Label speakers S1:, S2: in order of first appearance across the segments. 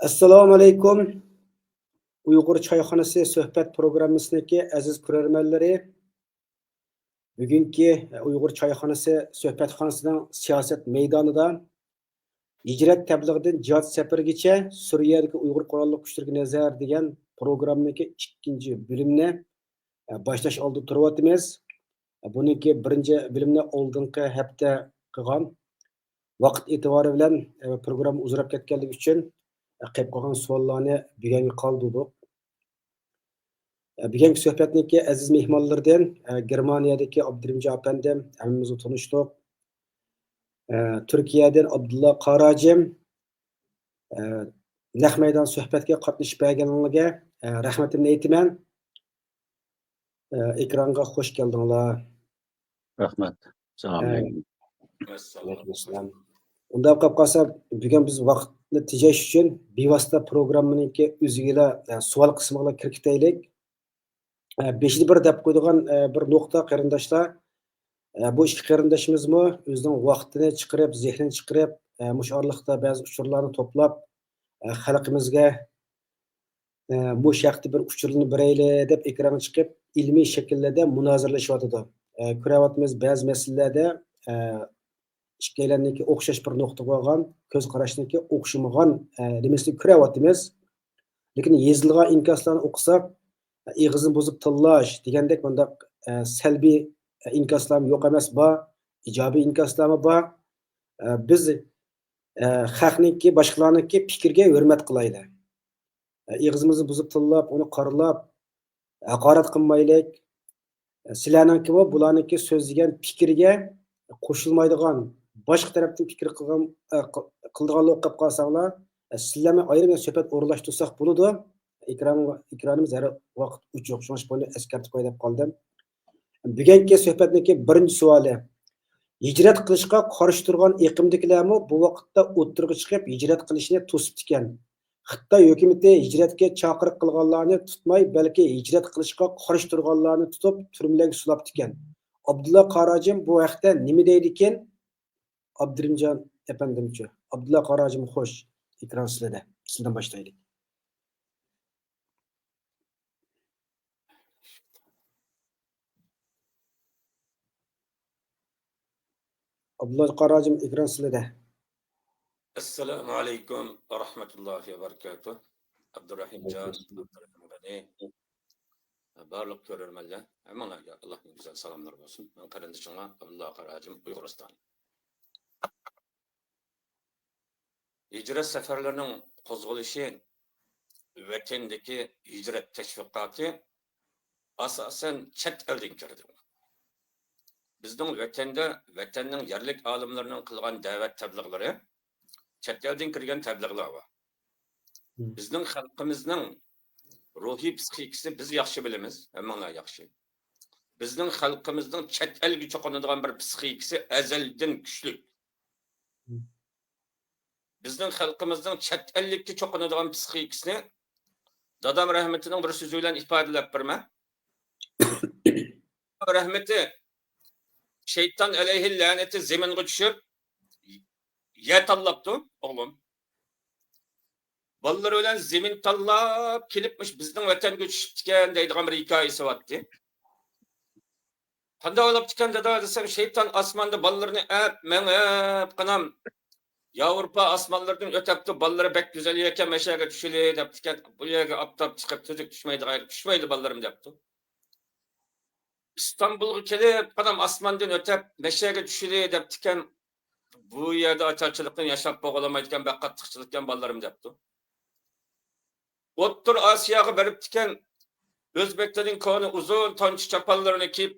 S1: Assalomu alaykum. Uyg'ur choyxonasi suhbat programmasining aziz ko'rarmanlari. Bugungi Uyg'ur choyxonasi suhbatxonasining siyosat maydonida hijrat tabliğidan jihad safarigacha Suriyadagi Uyg'ur qurolli kuchlariga nazar degan programmaning ikkinchi bo'limini boshlash oldida turyapmiz. Buniki birinchi bo'limni oldingi hafta qilgan vaqt e'tibori bilan program uzrab ketganligi uchun qolib qolgan savollarni bugunga qoldirdik. Bugungi suhbatniki aziz mehmonlardan Germaniyadagi Abdurimjon apandim hammamiz tanishdik. Turkiyadan Abdulla Qarajim naq maydon suhbatga qatnashib berganligiga rahmatimni aytaman. Ekranga xush keldinglar.
S2: Rahmat. Assalomu
S1: alaykum. Unda qolib qolsa, bugun biz vaqtni tejash uchun bevosita programmaningki o'ziga savol qismiga kiritaylik. Beshli bir deb qo'ydigan bir nuqta qarindoshlar. Bu ikki qarindoshimizmi o'zining vaqtini chiqarib, zehnini chiqarib, mush orliqda ba'zi uchurlarni to'plab xalqimizga bu shaqti bir uchurni birayli deb ekranga chiqib, ilmiy shaklda munozirlashyotdi. Ko'ryapmiz ba'zi masalalarda ikkilaniki o'xshash bir nuqta bo'lgan, ko'z qarashniki o'xshamagan demaslik ko'ryapmiz. Lekin yozilgan inkaslarni o'qisak, ig'izini buzib tillash degandek bunda salbiy inkaslar yo'q emas, bor, ijobiy inkaslar bor. Biz xalqniki, boshqalarniki fikriga hurmat qilaylik. Ig'izimizni buzib tillab, uni qoralab, haqorat qilmaylik. Sizlarniki va bularniki so'zlagan fikriga qo'shilmaydigan, boshqa tarafdan fikr qildiganlar qilib qolsanglar, sizlarni ayrim suhbat o'rlashtirsak bo'ladi. Ekranimiz har vaqt uchiq, shuncha bo'lib eskartib qo'yib qoldim. Bugungi suhbatniki birinchi savoli. Hijrat qilishga qarshi turgan iqimdagilarmi bu vaqtda o'tirg'i chiqib hijrat qilishni to'sib ekan. Xitoy hukumati hijratga chaqiriq qilganlarni tutmay, balki hijrat qilishga qarshi turganlarni tutib, turmalarga sulab ekan. Abdulla Qarajim bu vaqtda nima deydi ekan? Abdurimjon apandimchi. Abdulla Qarajim xo'sh, ekran sizlarda. Sizdan boshlaylik. Abdulla Qarajim ekran sizlarda.
S3: Assalomu alaykum va rahmatullohi va barakatuh. Abdurrahimjon, Abdurrahimgani, barliq ko'rarmanlar, hammalarga Allohning go'zal salomlari bo'lsin. Men qarindoshimman Abdulla Qarajim, Uyg'uriston. Hijrat safarlarining qo'zg'alishi vatandagi hijrat tashviqoti asosan chet eldan kirdi. Bizning vatanning yerlik olimlarining qilgan da'vat tabliğlari chet eldan kirgan tabliğlar bor. Bizning xalqimizning ruhiy psixikasi biz yaxshi bilamiz, hammalar yaxshi. Bizning xalqimizning chet elga cho'qinadigan bir psixikasi azaldan kuchli. Bizning xalqimizning chet ellikka cho'qinadigan psixikasini dadam rahmatining bir so'zi bilan ifodalab berma. Rahmati şeytan aleyhi laneti zeminga tushib yer tanlabdi, o'g'lim. Ballar bilan zemin tanlab kelibmiş bizning vatanga tushibdikan deydigan bir hikoyasi bor. Qanday olib chiqqan dada desam, şeytan osmonda ballarni mengib qanam Yevropa osmonlaridan o'tabdi, ballari bek go'zal ekan, mashaga tushili debdikan, bu yerga optob chiqib tuzuk tushmaydi ballarim debdi. İstanbul'a kelib, qanam osmondan o'tab, mashaga tushili debdikan, bu yerda ocharchilikdan yashab bo'g'olamaydigan, bak qattiqchilikdan ballarim debdi. O'ttir Osiyoga beribdikan, O'zbeklarning koni uzun tonchi chaponlarini kiyib,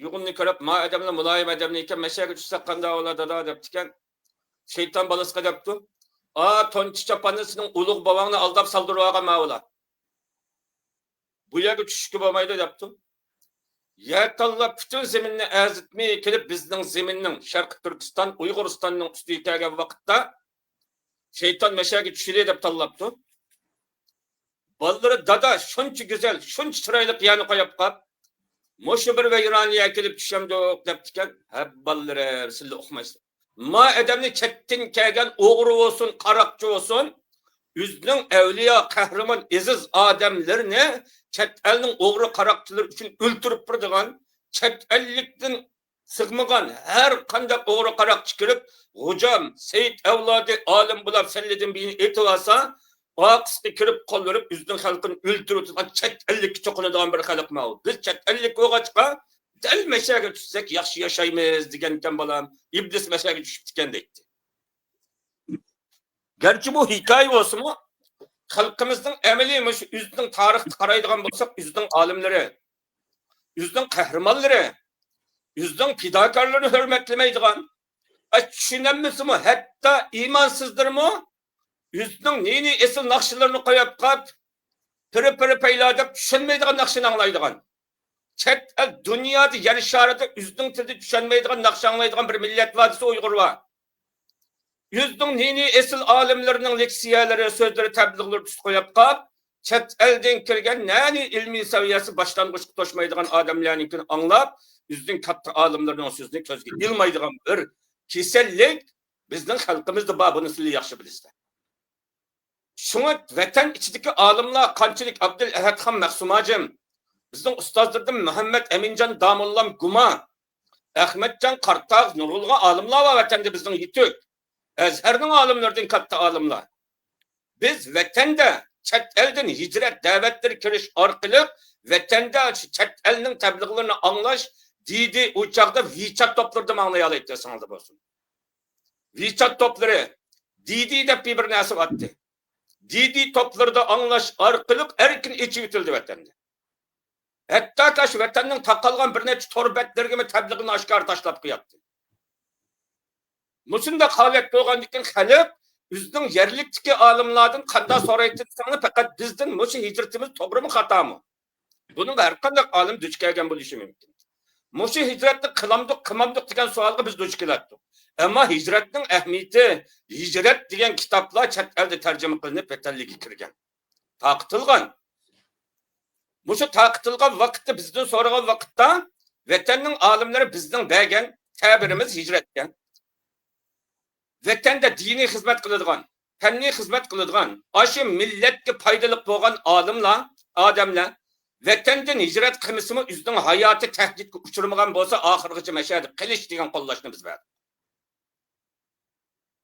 S3: yuğunni ko'rib, ma adamlar muloyim adamlar ekan, mashaga tushsa qanday bo'ladi dada debdikan. Şeytan balısqa debdi. Tonchi chaponni sening ulug' bobongni aldab saldirib olgan ma'ular. Bu yerga tushishga bo'lmaydi debdi. Yer tanlab bütün zeminni azitmay kelib bizning zeminning Sharq Turkiston, Uyg'uristonning ustiga kelgan vaqtda şeytan mashaga tushili deb tanlabdi. Ballari dada shuncha go'zal, shuncha chiroyli qiyani qo'yib qolib, mushu bir vayroniga kelib tushamdik debdikan. Ha ballari sizlar o'qimaysiz. Ma adamni chetdan kelgan o'g'ri olsun, qaraqchi olsun, Yüzünün evliya, kahraman, aziz adamlarını chet elning o'g'ri qaroqchilar uchun o'ltirib turadigan, chet ellikdan sig'magan her qanday o'g'ri qaroqchi kirib, hocam, Seyit evladı alim bular senledin birini etib olsa, aqısqa kirib qoldirib, yüzünün xalqini o'ltirib turgan chet ellikka cho'qinadigan bir xalq ma'u. Biz chet ellik o'g'achqa dal meshaga tushsak yaxshi yashaymiz degan ekan bolam. İblis meshaga tushib ekan deydi. Gerçi bu hikaye olsun mu? Halkımızın emeliymiş, yüzünün tarihini qaraydigan bolsak, yüzünün alimleri, yüzünün kahramanları, yüzünün fidakarlarını hürmetlemeydigan, düşünemezsin mi? Hatta imansızdır mı? Yüzünün neyini esil nakşılarını koyup kap, pırı peyladep düşünmeydigan nakşını anlaydigan. Chet el dünyada yer şarada yüzünün tilde düşünmeydigan nakşı anlaydigan bir millet vadisi Uygur var. Yüzдің neyini esil alimlerinin leksiyaları, sözleri, tebliğleri tutup koyup kap, chet elden kirgen nani ilmi seviyesi başlangıçta toşmaydigan adamlarınkini anlap, yüzдің katta alimlerinin sözünü közge ilmaydigan bir kesellik bizden halkımızda babını sili yaxşı bilizdi. Şuna vatan içindeki alimler kançilik Abdülahad Han Maksumacım, bizden ustazdırdım Muhammed Emincan Damullam Guma, Ahmetcan Kartağ, Nurulga alimler var vatanda bizden yitük. Ezher'nin alimlerden katta alimler. Biz vatanda chet elden hicret davetleri kiriş arkalık vatanda chet elinin tebliğlerini anlaş didi uçakta WeChat toplarını anlayalı deseniz de olsun. WeChat topları didi de bir nasip attı. Didi topları da anlaş arkalık erkin içi bitildi vatanda. Hatta taş vatanın takalgan bir neçe torbetlerine tebliğini aşkar taşlap kıyattı. Mushunda holat bo'lgandan xalq bizning yerlikdagi olimlardan qanday so'rayotganini faqat bizdan mushu hijratimiz to'g'rimi xatomi? Buning har qanday olim duch kelgan bo'lishi mumkin. Mushu hijratni qilmamdiq degan savolga biz duch keldik. Ammo hijratning ahamiyati, hijrat degan kitoblar chet elda tarjima qilinib vatanliga kirgan. Taqitilgan. Mushu taqitilgan vaqtda bizdan so'ragan vaqtda vatanning olimlari bizning bergan ta'birimiz hijratgan. Vatanda diniy xizmat qiladigan, fanniy xizmat qiladigan, aşı millatga foydali bo'lgan olimlar, odamlar vatandan hijrat qilmasimi o'zining hayoti tahdidga uchirmagan bo'lsa, oxirgacha mashhad qilish degan qo'llashni biz berdik.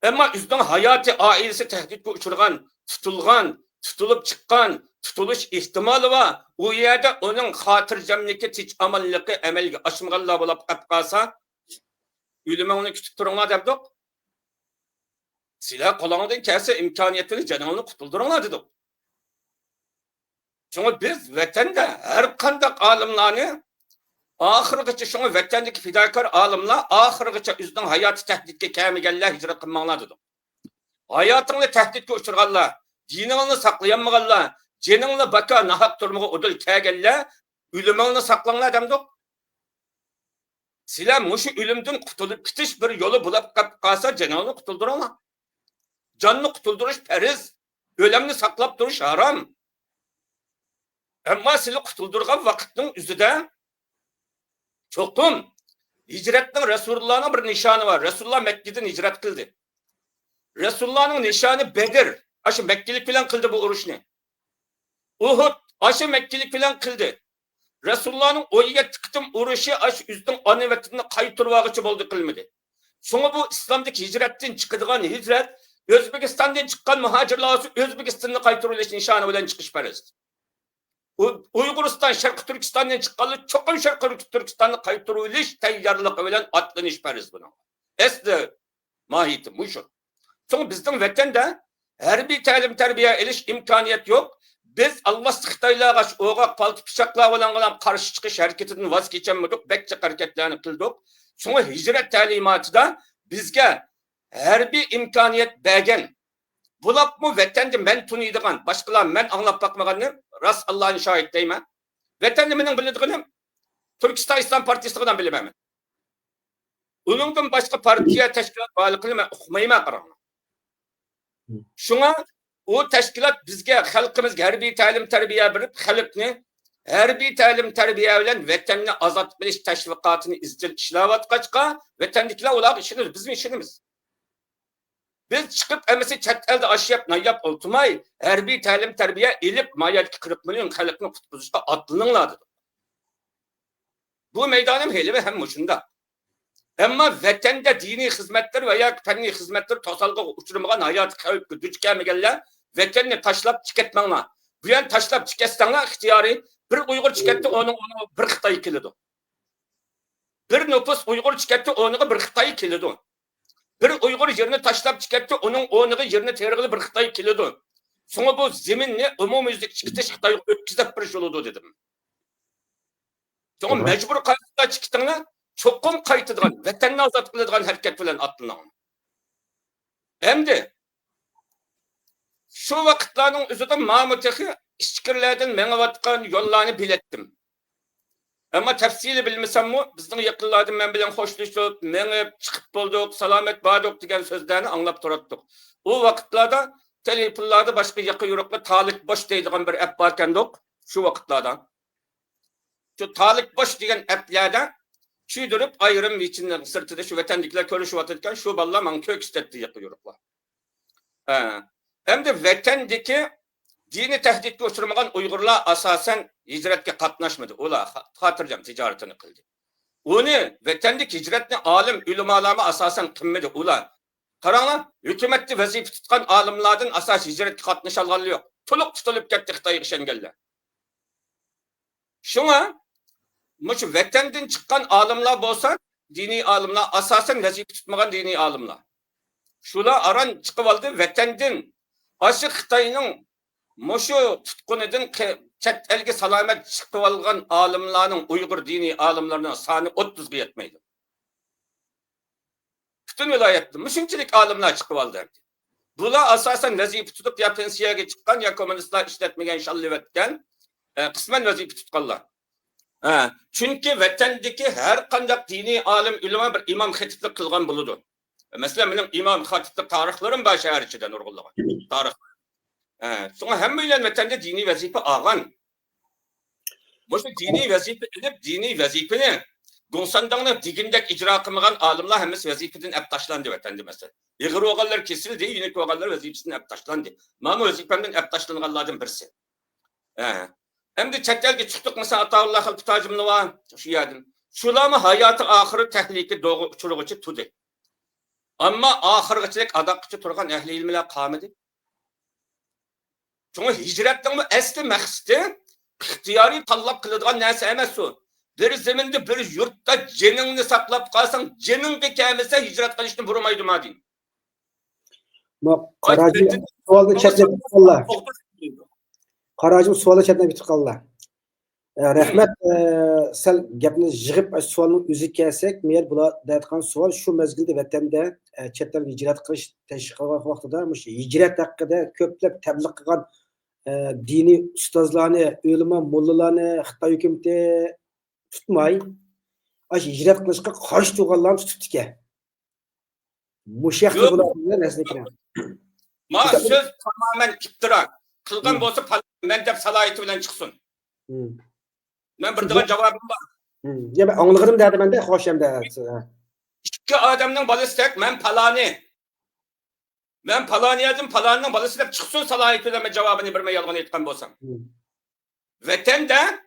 S3: Ammo o'zining hayoti, oilasi tahdidga uchirgan, tutulib chiqqan, tutulish ehtimoli va u yerda uning xotirjamligi, tinch amonligi amalga oshmaganlar bo'lib qolsa, o'limini kutib turinglar debdik. Sizler qo'lingizdan kelsa imkoniyatini canını qutuldiringlar dedik. Çünkü biz vatanda har qanday olimlarni oxirigacha shunga vatandagi fidokor olimlar oxirigacha o'zining hayoti tahdidga kelmaganlar hijrat qilmanglar dedik. Hayotingni tahdidga uchirganlar, diningni saqlayolmaganlar, jiningni baka nahaq turmaga udul kelganlar o'limingni saqlanglar dedik. Sizler mushu o'limdan qutulib ketish bir yo'li bo'lib qolsa jiningni qutuldiringlar. Canını kutulduruz periz, ölemini saklap duruş haram. Ama sizi kutuldurgan vakitin üzerinde çokum hicretin Resulullah'ın bir nişanı var. Resulullah Mekke'den hicret kıldı. Resulullah'ın nişanı Bedir. Aşı Mekkelik filan kıldı bu oruçunu. Uhud aşı Mekkelik filan kıldı. Resulullah'ın oya tıktım oruçu aşı üzdün anivetini kayıtırvağıcı oldu kılmadı. Sonra bu İslam'daki hicretten çıkıdığın hicret Özbekistan'dan çıkan muhacirler Özbekistan'da kayıtırılış nişanı bilen çıkış periz. Uyguristan, Şarkı Türkistan'dan çıkanlar çokum Şarkı Türkistan'da kayıtırılış teyyarlığı bilen atlanış periz buna. Esli mahiyetim bu şu. Sonra bizden vatanda her bir talim terbiye eliş imkaniyet yok. Biz Allah sıkıntıyla kaç oğak paltı bıçakla olan karşı çıkış hareketinden vazgeçemedik. Bekçe hareketlerini kıldık. Sonra hicret talimatı da bizge her bir imkaniyet bergen. Bulap mı vatanda men tunuydigan, başkalar men anlap bakmaganım, rast Allah'ın şahit deymen. Vatanda menin bildiğim, Türkistan İslam Partisi'nden bilemem. Onundan başka partiye teşkilat bağlı kılma, okumayma karanlık. Şuna o teşkilat bizge, halkımızga her bir talim terbiye verip, halkını her bir talim terbiye bilen vatanını azat biliş teşvikatını izcil işlavat kaçka, vatandakiler olar işiniz, bizim işimiz. Biz chiqib emisi chet elda ashyap nayap oltumay, harbiy ta'lim tarbiya ilib mayatki 40 milyon xalqni qutquzishga atlaninglar dedi. Bu meydanım heli hem şunda. Ama vatanda diniy xizmatlar veya fanniy xizmatlar to'salg'a uchramagan hayot xavfga duch kelmaganlar vatanni tashlab chiqatmanglar. Bu yan tashlab chiqatsanglar ixtiyoriy bir Uyg'ur chiqatdi, onu bir Xitoy keladi. Bir nüfus Uyg'ur chiqatdi, o'rniga bir Xitoy keladi. Bir Uyg'ur yerini tashlab chiqatdi, uning o'rniga yerini terg'ili bir Xitoy keladi. So'ngra bu zaminni umumyuzlik chiqitish Xitoyga o'tkazib berish yo'lida dedim. So'ngra majbur qaytib chiqdinglar. Çokum qaytadigan, vatanni ozod qiladigan harakat bilan atlangan. Endi shu vaqtlarning o'zida ma'mutixi ishqirlardan mengayotgan yo'llarni biletdim. Ama tafsili bilmasammi, bizning yaqinlardan men bilan xo'shlashib, mengib chiqib bo'ldik, salomat bordik degan so'zlarni anglab turardik. U vaqtlarda telefonlarda boshqa yaqin yo'qli Talik bosh deydigan bir app bor ekandik, shu vaqtlarda. Shu Talik bosh degan applarda Çüydürüp ayrım içinden sırtıda şu vatandakiler konuşuyorken şu balla man kök istetti yapıyorlar. Hem de vatandaki dini tehditli uçurmagan Uygurlar asasen hicretke katnaşmadı. Ola hatırlayacağım ticaretini kıldı. Onu vatandaki hicretini alim ulemalarına asasen kımmedi. Ola karana hükümetli vazife tutkan alimlerden asas hicretke katnaşalgalı yok. Tuluk tutulup gitti Xitayga işengeller. Şuna Muş vatandan çıkan alimler bolsa, dini alimler asasen vazife tutmagan dini alimler. Şular aran çıkıp aldı vatandan aşı Xitayning muşu tutkunudan chet elge salamet çıkıp algan alimlarning Uygur dini alimlerinin sani 30'ga yetmeydi. Bütün vilayette müşünçilik alimler çıkıp aldı. Bular asasen vazife tutup ya pensiyaga çıkan ya komünistler işletmegen şallivetken kısmen vazife tutkanlar. Çünkü vatandaki her qandaq dini alim ulama bir imam xatiblik qilgan bo'ladi. Mesela mening imam xatiblik tarihlarim bor shahar ichida nurg'unlagan. Tarix. So'ng hamma bilan vatanda diniy vazifa olgan. Bu diniy vazifani Gonsandangni digindek ijro qilmagan olimlar hammasi vazifadan olib tashlandi vatanda mesela. Ig'ir o'g'illar kesildi, yunik o'g'illar vazifasidan olib tashlandi. Mana vazifamdan olib tashlanganlardan birisi. Hem de çetelge çıktık mesela Atağullah Hılpıtacımlı var şu yerden. Şulamı hayatı ahırı tehlike doğu uçuruğucu tudu. Ama ahırgıçılık adakçı turgan ehli ilmiler kalmadı. Çünkü hicretten bu esli məqsidi ihtiyari tallap kılıdığan neyse emez o. Bir zeminde bir yurtta cenini saklap kalsan cenin de kemese hicret kalışını vurmaydı madin.
S1: Karacım sualda çetle Allah. Qarajim sualda chatdan bitib qoldi. Rahmat, sal gapni yig'ib savolning o'ziga kelsak, men bular deyotgan savol shu mezgilda vatanda chetdan hijrat qilish tashqi vaqtida mush hijrat haqida ko'plab tabliq qilgan diniy ustozlarni, ulamo mullalarni Xitoy hukumati tutmay, ash hijrat qilishga qarshi turganlarni tutibdi ekan. Mush yaxshi bo'ladi naslikni.
S3: Ma söz tamamen iftira. Kılgan bolsa men dep salayeti bilen çıksın. Men bir degan cevabım var.
S1: Ya ben anlığım derdi ben de hoşum da.
S3: İki adamның balası tek men palani. Men palani yazdım palanının balası dep çıksın salayeti bilen cevabını vermeye yalgan etken bolsam. Vatanda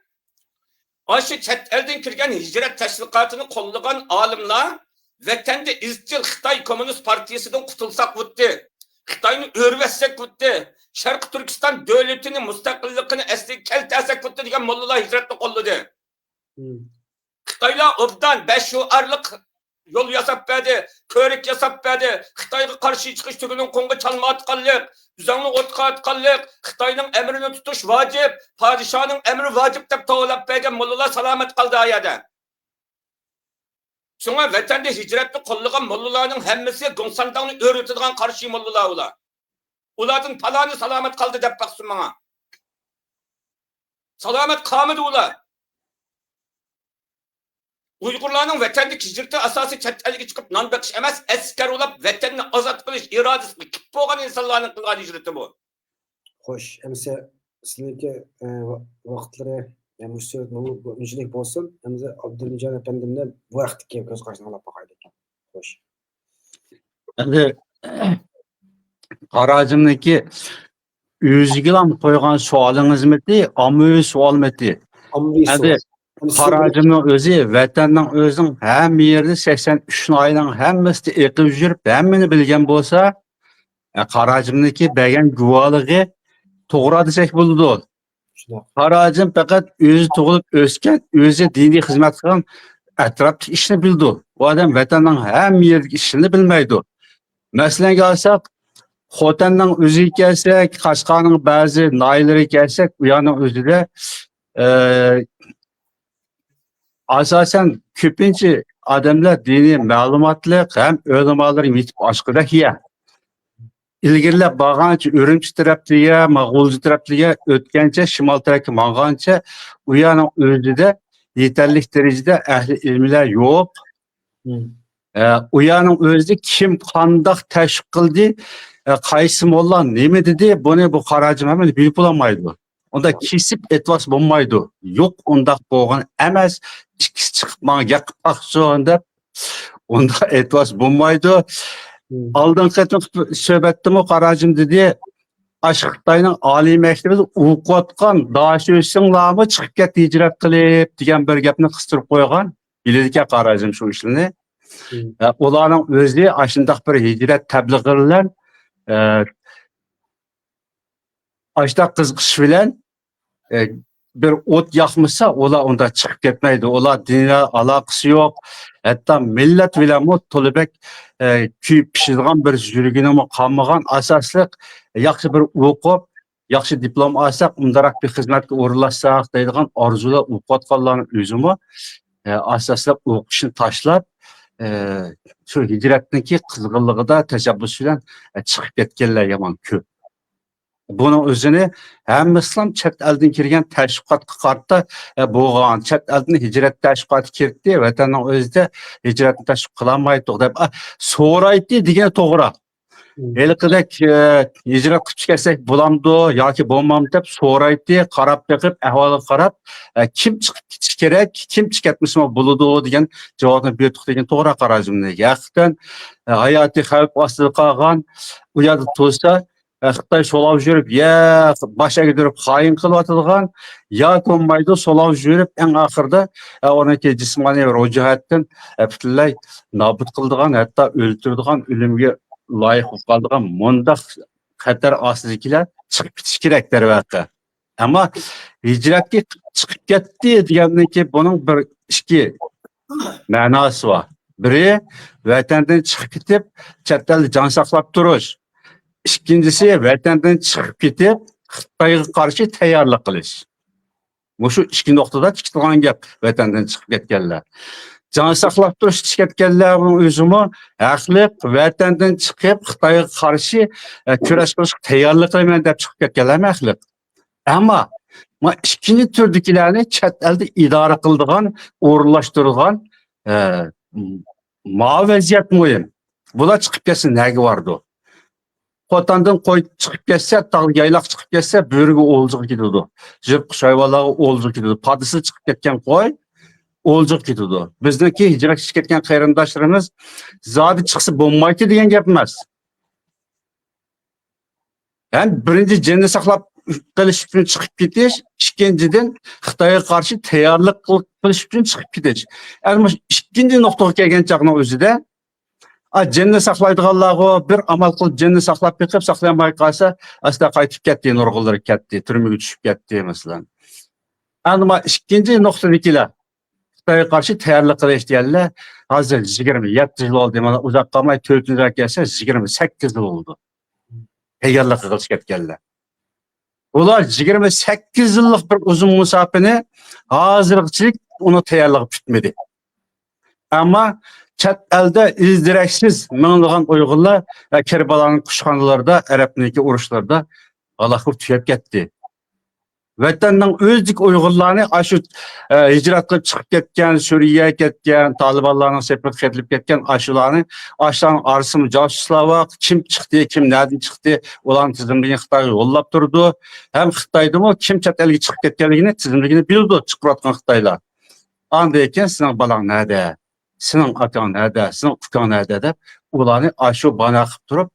S3: aşı chet elden kirgen hicret teşvikatını kollagan alimlar vatanda izchil Xitoy Komünist Partiyasidan qutulsak butdi. Xitoyni örvetsek butdi. Şarkı Türkistan devletini, müstakillikini esli keltesek butdi degan mollalar hicretni qolladı. Xitoylar obdan 5 yuarlık yol yasap berdi, körük yasap berdi. Xitoyga qarshi chiqish tuginin qo'ng'i chalma atqanlik, uzanni o'tqa atqanlik, Xitoyning emrini tutish vojib, podshoning emri vojib deb to'g'lab bergan mollalar salomat qoldi ayada. Şuna vatanda hicretni qollagan mollalarning hammasi Gonsandangni o'rgatadigan qarshi mollalar ular. Ulardan palani salomat qoldi deb baqsin menga. Salomat qolmadi ular. Uyg'urlarning vatandagi hijrati asosiy chet elga chiqib non beqish emas, askar ulab vatanni ozod qilish irodasi kip bo'lgan insonlarning qilgan hijrati bu.
S1: Xo'sh, endi sizlarga vaqtlari yani söz müjdelik bo'lsin. Endi Abdulmijon efendimdan bu vaqtga ko'z qarashini olib boqaylik. Xo'sh.
S2: Endi Qarajimniki o'ziga qo'ygan savolingiz meti, ommaviy savol meti.
S1: Ommaviy
S2: Endi
S1: savol. Endi siz
S2: Qarajimning o'zi, vatanning o'zing hamma yerda 83 oyning hammasida eqib yurib, hammani bilgan bo'lsa, Qarajimniki bergan guvohligi to'g'ri desak bo'ladi.
S1: shundoq.
S2: Qarajim faqat o'zi tug'ilib o'sgan, o'zi diniy xizmat qilgan atrofdagi ishni bildi. Bu odam vatanning hamma yerdagi ishini bilmaydi. Masalan olsak, Xotanning o'ziga kelsak, Qashqarning ba'zi noyalariga kelsak, u yerning o'zida asosan ko'pincha odamlar diniy ma'lumotlar ham ulamolar yetib oshqida hiya. İlgirlab bağancha Urumchi tarafliga, Mag'ulji tarafliga o'tgancha, shimol tarafga mang'ancha u yerning o'zida yetarli darajada ahli ilmlar yo'q. U yerning o'zida kim qandoq tashviq qildi, qaysi molla nima dedi, buni bu Qarajim ham bilib olmaydi. Unda kesib e'tibor bo'lmaydi. Yo'q, undaq bo'lgan emas, ikkisi chiqib menga gapib baqson deb unda e'tibor bo'lmaydi. Aldınqı söhbətdimi Qarajim dedi, Xitoyning oliy maktabida o'qiyotgan daşöysinglarmi chiqib ketdi hijrat qilib degan bir gapni qistirib qo'ygan. Biladi Qarajim shu ishni. Ularning o'zi ashundaq bir hijrat tabliği bilan ashda qiziqish bilan bir o't yoqmasa, ular unda chiqib ketmaydi. Ular dinle aloqasi yo'q. Hatta millat bilan to'libek kuyib pishirgan bir yuragini qolmagan asosliq yaxshi bir o'qib, yaxshi diplom olsak, undaroq bir xizmatga o'rinlashsak deydigan orzular o'qiyotganlarning o'zimi asoslab o'qishni tashlab shu hijratniki qizg'inligida tashabbus bilan chiqib ketganlar yomon ko'p. Bunun özünü hem İslam chet elden kirgen təşviqatqa qarta bo'lgan, chet elden hicret təşviqatı kirdi, vatanning o'zida hicretni təşviq qılamaydı deb so'raydi degan to'g'ri. Elqidek hicret qilib kelsak bo'lamdi yoki bo'lmam deb so'raydi, qarab beqib, ahvoliga qarab, kim chiqib ketish kerak, kim chiqib ketmasa bo'ladi degan javobni berdik degan to'g'ri Qarajimni. Yaxtan hayotiy xavf ostida qolgan, u yerda tursa Xitoy solab yurib, ya başa gidip xain qılayotgan, ya ko'nmaydi solab yurib, eng oxirida onaki jismoniy ro'jihatdan butunlay nobud qildigan, hatto o'ltirdigan, o'limga loyiq bo'lib qoldigan mundaq xatar ostidagilar chiqib ketish kerak darvaqa. Ammo hijratga chiqib ketdi degandan keyin buning bir ikki ma'nosi bor. Biri vatandan chiqib ketib, chet elda jon saqlab turish. İkincisi vatandan chiqib ketib, Xitoyga qarshi tayyorlik qilish. Bu shu ikki nuqtada chiqilgan gap vatandan chiqib ketganlar. Jon saqlab turish ketganlarning o'zimi haqli vatandan chiqib Xitoyga qarshi kurash qilish tayyorlik qilaman deb chiqib ketganlar haqli. Ammo ikkinchi turdagilarni chet elda idora qildigan, o'rinlashtirgan vaziyat muhim. Bular chiqib ketsa nega bordi? Xotandan qo'y chiqib ketsa, tog' yaylaq chiqib ketsa, bo'riga o'ljiq ketadi. Jirqish hayvonlarga o'ljiq ketadi. Padisi chiqib ketgan qo'y o'ljiq ketadi. Bizniki hijrat chiqib ketgan qarindoshlarimiz zodi chiqsa bo'lmaydi degan gap emas. Ham birinchi jinni saqlab qilish uchun chiqib ketish, ikkinchidan Xitoyga qarshi tayyorlik qilish uchun chiqib ketish. Ammo ikkinchi nuqtaga kelgan chaqning o'zida jinni saqlaydiganlarga bir amal qilib jinni saqlab beqib saqlamay qolsa, asla qaytib ketdi, nurg'unlar ketdi, turmaga tushib ketdi masalan. Ammo ikkinchi nuqtadagilar Xitoyga qarshi tayyorlik qilish deganlar hozir 27 yil oldi, mana uzoq qolmay 4-yilga kelsa 28 yil oldu. Tayyorlik qilish ketganlar. Ular 28 yillik bir uzun musafini hozirgacha uni tayyorlab bitmedi. Ammo chet elda izdiraksiz minglagan Uyg'urlar Kerbalaning qushxonalarida, Arabniki urushlarda alaqib tugab ketdi. Vatanning o'zlik Uyg'urlarni shu hijrat qilib chiqib ketgan, Suriyaga ketgan, Talibanlarning sepib ketilib ketgan ashularni ashlarning arasida josuslar kim chiqdi, kim nereden chiqdi, ularning tizimligini Xitoyga yo'llab turdi. Ham Xitoydimi kim chet elga chiqib ketganligini, tizimligini bildi chiqayotgan Xitoylar. Anda ekan sizning balang nerede? Senin atan nerede, senin ukan nerede deb ularni shu bana qilib turib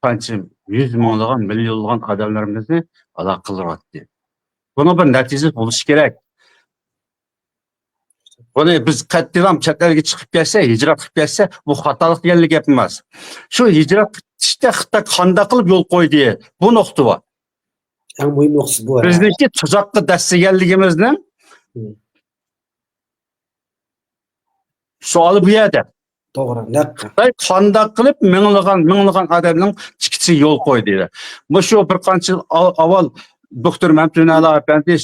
S2: qancha 100 minglagan, milyonlagan odamlarimizni aloqa qilyapti. Buni bir natija bo'lishi kerak. Buni biz qattiqam chet elga chiqib kelsa, hijrat qilib kelsa, bu xatolik deganli gap emas. Shu hijrat qilishda Xitoy qanday qilib yo'l qo'ydi? Bu nuqta bor.
S1: Eng muhim nuqtasi bu.
S2: Bizniki tuzoqqa dastaganligimizni savol bu yerda.
S1: To'g'ri, naq.
S2: Xitoy qanday qilib minglagan odamning chiqishga yo'l qo'ydi. Bu shu bir qancha avval Doktor Memtun Ali Efendi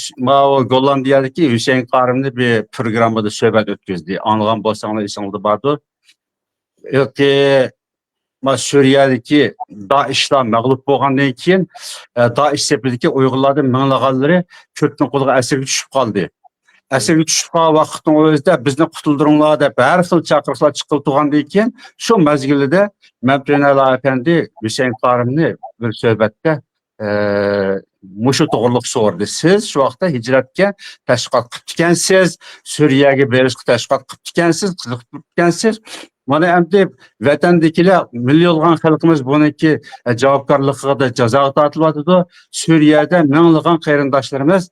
S2: Gollandiyadagi Hüseyin Karim'ni bir programmada söhbət ötküzdü. Anlayan bolsanlar esingizde bardır. Ki Suriyadagi Daesh'la mag'lub bo'lgandan keyin Daesh sepidagi Uyg'urlarning minglaganlari ko'pning qo'liga asirga tushib qoldi. Asirga tushib qolgan vaqtning o'zida bizni qutuldiringlar deb har xil chaqiriqlar chiqib turgandan keyin shu mezgilida Memtun Ali Efendi Hüseyin Karim'ni bir söhbətdə mushu to'g'riliq so'rdi. Siz shu vaqtda hijratga tashviqot qilib ekansiz, Suriyaga berishga tashviqot qilib ekansiz, qiziqib ekansiz. Mana endi vatandagilar millionlagan xalqimiz buniki javobgarligiga jazoga tortilyapti. Suriyada minglagan qarindoshlarimiz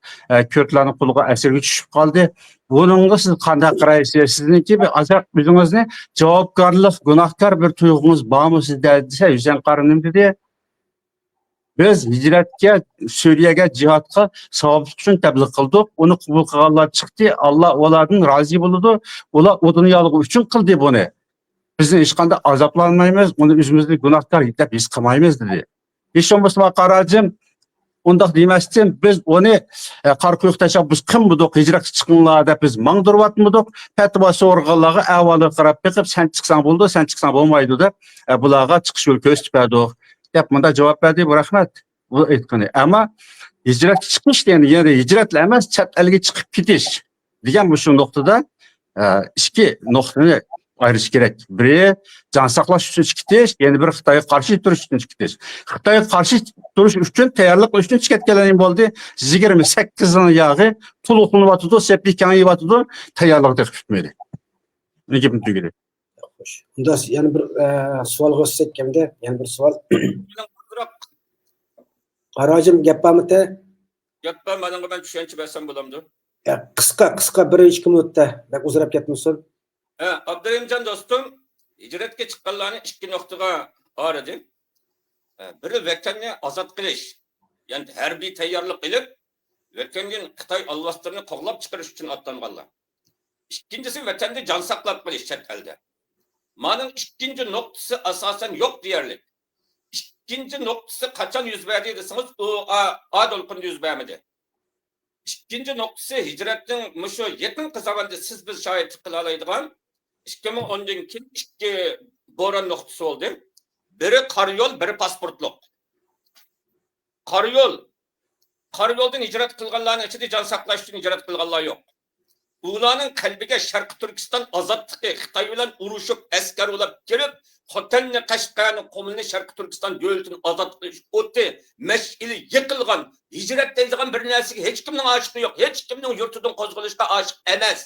S2: ko'klarning qo'liga asirga tushib qoldi. Buningga siz qanday qaraysiz? Sizniki bir azaq o'zingizni javobgarlik, gunohkor bir tuyg'ungiz bormi sizda desa, Hüseyin Karim nima dedi? Biz hijratga, Suriyaga, jihodga savoblik uchun tabliğ qildik. Uni qabul qilganlar chiqdi. Alloh ulardan rozi bo'ldi. Ular o dunyolik uchun qildi buni. Bizni hech qanday azoblanmaymiz, uni o'zimizni gunohkor deb his qilmaymiz dedi. Hech bo'lmasa qarajim undaq demasdan biz uni qor quyuq tashabbus qilmadik, hijratga chiqinglar deb biz mangdiryapmidik. Fatvo so'rg'anlarga avvalo qarab beqib sen chiqsang bo'ldi, sen chiqsang bo'lmaydi deb bularga chiqish yo'l ko'rsatdik. Deb bunda javob berdi. Bu rahmat. Bu aytgani. Ammo hijratga chiqish degani yana hijratla emas, chet elga chiqib ketish degan bu shu nuqtada ikki nuqtani ayirish kerak. Biri jon saqlash uchun ketish, yana biri Xitoyga qarshi turish uchun ketish. Xitoyga qarshi turish uchun tayyorlik qilish uchun ketganlar bo'ldi. 28 yog'i to'liqlanyapti, seplik kengayapti, tayyorlikda qilmaydi. Nega bunday tugadi?
S1: Unda yana bir savolga o'tsak endi, yana bir savol. Qarajim gap bormi-da?
S3: Gap bor, mana men tushuncha bersam bo'lamdi.
S1: Qisqa 1-2 minutda bak uzrab ketmisan.
S3: Abdurahimjon do'stim, hijratga chiqqanlarni ikki nuqtaga ayirdi. Biri vatanni ozod qilish, ya'ni harbiy tayyorlik qilib, vatandan Xitoy alvastlarini qo'g'lab chiqarish uchun otlanganlar. Ikkinchisi vatanda jon saqlab qolish chet elda. Ma'nun ikkinchi nuqtasi asosan yo'q deyarlik. İkinci noktası kaçan yüz verdi deseniz o adolkunda yüz vermedi. İkinci noktası hicretin muşu yakın kısavandı siz biz şahit kılalaydıgan 2010'dan keyin ikki boran noktası oldu. Biri karayol, biri pasportluk. Karayoldan hicret kılganların içinde can saklaş için hicret kılganlar yok. Ulanın kalbiga Sharq Turkiston ozodligi Xitoy bilan urushib askar bo'lib kelib, Xotanni Qashqarni qomilni Sharq Turkiston davlatini ozod qilish o'ti mash'ili yiqilgan, hijrat deydigan bir narsaga hech kimning oshiqi yo'q, hech kimning yurtidan qo'zg'alishga oshiq emas.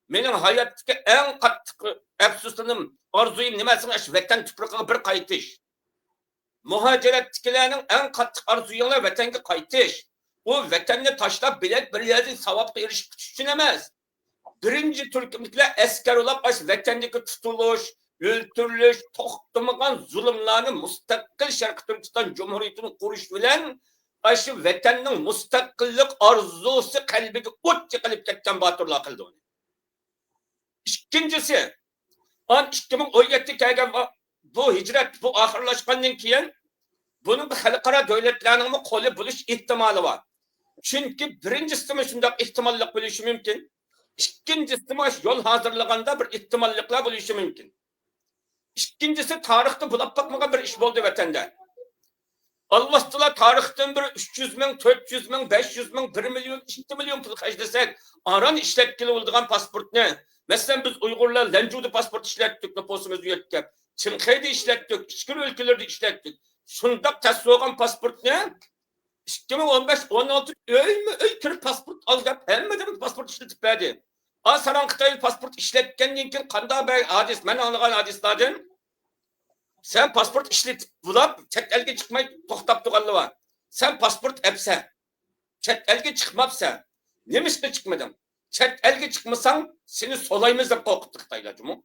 S3: Mening hayotdagi eng qattiq afsuslarim, orzuyim nimasi? Shu vatan tuproqiga bir qaytish. Muhojiratdagilarning eng qattiq orzuyinlar vatanga qaytish. O vatanni tashlab bilet bir yerda savobga erishib kutish uchun emas. Birinci Türkmükler askar olab vatandagi tutuluş, o'ltirilish, to'xtamagan zulmlarni mustaqil Sharq Turkiston Cumhuriyetini qurish bilan shu vatanning mustaqillik orzusi qalbiga o't yiqilib ketgan botirlar qildi uni. Ikkinchisi, 2017 kelgan bu hijrat bu oxirlashgandan keyin buning xalqaro davlatlarning qo'li bo'lish ehtimoli bor. Chunki birinchisi shunday ehtimollik bo'lishi mumkin. İkincisi yol hazırlaganda bir ihtimallikler buluşu mümkün. İkincisi tarihte bulap bakmagan bir iş oldu vatanda. Alvastılar tarihten bir 300 bin, 400 bin, 500 bin, 1 milyon, 2 milyon pul kaçırsak aran işletkili olduğun pasport ne? Mesela biz Uygurlar Lencu'da pasport işlettik, nüfusumuz üyetkep. Çinqay'da işlettik, işkir ülkelerde işlettik. Şundak tasvoğan pasport ne? 2015-16 öy kirip pasport alacak. Hem de pasport işletip verdi. Saran Xitoy pasport işletkenden keyin qanday bir hadis, men anlagan hadislardan Sen pasport işletip bulap chet elge çıkmay toxtap tuğallı var. Sen pasport epsen. Chet elge çıkmapsan. Nemişte çıkmadın? Chet elge çıkmasan seni solayımız da korkuttuk Xitaylar mu?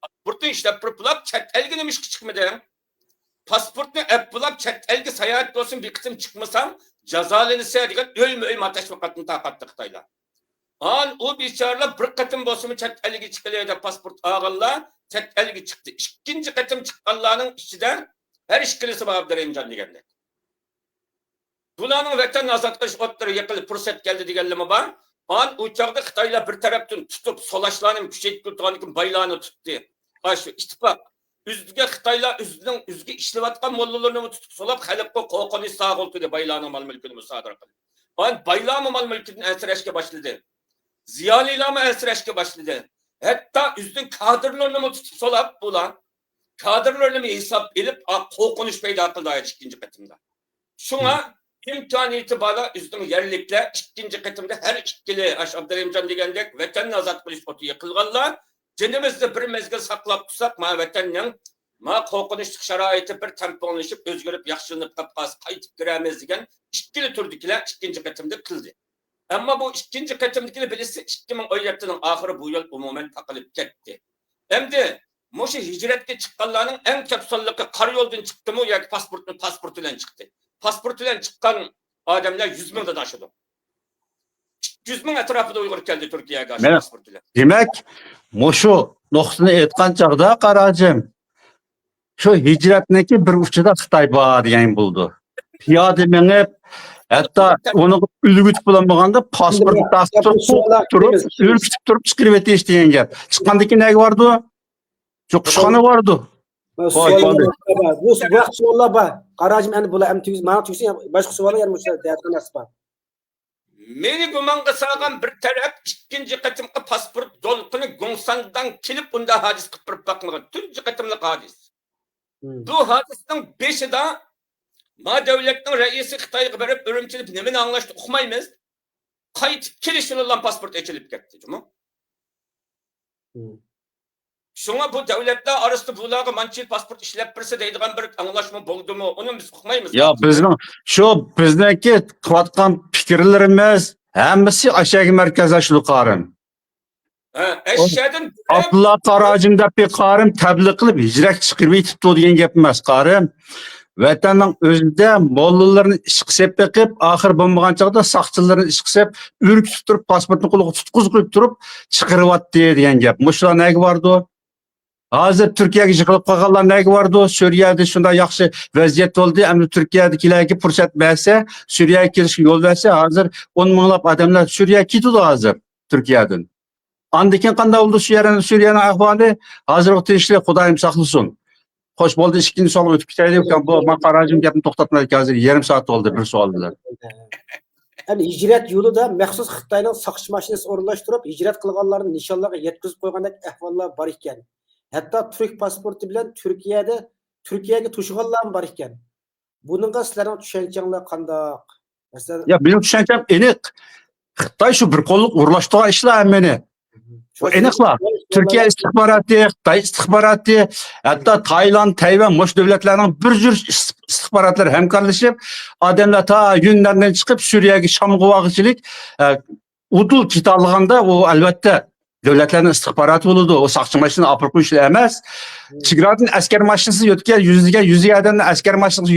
S3: Pasportunu işlep bulap chet elge nemiş ki çıkmadın? Pasportunu ep bulap chet elge seyahat olsun bir kısım çıkmasan cezalanırsa diye ölme ateş vakatını takattı Xitaylar. An o biçarlar bir katım bosumu chet elge çıkılıyor pasport ağırlar chet elge çıktı. İkinci katım çıkanların içinde her işkilisi var Abdurrahimcan degende. Bularning vatan azad qilish otları yakılıp fırsat geldi deganligi var. An uçakda Xitaylar bir taraftan tutup solaşlarını küçeytip turganlikin baylarını tuttu. Aşı ittifak. Üzüge Xitaylar üzge işlewatgan mollalarını tutup solap xalqqa qo'rqinch sağoltidi baylarning mal mulkini musadara qildi. An baylarning mal mulkini asrashga boshladi. Ziyolilarni asrashga boshladi. Hatta üzün kadrlarını tutup solap bular. Kadrlarını hesap edip qo'rqinch paydo qildi ikinci qatimda. Şuna imkan itibarla üstün yerlikle ikinci katımda her ikili Abdurrahimcan degendek vatanni azad qilish otu yıkılganlar canımızda bir mezgil saklap tutsak ma vatanning ma qo'rqinchli sharoiti bir tamponlashib o'zgarib yaxshilanib qapqas qaytib kiramiz degan ikkili turdikilar ikinci katımda qildi. Ama bu ikinci katımdakilar bilisi 2017'ning oxiri bu yil umuman taqilib ketdi. Endi Moşu hicretke çıkanlarının en kapsallılığı karayoldan çıktı mı ya pasport ile çıktı. Pasport ile çıkan adamlar 100 minden aşırdı. 100 bin etrafında Uygur geldi Türkiye'ye karşı pasport ile.
S2: Demek, Moşu noktunu etkan çağda Karacım. Şu hicretneki bir uçuda Xitay bağ diyen buldu. Piyade menip, hatta onu ülgüt bulanmaganda pasport tutup çıkırıp etiş diyen gap. Çıkandaki ne vardı? Çok kuşkanı vardı.
S1: Bu sorular var. Karacım yani bula em tüyüz mana tüyüsün başka sorular yer müşter değerli naspa.
S3: Meni gumanga sağan bir taraf ikinci katımkı pasport dolkunu Gongsan'dan kilip bunda hadis kıpırıp bakmagan. Türkçe katımlık hadis. Bu hadisinin 5'i de ma devletin reisi Xitay'a verip örümçülüp nemini anlaştı okumayımız. Kayıt kilişin olan pasport ekilip gitti. Şuna bu devletler arasında bularga mançil pasport işlep birisi deydigan bir anlaşma buldu mu? Onu biz okumayımız.
S2: Ya bizdeki kıvatkan fikirlerimiz hemmesi aşağı merkez aşılı karın.
S3: Eşyadın
S2: Abdullah Karacım'da bir karım tebliğ kılıp hicret çıkırıp itipti diyen gepmez karım. Vatanın özünde mollalarını işkisep bekip, ahir bulmagan çağda sakçılarını işkisep, ürkütüp durup, pasportunu kuluğu tutkuz kılıp durup, çıkırıvat diyen gep. Muşlar neygi vardı? Hazır Türkiye'ye yıkılıp kalkanlar neygi vardı? Suriye'de şunda yaxşı vaziyet oldu. Hem Türkiye'dekilerki fırsat verse, Suriye'ye girişi yol verse, hazır 10 milyonlap adamlar Suriye'ye gidiyordu hazır Türkiye'den. Andikin kanda oldu Suriye'nin ahvali, hazır o tinçli Kudayım saklısın. Hoş buldu. İkinci soru ötüp kitaydı. Bu makaracım gapini toxtatmaydı ki hazır yarım saat oldu bir sualdılar.
S1: Yani hicret yolu da məxsus Xitayning saqçı mashinasi o'rinlashtirib, hicret qilganlarni nishonlarga yetkazib qo'ygandek ahvollar bor ekan. Hatto Türk pasporti bilan Turkiyaga to'shganlar bor ekan. Buningga sizlarning tushunchanglar qandoq? Masalan,
S2: Ya benim düşüncem enik. Xitay şu bir kolluk uğurlaştığı işler meni. O eniklar. Türkiye istihbaratı, Xitay istihbaratı, hatta Tayland, Tayvan, Moş devletlerinin bir sürü istihbaratları hemkarlaşıp, adamlar ta günlerden çıkıp Suriye'ye Şam kuvakçılık, udul kitalığında o elbette devletlerin istihbaratı oldu. O sakçı maşını apırkı işlemez. Çigradın asker maşinası yötken yüzüge adamın asker maşinası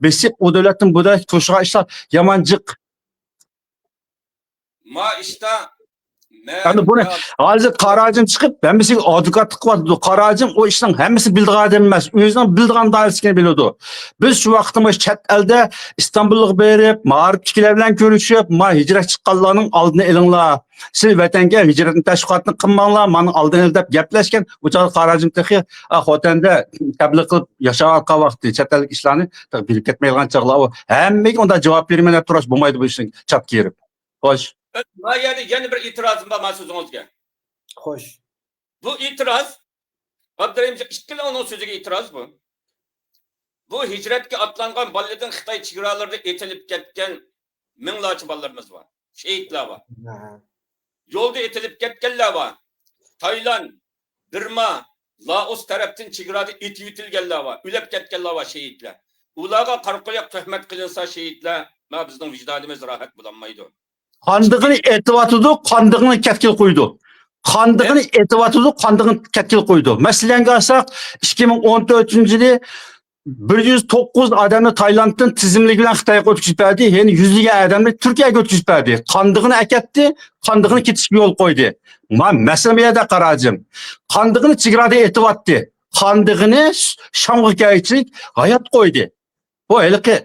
S2: besip o devletin bu da koşuğa işler yamancık.
S3: Ma işte
S2: Yani bunu hazır Karacım çıkıp ben bir advokatlık vardı. Karacım o işten hemisi bildiği adam emas. Özünün bildiğin dairesini biliyordu. Biz şu vaktimiz chet elde İstanbul'luk berip, mağripçiler bilen görüşüp, ma hicret çıkanlarının aldığını elinler. Siz vatanga hicretin teşvikatını kılmanlar, manın aldığını elde gepleşken, uçağı Karacım tıkı, vatanda tebliğ kılıp yaşayan vakti, chet ellik işlerini bilip ketmeyen çağlar o. Hemmeyi onda cevap vermene turaş bulmaydı bu işin çat girip. Hoş.
S3: Ma yeni bir itirazım var sözünüzge.
S1: Hoş.
S3: Bu itiraz Abdurrahimcan ikkili onun sözüge itiraz bu. Bu hicretke atlangan balladın Xitay çigiralarında etilip ketken minlarca ballarımız var. Şehitler var. Yolda etilip ketkenler var. Tayland, Birma, Laos tarafdan chegarada etib etilganlar var, ülep ketganlar var şehitler. Ularga qarqoyaq töhmet qilinsa şehitler, ma bizning vijdonimiz rohat bo'lolmaydi.
S2: Qandig'ini aytyapti, qandig'ini ketkil qo'ydi. Qandig'ini aytyapti, qandig'ini ketkil qo'ydi. Masalan olsak, 2014-yili 109 adamni Taylanddan tizimlik bilan Xitoyga o'tkazib berdi. Ya'ni 100 ga adamni Turkiyaga o'tkazib berdi. Qandig'ini akatdi, qandig'ini ketishga yo'l qo'ydi. Men masala bu yerda qarajim. Qandig'ini chegarada aytyapti. Qandig'ini shamg'ikaychilik hayot qo'ydi. Bu haliqi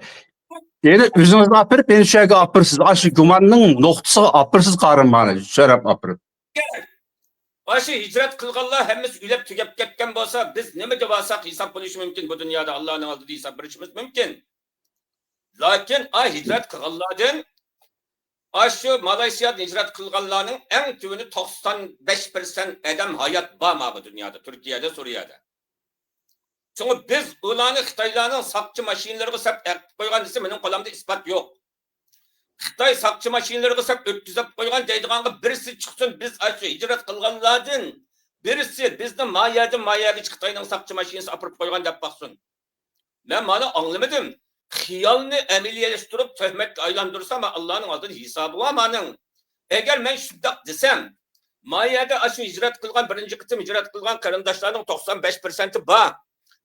S2: yani o'zingizni apirib, meni shu yerga apirsiz. Shu gumonning nuqtasiga apirsiz qarim meni, so'rab apirib.
S3: Başı hicret kılganlar hemiz ülep tükep ketken bolsa biz neme de varsak hesap buluş mümkün bu dünyada Allah'ın aldığı hesap buluşumuz mümkün. Lakin hicret kılganlardan şu Malaysiya'da hicret kılganlarının en tüvünü 95% adam hayat bağma bu dünyada, Türkiye'de, Suriye'de. Çünkü biz ulanı Xitaylarının sakçı maşinleri kısap koygan dese benim kolamda ispat yok. Xitay sakçı maşinleri kısap ötküzüp koygan deydiğanı birisi çıksın biz şu hicret kılganlardan birisi bizde mayerden Xitay'nın sakçı maşinesi apırıp koygan dep baksın. Ben bana anlamadım. Xiyalını emeliyeleştirip töhmetle aylandırsam Allah'ın adını hesabı var manın. Eğer ben şundak desem mayerde şu hicret kılgan birinci kıtım hicret kılgan karındaşlarının 95%'i bağ.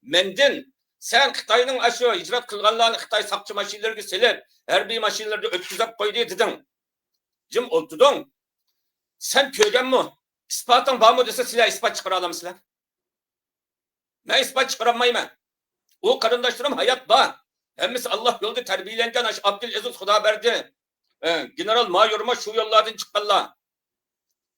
S3: Mendin sen Xitay'nın şu hicret kılganlarını Xitay sakçı maşinleri silip harbiy maşinlerde ötküzüp koydu dedin. Cim oturdun. Sen köygen mi? İspatın var mı dese silah ispat çıkaralım silah. Ben ispat çıkaramayım. O karındaşlarım hayat var. Hemiz Allah yolda terbiyelenden Abdülaziz Huda verdi. General mayoruma şu yollardan çıkanlar.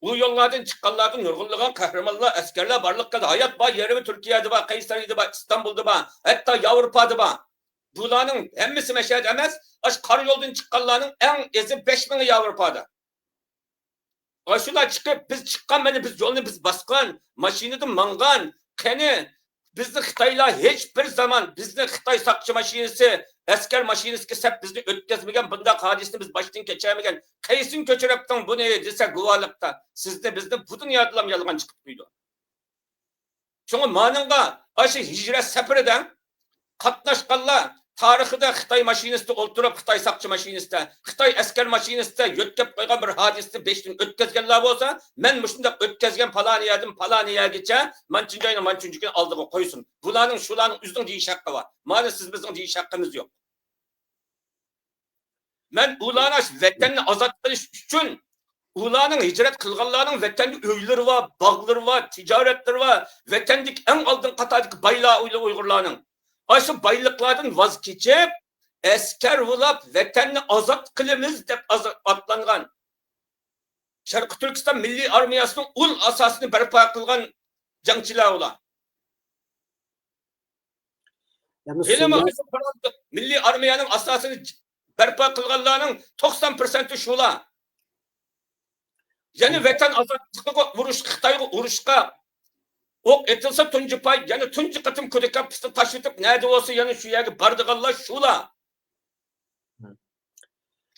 S3: Bu yollardan çıkanlardan yorgunluğun kahramanlar, askerler varlık kadar hayat var. Yerimi Türkiye'de var, Kayseri'de var, İstanbul'da var. Hatta Avrupa'da var. Bunların hemmisi meşahit emez. Karı yoldan çıkanların en ezi 5.000'i Avrupa'da. Şuna çıkıp biz çıkan beni biz yolunu biz baskan, maşinidi mangan, keni bizni Xitaylar hiçbir zaman bizni Xitay sakçı maşinesi, asker maşinesi kesip bizni ötkazmagan bundak hadisini biz baştan geçirmegen. Kaysin köçüreptin bu ne dese guvalıkta. Sizde bizni bu dünyadan yalgan çıkıp duydu. Çünkü manınga aşı hicret sefereden katnaşkanlar tarihide Xitay maşiniste olturup Xitay sakçı maşiniste, Xitay asker maşiniste yötkep koygan bir hadisini 5 gün ötkazganlar olsa, men muşunda ötkazgan falan yerden geçe, mançıncayla gün aldığı koysun. Bulanın şulanın üzerinde deyiş hakkı var. Maalesef bizim deyiş hakkımız yok. Men ulana vatanını azaltış için ulanın hicret kılganlarının vatanda öyleri var, bağları var, ticaretleri var. Vatandik en aldın katardaki baylağı Uygurlarının. Şu baylıklardan vazgeçip asker ulap vatanını azat kılımız dep atlangan. Şarkı Türkistan Milli Armiyasının ul asasını berpa kılgan jangchilar ular. Milli Armiyanın asasını berpa kılganlarının 90%'i şular. Yani vatan azatlığı vuruş, Xitay'a vuruşka ok etilse tuncu pay, yani tuncu katım kudika piste taşıtıp nerede olsa yani şu yerge bardıgallar şular.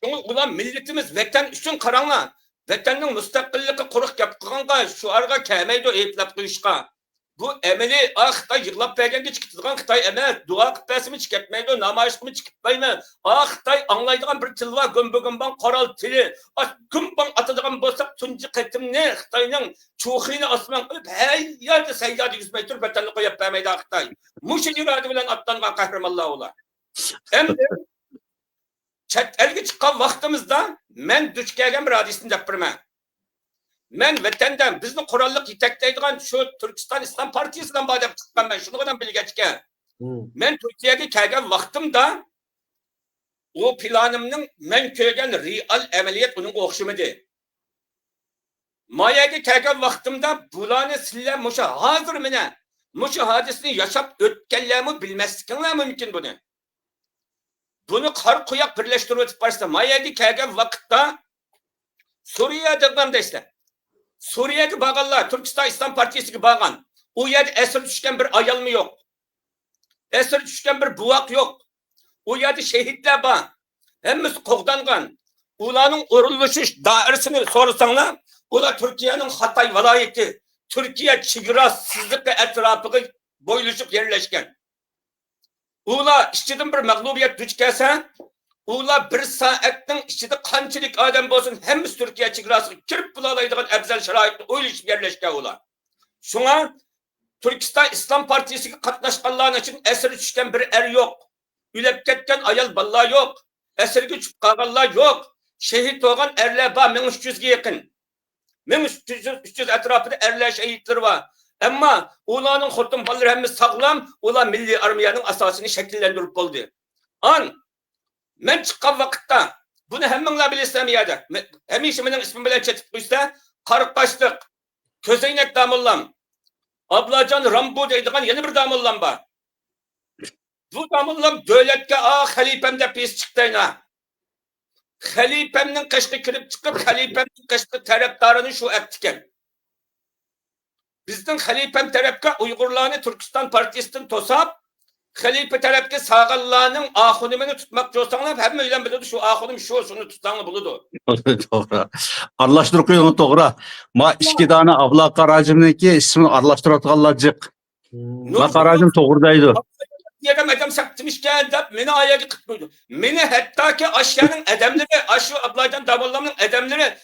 S3: Çünkü ulan milletimiz vatan üçün karanla, vatanın müstakilliği kuruk yapkıganға şu arga kemeydi o eyiplap duyuşka. Bu emeli Xitay yığılap bergenge çıkıtılgan Xitay emel, dua kıpesimi çıketmeydi, namayışkımı çıkıtmaydı. Xitay anlaydıgan bir til var, gömbögümban koral tili. Gümban atıdığın bolsak tuncu ketim ne Xitay'nın çuğini asman öp, hey yerde seyyade 100 metre vatanını koyup bermeydi Xitay. Muşu irade bilen atlangan kahramanlar olar. Hem de chet elge çıkan vaktimizde men düş gelgen bir hadisini depirme. Men vatandan bizni qurolliq yetaklaydigan shu Turkiston Islom partiyasidan badab chiqqan men shuni bilan bilgachka. Men Turkiyaga kelgan vaqtimda o planimning men ko'rgan real amaliyot uning o'xshamadi. Mayaga kelgan vaqtimda bularni sizlar musha hozir mena musha hadisni yashab o'tganlarmi bilmasliklaring mumkin buni. Buni qor qo'yaq birlashtirib o'tib borsa Mayaga kelgan vaqtda Suriye degan deysizlar. Suriye'ye bağlılar, Türkistan İslam Partisi'ye bağlan. O yerde esir düşken bir ayal mı yok? Esir düşken bir buğak yok. O yerde şehitler var. Hemiz koğdangan. Ulanın uruluşuş dairesini sorsanlar, o da Türkiye'nin Hatay velayeti. Türkiye çigirasızlıkla etrafıga boylaşıp yerleşken. Ular işçiden bir mağlubiyet duch kelsa, ular bir saatning ichida qanchalik odam bo'lsin, hammasi Türkiye chegirasiga kirib bo'laydigan afzal sharoitni o'ylashib yerlashgan ular. Shunga Türkistan İslam Partisiga qatnashganlar uchun esir tushgan bir er yo'q. Ülep ketken ayol balla yok. Esirge tushib qolganlar yo'q. Şehit olgan erler var 1300'ge yakın. 1300 etrafında erler şehitleri var. Ama ulanın xotun balları hemimiz sağlam, ulan milli armiyanın asasını şekillendirip oldu. Men çıkan vakitte bunu hemminler bilesem yerde. Hemişe benim ismim bilen çetip koysa, Karıkbaşlık, Közeynek damıllam, Ablacan Rambo deydiğen yeni bir damıllam var. Bu damıllam devletke halifem de pis çıktığına. Halifemnin kaşkı kirip çıkıp halifemnin kaşkı taraftarını şu ettiken. Bizden halifem tarafka Uygurlarını Türkistan Partisi'nin tosap, halife tarafka sağallarının ahunimini tutmak diyorsanlar hem öyle biliyordu şu ahunim şu şunu tutanı buludu.
S2: Doğru. Arlaştırıp koyduğun doğru. Ma iki tane abla Karacım'daki ismini arlaştırıp jık. Ma Karacım doğrudaydı.
S3: Yegem edem saktırmışken de beni ayağı kıtmıyordu. Beni hatta ki aşağının edemleri, aşı ablaydan davallamının edemleri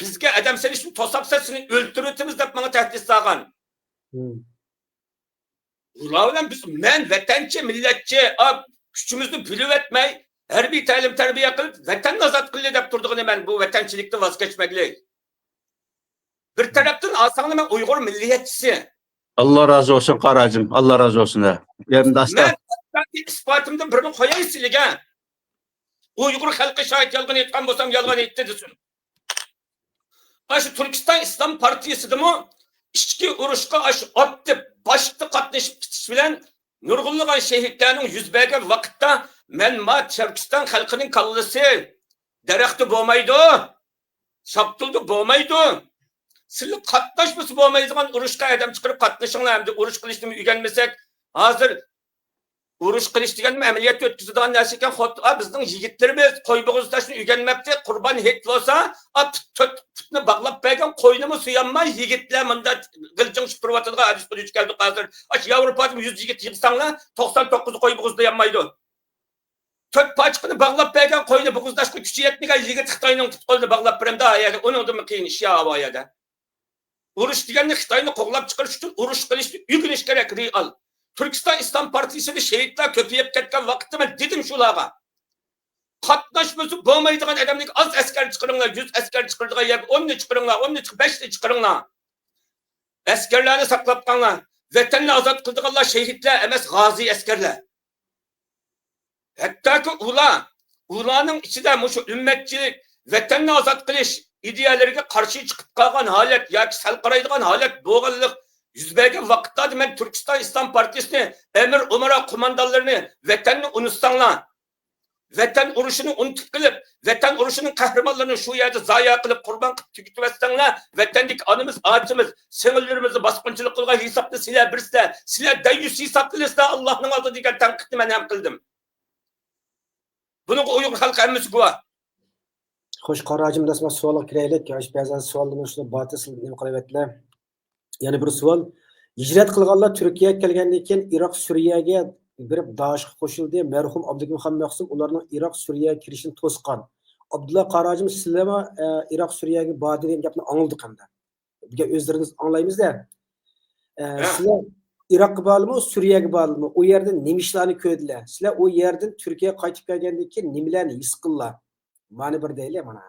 S3: bizge edem sen için tosap sesini öldürütümüz de bana tehdit sağan. Ulan biz men vatançı, milletçi, küçümüzü bülüv etmey, her bir talim terbiye kılıp, vatan azat kılı edip durduğunu ben bu vatançılıkta vazgeçmekle. Bir taraftan asanlı ben Uygur milliyetçisi.
S2: Allah razı olsun Karacım. Allah razı olsun.
S3: Ben ispatımdan birini koyayım silige. Uygur halkı şahit yalgın etken bolsam yalgın etti desin. Şu Türkistan İslam Partisi de mi? İçki uruşka attı, başta katlaşıp bitiş bilen nurgulluğun şehitlerinin yüzbege vakitte men Türkistan halkının kallısı derekti boğmaydı. Şaptıldı boğmaydı. Sizlik katlaşması boğmayızgan uruşka adam çıkarıp katlaşınlar hem de uruş kılıçını ügenmesek hazır uruş kılıç degenme ameliyat ötküzüden nersiken bizden yigitlerimiz koy boğuz taşını ügenmekte kurban hit olsa pütünü bağlap belgen koynumu suyanmay yigitler mında gılcın şüpürvatıdığına hadis kılıç geldi hazır. Avrupa'da 100 yigit yığsanla 99'u koy boğuzda yanmaydı. Tört paçkını bağlap belgen koynu boğuz taşını küçü yetmeyken yigit Xitay'ın tutkolunu bağlap birem daha ayada. Onun da mı kıyın işi havayada. Uruş degenini Xitay'ını koğlap çıkarış için uruş kılıçlı ügünüş gerek real. Türkistan İslam Partisi'ni şehitler köpeyip ketken vakitte ben dedim şulağa. Katlaşması boğmaydıgan adamlık az asker çıkarınlar, 100 asker çıkardığa yer 10'nu çıkarınlar, 5'ni çıkarınlar. Askerlerini saklapkanlar. Vatanını azat kıldıqanlar şehitler emes gazi askerler. Hatta ki ulanın içinde şu ümmetçilik, vatanını azat kılış ideyalarına karşı çıkıp kalgan halet, ya ki salqaraydıgan halet, boğallık, yüzbege vakitte ben Türkistan İslam Partisi'ni, emir umara kumandalarını, vatanını unutsanlar, vatan uruşunu unutup kılıp, vatan uruşunun kahramanlarını şu yerde zaya kılıp, kurban kılıp tükütüversenler, vatandik anımız, ağacımız, sınırlarımızı baskınçılık kılgan hesaplı silah birisi, silah deyyüs hesaplı liste Allah'ın adı diyen tankıtını ben hem kıldım. Bunu Uygur halkı hemmisi bu.
S1: Xo'sh, Qaracım rasman savolga kiraylik. Ba'zan savolni shuni batıl nima qilyaptilar. Yana bir savol. Hijrat qilganlar Turkiyaga kelgandan keyin Iroq, Suriyaga berib Daeshga qo'shildi. Marhum Abdulhamid Maqsum ularning Iroq, Suriyaga kirishini to'sqan. Abdulla Qaracım sizlarmi Iroq, Suriyaga bordi degan gapni angladik hamda. Bizga o'zlaringiz anglaymizda. Sizlar Iroqqa bormi, Suriyaga bormi? U yerda nima ishlarni ko'rdilar? Sizlar u yerdan Turkiyaga qaytib kelgandan keyin nimalarni his qildilar? Mani bir deyli mana.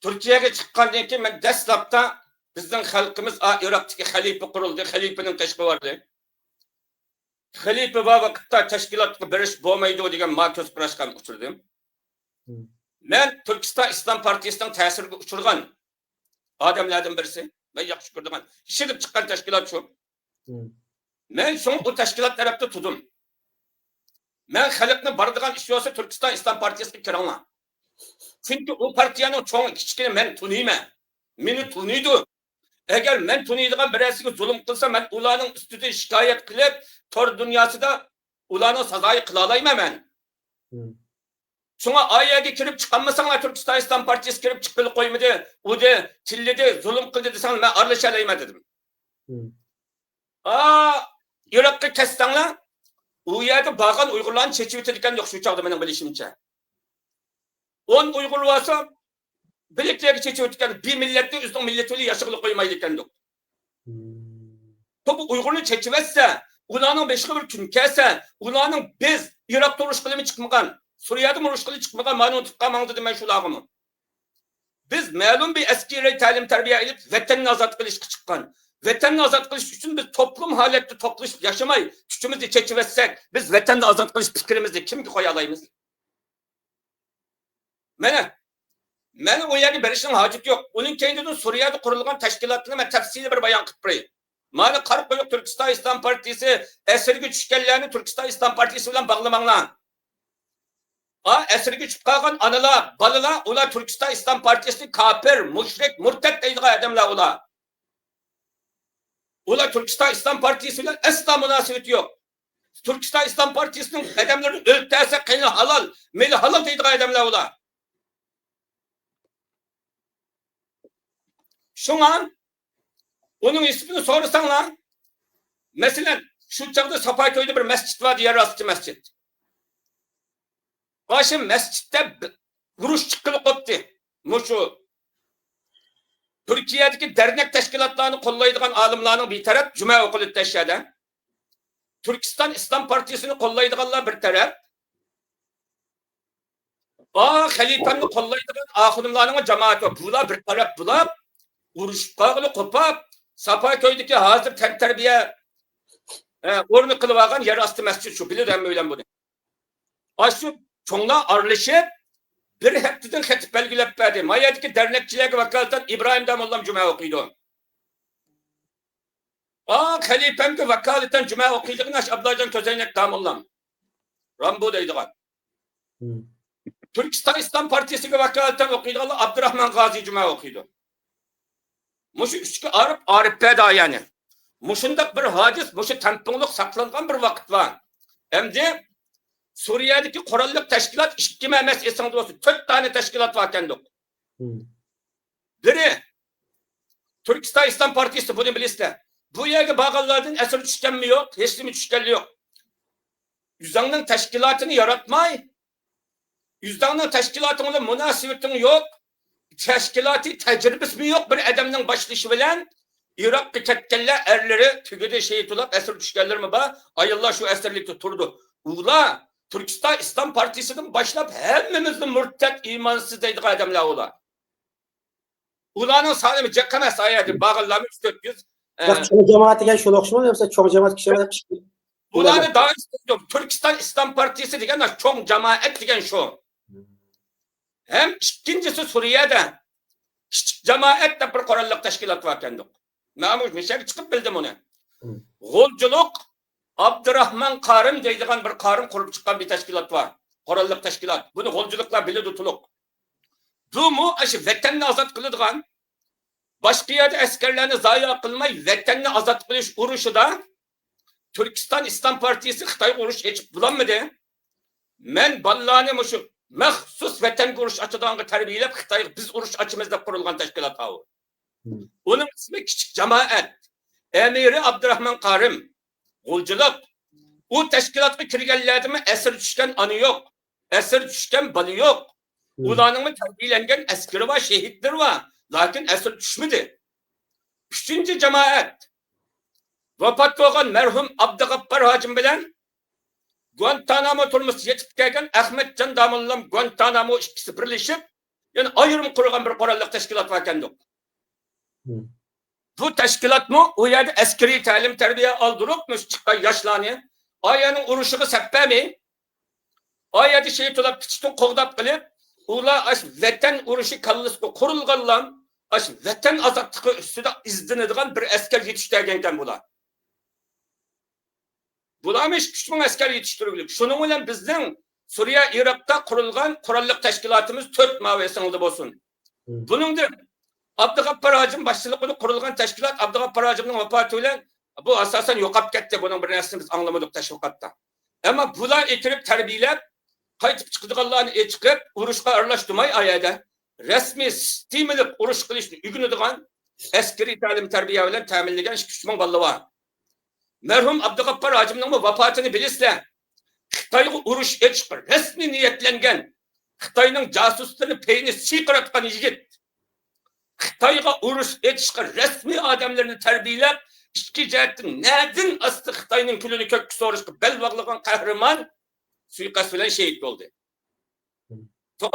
S3: Türkiye'ye çıkkandan ki ben dastlabda bizden halkımız Irak'taki halife kuruldu. Halifenin keşfi vardı. Halife var vakitte teşkilatı biriş boğmaydı diyen Markus Praşkan uçurdum. Ben Türkistan İslam Partisi'nden tesirge uçurgan adamlardan birisi. Ben yakışık gördüm. Şirip çıkan teşkilat şu. Ben son o teşkilat tarafta tuttum. Ben halkını bardıgan iş olsa Türkistan İslam Partisi'ne kiranla. Çünkü o partiyanın çoğu küçükini ben tunuyma. Beni tunuydu. Eğer ben tunuyduğum birisine zulüm kılsa ben ulanın üstüde şikayet kılıp tor dünyası da ulanın sazayı kılalayım ben. Şuna ayağa kirip çıkanmasan Türkistan İslam Partisi kirip çıkıp koymadı. O da tilledi, zulüm kıldı desen ben arlaşalayım dedim. Irak'ta kessenler o yerde bağın Uygurların çeçip bitirdikken yok şu çağda benim bilişimce. 10 Uygur varsa birlikleri çeçip bitirdikken bir millette üstün milletini yaşıklı koymaydıkken yok. Bu Uygurlu çeçip etse, ulanın beşikli bir gün kesse, ulanın biz Irak'ta uruş kılımı çıkmagan, Suriye'de uruş kılımı çıkmagan manun tıkkamanı dedim ben şu lağımı. Biz malum bir eski talim terbiye edip vatanını azat kılış çıkkan. Vatanını azat kılış için biz toplum halette toplaşıp yaşamayı gücümüzü çekivetsek biz vatanını azat kılış fikrimizi kim ki koyalayımız? Mene o yeri berişinin hacet yok. Onun kendinin Suriye'de kurulgan teşkilatını ben tefsili bir bayan kıtpırayım. Mali Karkoyuk Türkistan İslam Partisi esirgi düşkellerini Türkistan İslam Partisi ile bağlamanla. Esirgi çıkan anılar, balılar, ula Türkistan İslam Partisi kafir, müşrik, murtet deydiği adamlar ula. Ula Türkistan İslam Partisi ile asla münasebeti yok. Türkistan İslam Partisi'nin adamları öldürse kıyını halal, meli halal deydiği adamlar ula. Şu an onun ismini sorursanlar, mesela şu çağda Safaköy'de bir mescit vardı, yeraltı mescit. Başım mescitte vuruş çıkılı koptu. Muşu. Türkiye'deki dernek teşkilatlarını kollaydıgan alimlerin bir taraf Cuma okulu teşhide. Türkistan İslam Partisi'ni kollaydıganlar bir taraf. Halife'ni kollaydıgan ahunumlarının cemaati. Bula bir taraf bula. Vuruş bağlı kopap. Safaköy'deki hazır terbiye ornu kılıvagan yeraltı mescit şu. Bilir hem öyle bunu. Aşı çoğuna arlaşıp bir heptiden hatip belgilep verdi. Mayadaki dernekçilerge vakalatan İbrahim Damollam Cuma okuydu. Halifemge vakalatan Cuma okuyduğun aş Ablacan Közeynek Damollam. Rambo deydiğen. Türkistan İslam Partisi'ge vakalatan okuyduğun Abdurrahman Gazi Cuma okuydu. Muşu üçkü Arif Beda yani. Muşundak bir hadis, muşu tempunluk saklangan bir vakit var. Hem de Suriye'deki korallık teşkilat işkime emes esnafı olsun. 4 tane teşkilat var kendik. Biri Türkistan İslam Partisi bunu bilirse. Bu yerde bağlılardan esir düşkenmi yok, hiçbir düşkenli yok. Yüzdanın teşkilatını yaratmay. Yüzdanın teşkilatına münasebetin yok. Teşkilatı tecrübesi mi yok bir adamın başlışı bilen Irak'ta ketkeller erleri tügede şehit olup esir düşkenler mi var? Ayıllah şu esirlik tuturdu. Ula Türkistan İslam Partisi'nin başlayıp hepimizin mürtet imansız deydik adamlar ula. Ulanın sanımı cekemez ayeti bağırlarını 300-400.
S1: Çoğu cemaat degen şunu okşuman yoksa çoğu cemaat kişiler
S3: Ulanı daha istiyorum. Türkistan İslam Partisi degen çoğu cemaat degen şu. Hem ikincisi Suriye'de küçük cemaat de bir korallık teşkilat var kendik. Namus bir şey çıkıp bildim onu. Golculuk Abdurrahman Karım deydiğen bir karım kurup çıkan bir teşkilat var. Korallık teşkilat. Bunu golculukla bile tutuluk. Bu mu aşı vatanını azat kılıdığan başka yerde askerlerini zayi kılmay vatanını azat kılış uruşu da Türkistan İslam Partisi Xitay uruş hiç bulanmadı. Men ballani şu mehsus vatan uruş açıdan terbiyelep Xitay biz uruş açımızda kurulgan teşkilat ha. Onun ismi küçük cemaat. Emiri Abdurrahman Karım. Golculuk. O teşkilatı kirgenlerdi mi esir düşken anı yok. Esir düşken balı yok. Ulanın mı terbiyelengen askeri var, şehitler var. Lakin esir düşmedi. Üçüncü cemaat. Vefat olan merhum Abdügaffar Hacım bilen Guantanamo turmuş yetip gelgen Ahmet Can Damollam Guantanamo ikisi birleşip yani ayrım kurulgan bir korallık teşkilat var kendik. Bu teşkilat mı? O yerde askeri talim terbiye aldırıpmış çıkan yaşlanı. Aya'nın uruşuğu seppe mi? Aya'da şehit olup küçüktün kovdap kılıp ula aş vatan uruşu kallısı kurulgan lan aş vatan azatlığı üstüde izdinediğin bir asker yetiştirgenken bula. Bulamış küçük asker yetiştirilir. Şunun ile bizden Suriye, Irak'ta kurulgan kurallık teşkilatımız 4 mavesinde olsun. Bunundur. Abdügaffar Hacım başçılıklı kurulgan teşkilat Abdügaffar Hacım'ın vefatıyla bu asasen yokap gitti. Bunun bir nesini biz anlamadık teşvikatta. Ama bunlar etirip terbiyelep qaytib chiqadiganlarni chiqib urushga aralashtirmay ayada rasmiy sistemalik urush qilishni o'rganadigan askariy ta'lim tarbiya bilan ta'minlagan 2-3 ming bola bor. Merhum Abdug'appar hacimning vafatini bilisizlar. Xitoyga urush etishga rasmiy niyatlangan Xitoyning jasuslarini peyni siyqiratgan yigit. Xitoyga urush etishga rasmiy odamlarni tarbiyalab, ikki jihatdan nadin asti Xitoyning kulini ko'kka so'rishga bel bog'lagan qahramon suiqasd bilan shahid bo'ldi.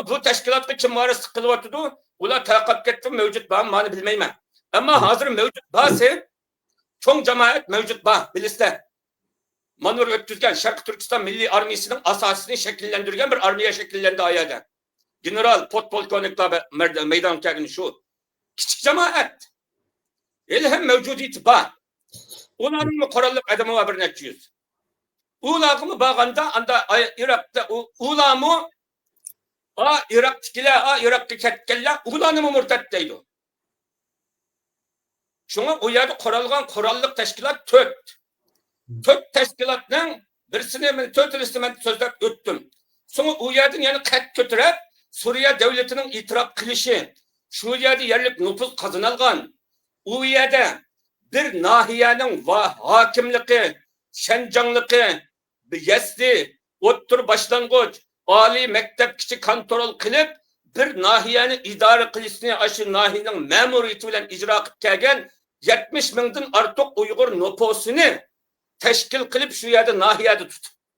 S3: Bu tashkilotga kim varislik qilyapti? Ular taqab ketdi, mavjud bormi, meni bilmayman. Ammo hozir mavjud bo'lsa, cho'ng jamoat mavjud bor, bilasizlar. Manur o'tkazgan Sharq Turkiston Milliy armiyasining asosini shakllantirgan bir armiya shakllandi ayada. General podpolkovniklar maydonga kelgan shu. Kichik jamoat. Ham mavjudiyati bor. Ularning qurolli adami var bir necha yuz. Ularga bag'anda anda Iroqda ularmi Iroqdagilar, Iroqqa ketganlar ularni murtad deydi. Şuna o yerda qurulgan qurolli tashkilot 4. 4 tashkilotning birisini men 4-lisini men so'zlab o'tdim. So'ng u yerdan yana qat ko'tarib Suriya davlatining e'tirof qilishi, shu yerda yerlik nüfuz qozonilgan, u yerda bir nahiyaning va hokimligi, Şenjanligi, Yazdi, o'ttir boshlang'ich, oliy maktabgacha kontrol qilib, bir nahiyani idora qilishni aşı nahiyaning ma'muriyati bilan ijro qilib kelgan 70 mingdan ortiq Uyg'ur nüfusini teşkil qilib shu yerda nahiyada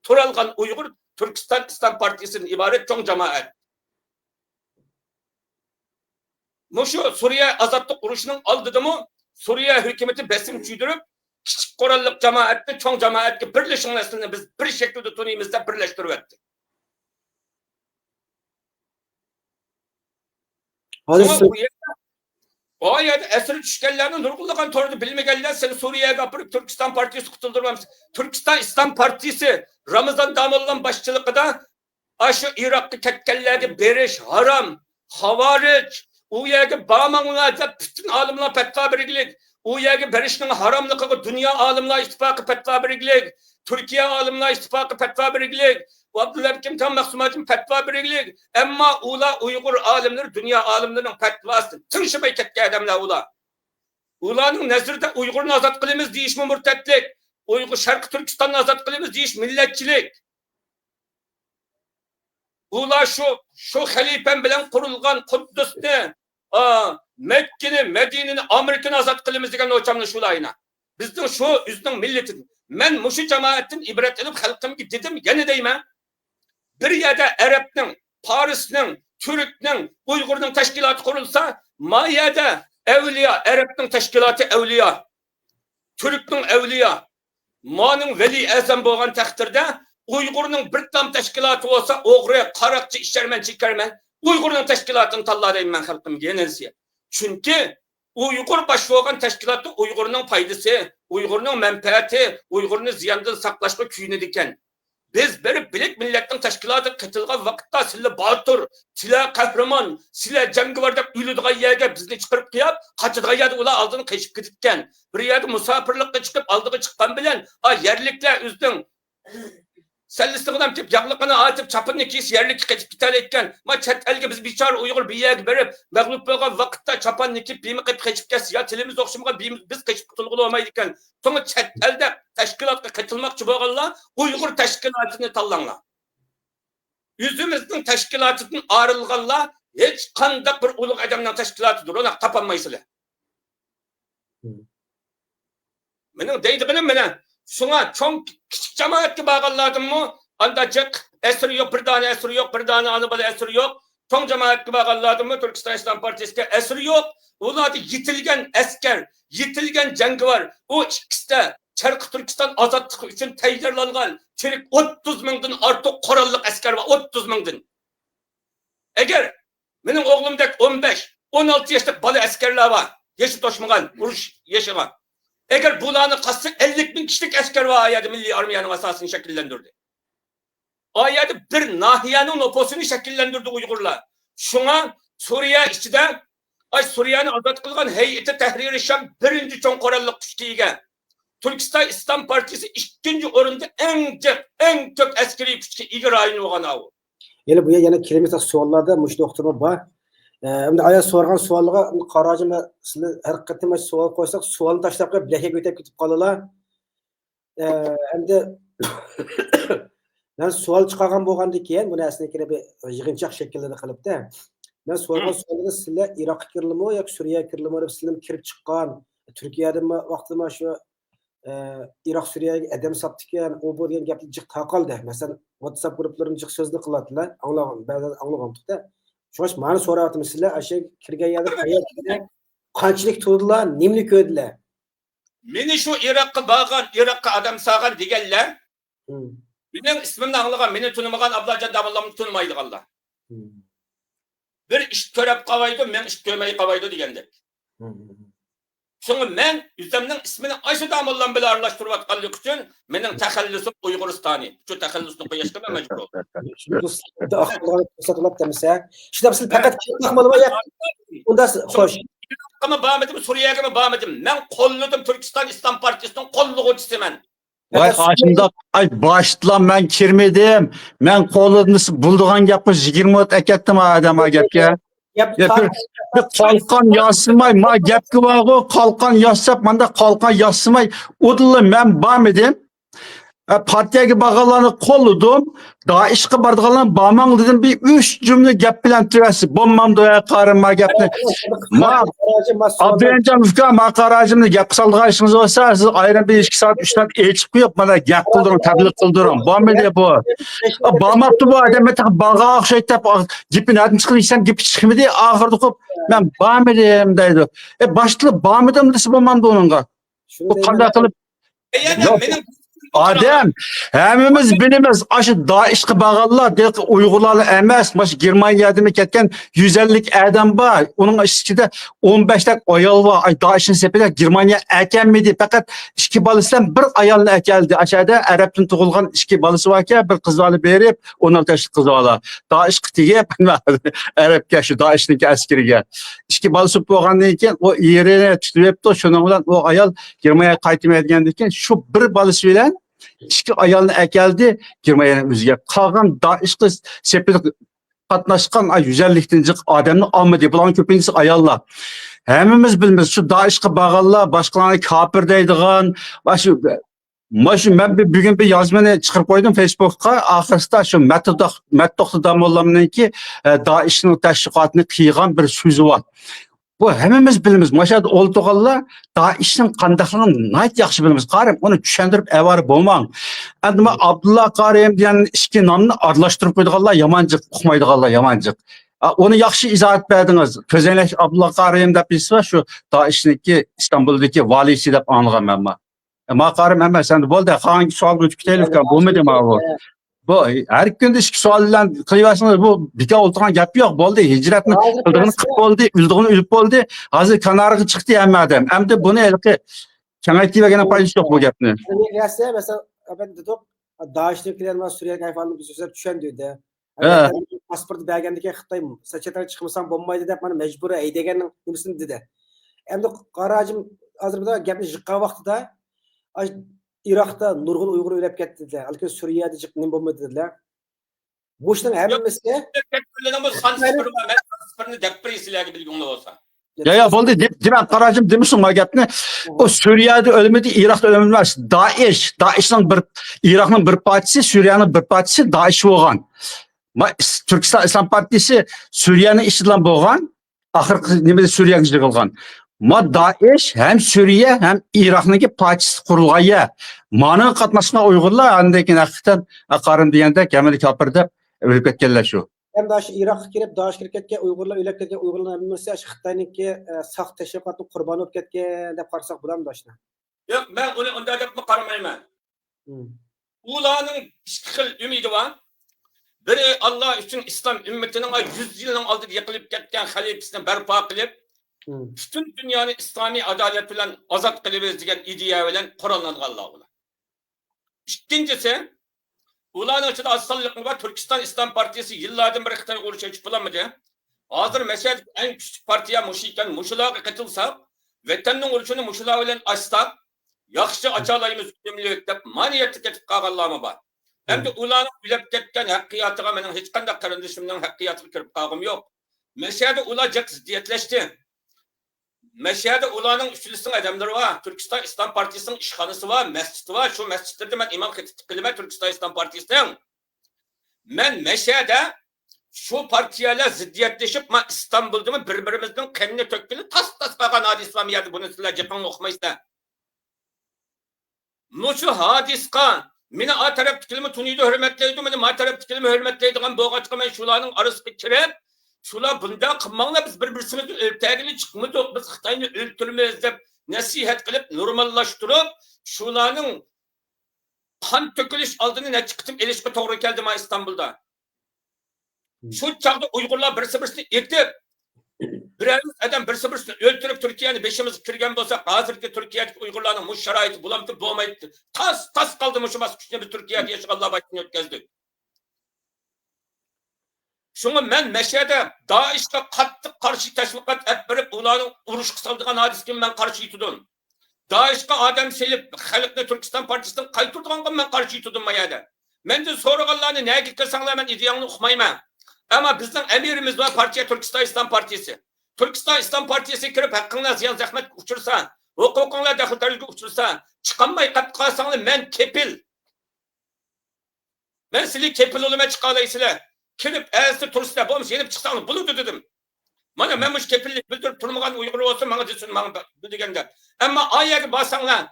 S3: turalgan Uyg'ur Türkistan İslam Partisi'nin ibaret cho'ng jamoat. Mushu Suriya azodlik urushining oldidami Suriya hukumati besim tushirib, kichik qurolli jamoatni cho'ng jamoatga birlashishni biz bir shaklda tunimizda birlashtirib o'tdi. O yerda esir tushganlarni nurg'unlagan to'g'ri bilmaganlar seni Suriyaga apirib Türkistan Partisi qutuldiramiz. Türkistan İslam Partisi Ramazan Damollan boshchiligida aşı Iroqqa ketganlarga berish haram, xavarij, u yerga bormanglar deb bütün olimlar fatvo berganlik, u yerga berishning haromligiga dunyo olimlar ittifoqi fatvo berganlik, Turkiya olimlar ittifoqi fatvo berganlik, Abdulhakim Tam Mahsumat'ın fatva berganlik, ammo ular Uyg'ur olimlar, dunyo olimlarining fatvosini tinchimay ketgan odamlar ular. Ularning nazarida Uyg'urni ozod qilamiz deyish murtadlik, Uyg'ur Sharq Turkistonni ozod qilamiz deyish millatchilik. Ular şu xalifam bilan qurilgan Quddusni, Mekkani, Madinani, Amerikani ozod qilamiz degan o'chamni shulayna. Bizning shu o'zining millatini men mushu jamoatdan ibrat olib xalqimga dedim, yana deyman. Bir yerda Arabning, Parisning, Türkning, Uyg'urning tashkiloti qurilsa, mayada avliyo, Arabning tashkiloti avliyo, Türkning avliyo, moning vali azam bo'lgan taqdirda Uyg'urning bir tam tashkiloti bo'lsa, o'g'ri, qaroqchi, isharman, chekarman, Uyg'urning tashkilotini tanlayman xalqimga yenilsa. Chunki Uyg'ur bosh bo'lgan tashkilotda Uyg'urning foydasi, Uyg'urning manfaati, Uyg'urni ziyondan saqlashga kuyinadi ekan. Biz bir bilik millatning tashkiloti qitilgan vaqtda sizlar botir, sizlar qahramon, sizlar jangovar deb o'ylaydigan yerga bizni chiqarib qo'yib, qochadigan yerda ular oldin qechib ketgan. Bir yerda musofirlikka chiqib oldiga chiqqan bilan, yerliklar o'zining Sellisliğinden tip yağlıqını atıp çapını kiyis yerlik qechib ketalayotgan. Ma chet elga biz bichora Uyg'ur biyaga berib, mag'lub bo'lgan vaqtda chapanni kiyib bimi qilib qechib ketsa, ya tilimiz o'xshamagan biz qechib qutulg'ili olmaydi ekan. So'ng chet elda tashkilotga qatilmoqchi bo'lganlar Uyg'ur tashkilotini tanlanglar. O'zimizning tashkilotidan ayrılganlar hech qanday bir ulug' odamning tashkilotidir, uni topolmaysizlar. Mening deydiganim mana şuna çok küçük cemaatki bağlılardım mı? Andacık esir yok, bir tane esir yok, bir tane anıbalı esir yok. Çok cemaatki bağlılardım mı? Türkistan İslam Partisi'ne esir yok. Onlar da yitilgen asker, yitilgen jangovar. O ikisi de Şarkı Türkistan azadlığı için tayyorlangan. Çelik 30 mingdan ortiq qurolli asker var, 30 mingdan. Eğer benim oğlumdek 15, 16 yaşlık bala askerler var. Yaşı toşmagan, uruş yaşagan. Eğer bulanı qatsa 50 bin kişilik asker var ayada Milli Armiyanın asasını şekillendirdi. Ayada bir nahiyanın nüfusunu şekillendirdi Uygurlar. Şuna Suriye içinde Suriye'ni azad kılgan Heyeti Tahrir-i Şam birinci çoğun qurolli kuchga ega. Türkistan İslam Partisi ikinci orunda en çok askeri kuchga ega rayoni bo'lgan o.
S1: Yine bu yana kilometr suallarda muş doktoruma var. Endi aya sorgan sualga qarajım sizli her qatım sual koysak sualni tashlab qo'yib bilakka ko'tarib ketib qolalar. Endi men sual chiqargan bo'lgandan keyin buni aslida bir yig'inchoq shaklida qilibdi. Men so'ragan sualga sizlar Iroqqa kirdimi yoki Suriyaga kirdimi deb sizlar kirib chiqqan. Turkiyadami vaqtida shu Iroq Suriyaga adam sotdi ekan, u bu degan gapni jiq taqoldi. Masalan, WhatsApp gruplarida jiq so'zni qiladilar. Anglagan, ba'zan anglagandik-da. Shuning uchun meni so'rayaptimi sizlar, o'sha kirgan yerda qanchalik turdilar, nimni ko'rdilar?
S3: Meni shu Iroqqa borgan, Iroqqa adam sog'an deganlar, mening ismimni anglagan, meni tunimagan Abdullajon Davullovni tunimaydiganlar. Bir ish ko'rib qo'ydi, men ish ko'rmay qo'ydi degandek. Şunu men yüzümün ismini Ayşe Damollan bilan aralashtirayotganlik uchun mening taxallusim Uyg'uristoni. Shu taxallusni qo'yishga men majbur bo'ldim.
S1: Shunda siz faqat unda xo'sh.
S3: Ama bormadim, Suriyaga bormadim. Men qo'lladim Turkiston Islom partiyasining qo'llovchisiman.
S2: Vay aslında ay başlan ben kirmedim. Ben qo'lladim bulduğan gapni 20 ot akatdim adama gapga. Qalqan yasmay, ma gapki var o, qalqan yassap, manda qalqan yasmay, odilla men bormadim. Partiyaga bag'alarni qo'lladim. Daishga borganlar bormang dedim, bir 3 jumla gap bilan tugasi. Bo'lmam doya qarama gapni. Ma Abdullajon uka, ma qarajimni gap qilganingizda bo'lsa, siz ayran 1-2 soat 3 soat elchib qo'yib, mana gap qildirim, tabliq qildirim. Bormaydi bu. Bormabdi bu odam baga o'xshaydi deb gapini aytib chiqsam, gap chiqmadi, oxirida qo'yib, men bormadim deydi. Boshliq bormadim desa bo'lmamdi uningga. Bu qanday qilib?
S3: Mening
S2: Adem, hemimiz bilimiz aşı Daiş'e bağlılar, deyik Uygurlarla emas, başı Germanya'da mı ketken 150 adam var, onun içinde 15'lik ayal var, ay Daiş'in sepede Germanya ekenmedi, fakat iki balısından bir ayalını ekeldi, aşağıda Arap'ın tuğulgan iki balısı var ki, bir kızlarını verip, 16 yaşlı kızlarla, Daиш kıtıya, Arap yaşı, Daiş'in askeriye, iki balısı boğandan iken, o yerine tutup da, şundan o ayal Germanya'ya kaytım edilgendiyken, şu bir balısı bilen, İki ayalını ekeldi, Germanya'nın özüge. Kalgan Daiş'te sepeti katlaşkan 150'tinci adamını almadı. Bulanın köpeğinizi ayalla. Hemimiz bilmiyoruz. Şu Daiş'e bağlılar, başkalarına kapır deydiğen, ben bugün bir yazmanı çıkıp koydum Facebook'a. Ahırsta şu Mettoğlu Damollam'ın ki Daiş'in teşvikatını kıyıgan bir sözü var. Bu hemimiz bilimiz. Maşada olduqallar Daiş'in qandaqlığını nayt yaxşı bilimiz. Qarım onu düşendirip evarı bolmağın. Endime Abdullah Qariyem diyen iki namını arlaştırıp koyduqallar yamancık, uqmaydıqallar yamancık. Onu yaxşı izah etmediniz. Közenleş Abdullah Qariyem de birisi var şu Daiş'indeki İstanbul'daki valisi de anlıqam ben. Ma Qariyem hemen sen de bol da hangi sual götükteyilik kan bulmadı mı bu? Bu her günde iki suallan kıyasında bu bir daha oturan gap yok. Boldu hicretini kıldığını kıp oldu, üldüğünü ülüp oldu. Hazır kanarı çıktı hem adam. Hem de bunu elki kemerki ve gene paylaş yok bu gapni.
S1: Mesela ben dedim Daiş'tekiler Suriye kayfanlı bir sözler düşen diyordu. Pasportu bergendeki Xitay saçetara çıkmasam bombaydı dep bana mecbur eydegenin numusunu dedi. Hem de qarajım hazır burada gapni jiqqa vaqtida Iroqda nurg'un Uyg'ur o'lib ketdi dedilar. Balki Suriyada jiq nim bo'lmadi dedilar. Bu ishning hammasi
S2: Ya boldu demen qarajım demişsin o gapni. O Suriyada ölmedi, Iroqda ölmez. Daiş'in bir Iroqning bir partisi, Suriyaning bir partisi Daesh bo'lgan. Türkiston İslam partisi Suriyaning ishidan bo'lgan. Axir nimada Suriyaga yig'ilgan. Ma Daesh hem Suriye hem Iroqniki partisi qurilg'aya. Mana qatnashgan Uyg'urlar andakin haqiqatan aqarim deganda kamil kapirda o'lib ketganlar shu.
S1: Hem de şu Iroqqa kirib, Daesh kirib ketgan Uyg'urlar o'lib ketgan Uyg'urlar bilmasa, shu Xitoyniki saq tashviqotning qurboni bo'lib ketgan deb qarasak bo'ladimi doshna?
S3: Yo'q, men uni unday deb qaramayman. Ularning ikki xil umidi bor. Biri Allah uchun islom ummatining 100 yilning oldida yiqilib ketgan xalifasini barpo qilib, bütün dünyanı İslami adalet bilen azat kılıyoruz degan ideya bilen Kur'anlanganlar ular. İkincisi, ularning ichida asıllıklı var. Türkiston İslam Partisi yıllardan beri Xitoyga urush ochib bo'lmadi. Hozir mesela en küçük partiya muşikan, muşularga qatılsak, vatanning urushini muşular bilen açsak, yaxshi achalaymiz deb maniyatga ketib qolganlarmi bor. Endi ularning bilib ketgan haqqiyotiga mening hech qanday qarindishimning haqqiyotiga kirib qolgim yo'q. Mashhada ular jak ziddiyatlashdi. Mashhada ularning uchlising odamlari var. Turkiston Islom partiyasining ishxonasi var, masjidi var. Shu masjidlarda men imom xatib qilaman Turkiston Islom partiyasining. Men Mashhada şu partiyalar ziddiyatlashib, men İstanbul'da bir-birimizning qanni to'kkili tas-tas qolgan hadis var. Miyada buni sizlar jaqon o'qimaysizlar. Mushu hadisqa meni a tarafdikilimi tuniydi hurmatlaydi, meni ma tarafdikilimi hurmatlaydigan bo'lg'achqa men shularning orasiga kirib, shular bunda qilmanglar, biz bir-birimizni o'ltagili chiqmadik, biz Xitoyni o'ltirmaymiz deb nasihat qilib, normallashtirib, shularning qon to'kilish oldini necha qitim elishga to'g'ri keldi ma İstanbul'da. Şu çağda Uygurlar birisi etib, birimiz adam birisi öldürüp Türkiye'ni beşimiz kirgen bolsa, hazırki Türkiye'deki Uygurların bu şaraiti bulamdı, bulmaydı. Tas kaldı şu baskıçını bir Türkiye'de yaşayanlar başını ötkazdık. Şunu men Meşe'de DAEŞ'e kattık karşı teşvikat et verip, ulanın uruş kısaldığın hadisken ben karşı yitudum. DAEŞ'e adam selip, Halklı Türkistan Partisi'nin kaytırdığın ben karşı yitudum mayada. Men de soruğanlarını neye gitkersanlar ben ideyanını okumayım. Ama bizden emirimiz var partiye Türkistan İslam Partisi. Türkistan İslam Partisi kirip hakkında ziyan zahmet uçursa, hukukuna daxildarlığı uçursa, çıkanmayı kapı kalsanlar men kepil. Ben sizi kepil oluma çıkalayısıyla. Kirip elsi turistler bulmuş yenip çıksanlar buludu dedim. Bana men bu kepillik bildirip turmagan Uygur olsun bana desin bana bildirgende. Ama ayağı basanlar,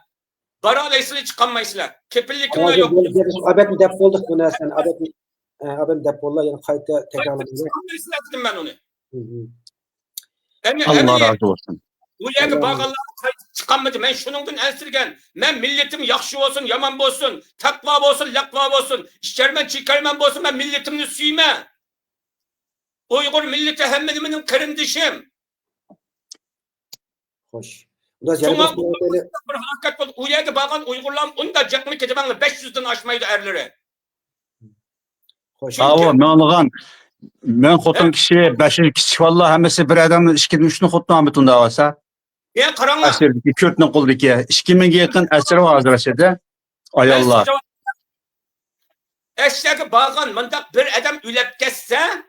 S3: baralayısıyla çıkanmayısıyla. Kepillik yok.
S1: Abet mi dep olduk bu nersen? Abet dep oldu yani kayıtta tekrarladım.
S3: Çıkanmayısıyla dedim ben onu.
S2: Allah razı olsun.
S3: Bu yerge bağallar çıkanmadı. Ben şunundan ensirgen. Ben milletim yakşı olsun, yaman olsun, takva olsun, lakva olsun, işçermen, çıkarman olsun, ben milletimini süyme. Uygur milleti hemmedimin karındışım.
S1: Hoş.
S3: Sonra bir hakikat oldu. O yerge bağan Uygurlar onu da cekmi kedemenle 500'den aşmaydı erleri.
S1: Hoş.
S2: Avo, men alğan men xotin kişi 5 kichik vallahi hammasi bir adam 2-3 xotun butunda olsa.
S3: Ya karanlar.
S2: Asırdaki 4 qo'ldiki 2000 ga yaqin asir var hazırashada. Ayollar.
S3: Eşyakı bağan mındak bir adam ülep kesse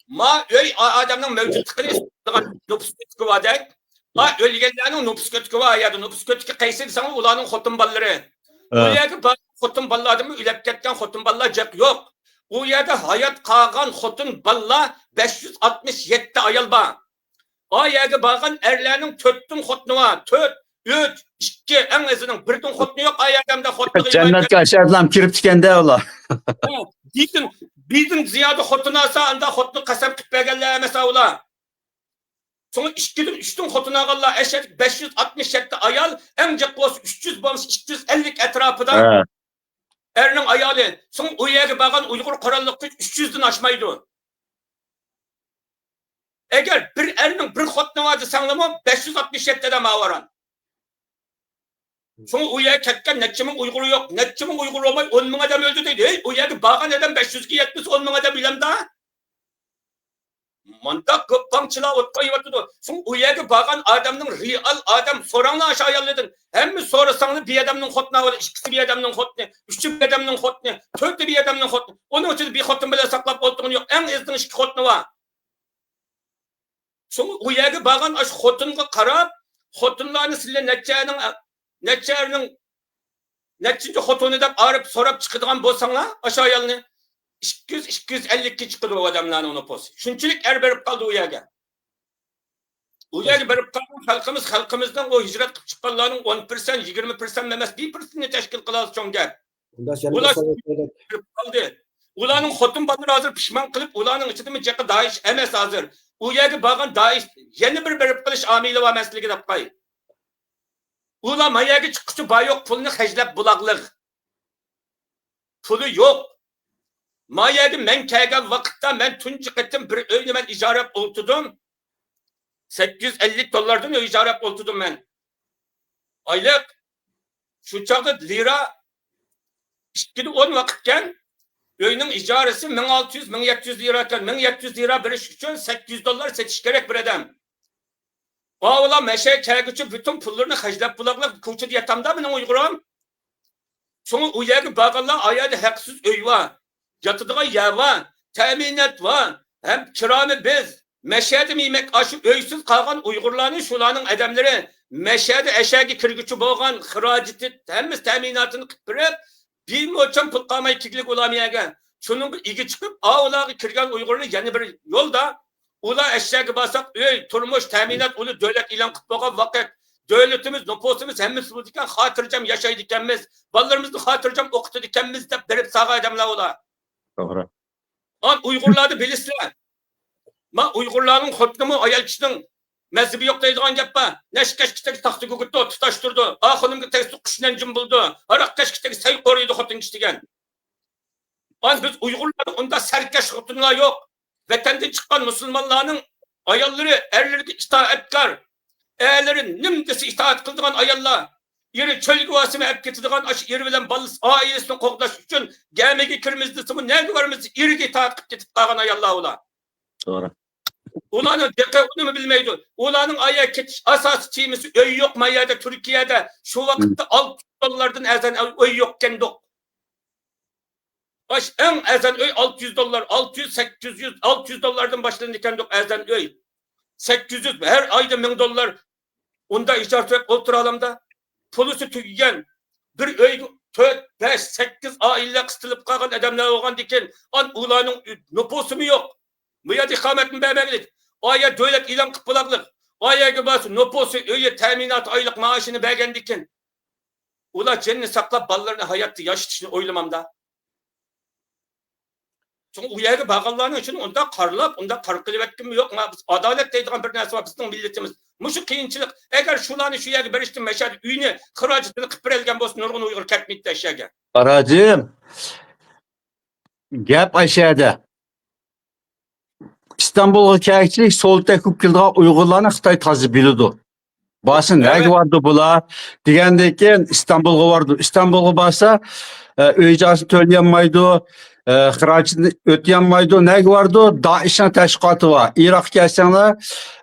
S3: ma öy adamın mevcutluğunu istiyorlar. Nüfus kötükü var deyip. Ma ölgenlerinin nüfus kötükü var ya da nüfus kötükü kayısı sana ulanın xotun balları. O yerde xotun ballı adamı ülep ketken xotun ballar cek yok. O yerde hayat kağan xotun ballar 567 ayıl var. O yerde bağan erlerinin 4'tün xotunu var. 4, 3, 2 en azından 1'tün xotunu yok. Ay adamda xotunu.
S2: Cennetke aşağıdan kirip tikende ola.
S3: Bildin ziyade xotunu alsa anda xotunu qasam kıtbegenler mesela ola. Sonra 2'den 3'tün xotunu ağırlar. Eşek 567 ayal. En cek olsun 300 olmuş 250 etrafıda. Erinin ayalı. Sonra o yere bağan Uygur Korallık 300'den aşmaydı. Eğer bir erinin bir xotunu vardı sanlamam 567'de mavaran. Sonra o yere ketken netçimin Uyguru yok. Netçimin Uyguru olmayı 10 bin adam öldü dedi. Hey, o yere bağan adam 570 10 bin adam bilem daha. Manda köppancılar otkayı vardı. Sonra o yere bağan adamın real adam soranla aşağı yalladın. Hem mi sorasanlı bir adamın xotunu var, ikisi bir adamın xotunu, üçü bir adamın xotunu, dördü bir adamın xotunu. Onun için bir xotunu bile saklap olduğunu yok. En azından 2 xotunu var. Sonra o yere bağan aş xotunga qarab, xotunlarını sizle netçinci xotunu dep arıp sorap çıkıdığan bolsanlar aşağı yalını 200-250 çıkıdı o adamların onu posu. Şunçilik berip kaldı o yere. O yere berip kaldı halkımızdan o hicret kılıp çıkanların 10%, 20% memez 1%'ni teşkil kılası çoğun gel. Ular berip kaldı. Ulanın xotun balları hazır pişman kılıp ulanın içinde mi cekı DAEŞ emes hazır. O yere bağın DAEŞ yeni bir berip kılış amili var mesleki dapkayı. Ulan mayaya çıkışı bağ yok pulunu heclep bulaklık. Pulu yok. Mayaya men kelgen vakitte men tuncu gittim bir öyle men icarep oltudum. 850 dolardan icarep oltudum men. Aylık. Şu çağda lira 10 vakitken öyünün icaresi 1600-1700 lirayken 1700 lira bir iş için 800 dolar seçiş gerek bir adam. Oğlan meşe kelgücü bütün pullarını heclep bulaklık kuçu diyetamda benim Uygurum. Şunu o yerge bağırlar ayada haksız öy var. Yatıdığa yer var. Teminat var. Hem kiramı biz. Meşhede yemek aşı öysüz kalgan Uygurların şulanın adamları meşhede eşeği kirgüçü boğan hıraciti hemiz teminatını kıpırıp bir moçan pul kalmayı kiklik olamayagan. Şunun igi çıkıp ağlağı kirgen Uygurunu yeni bir yolda ula eşeği basak öy turmuş teminat ulu devlet ilan kıtboğa vakit devletimiz, nüfusumuz hemiz bu diken hatırcam yaşay dikenmiz. Ballarımızı hatırcam okutu dikenmiz de berip sağa adamla ola.
S2: Doğru.
S3: An Uygurları bilisler. Ma Uygurların hotnumu ayal kişinin mezhebi yok deydiğin yapma. Neşkeş kişideki tahtı guguttu, tutaştırdı. Ahınımı tekstü kuşundan cim buldu. Arakkeş kişideki say koruydu hotun kişidigen. An biz Uygurların onda serkeş hotunlar yok. Vatanda çıkan Müslümanların ayalları, erleri itaatkar. Eğerlerin nimdesi itaat kıldığın ayallar. Yeri çöl güvasını hep getirdiğin aşı yeri bilen balız ailesini koklaş için gelmegi kırmızısı ne güvarımız iri itaat kıp getirdiğin ayallar ola.
S2: Doğru.
S3: Ulanın dekavunu mu bilmeydi. Ulanın aya keçiş asas çiğmisi öy yok mayada Türkiye'de şu vakitte $600'lardan ezen öy yokken dok. Baş en ezen öy $600, 600, 800, $600'lardan başlanırken dok ezen öy. 800 her ayda $1000 onda icaret oturalım da pulusu tüygen bir öy 4, 5, 8 aile kıstılıp kalkan adamlar olgan diken an ulanın nüfusu mu yok? Mıyad ikametini vermeklik. Aya devlet ilan kıpılaklık. Aya gibi nüfusu öyle teminat aylık maaşını beğendikken. Ula cenni saklap ballarını hayatta yaşatışını oylamam da. Çünkü uyarı bağlarının için onda karlap, onda karkılıp etkim yok. Adalet deydiğin bir neresi var bizim milletimiz. Muşu kıyınçılık. Eğer şulanı şu yeri beriştin meşhadi üyünü, kıracıtını kıpırelgen bolsun nurgun Uygur ketmeyip eşeğe.
S2: Karacığım. Gap aşağıda. İstanbul hikayecilik solda hukukildiği Uygurlarını Xitay tazı bildi. Basın
S3: Evet.
S2: ne vardı bula? Degendeki İstanbul'a vardı. Istanbul'a basa öycası töleyenmaydı. Xiracını öteyenmaydı. Ne vardı? DAEŞ'in teşkilatı var. Irak gelsenler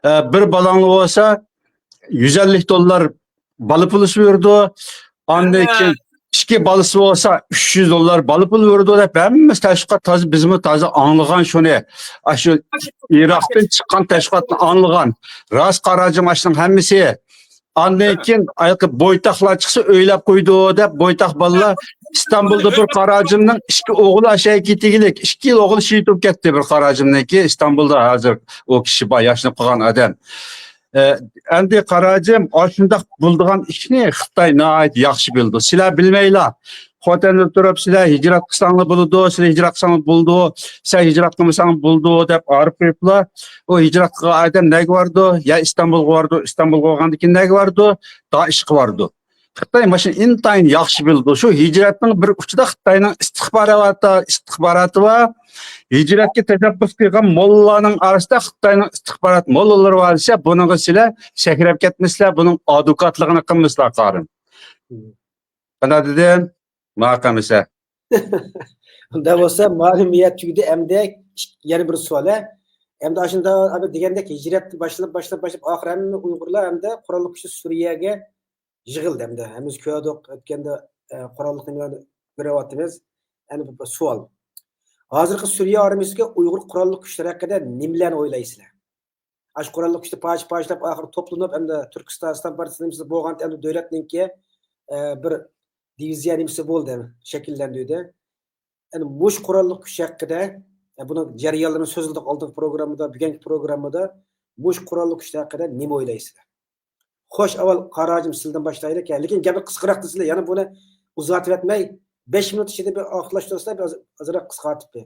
S2: bir balanlı olsa $150 balı pulu verdi. Andaki İki balısı olsa $300 balı pul verdi. Hep hemimiz teşkilat tazı bizim tazı anlayan şunu. Aşı Irak'tan çıkan teşkilatını anlayan. Rast Karacım aşının hemisi. Anlayken ayakı boytaklar çıksa öyle koydu da boytak balılar İstanbul'da bir Karacım'ın iki oğlu aşağı gittiğilik. 2 yıl oğlu şehit olup gitti bir Karacım'daki İstanbul'da hazır o kişi yaşını koyan adam. Endi Karacım aşında bulduğun işini Xitay nəhayət yaxşı bildi. Sizler bilmeyler. Xotanda durup sizler hicrat kısanlı buldu, sizler hicrat kısanlı buldu, sen hicrat kısanlı buldu dep arıp koyuplar. O hicrat adam ne vardı? Ya İstanbul vardı, İstanbul olgandaki ne vardı? DAEŞ vardı. Xitay maşın intayın yaxşı bildi. Şu hicratın bir uçuda Xitayның istihbaratı var. Hicratga teşebbüs qilgan mollalarning arasida Xitoyning istihbarat mollalari bor esa, buningga sizlar sakrab ketmaslar, buning advokatligini qilmaslar qarin. Qana dedim? Mahkamasa.
S1: Unda bo'lsa ma'lumiyat tugdi hamda yana bir savol. Hamda aşında abi degandek hicrat başlanıp oxiri hamma Uyg'urlar hamda qurolli kuchli Suriyaga yig'ildi hamda. Hamiz ko'rdik o'tganda qurolli nimalarni ko'ryapmiz. Yani bu savol. Hozirgi Suriya armiyasiga Uyg'ur qurolli kuchlari haqida nimalarni o'ylaysizlar? Ash qurolli kuchni paj-pajlab oxiri to'planib hamda Turkiston partiyasi bo'lgan hamda davlatninki bir diviziya nimasi bo'ldi, shakllandi. Yani mush qurolli kuch haqida buni jarayonlarini so'zildik oldingi programmada, bugungi programmada mush qurolli kuchlar haqida nima o'ylaysizlar? Xo'sh, avval Qarajim sizdan boshlaylik. Lekin gapi qisqaroq desizlar, yana buni uzatib etmay 5 minut ichida bir oxirlashtirsizlar, biraz azroq qisqartib ber.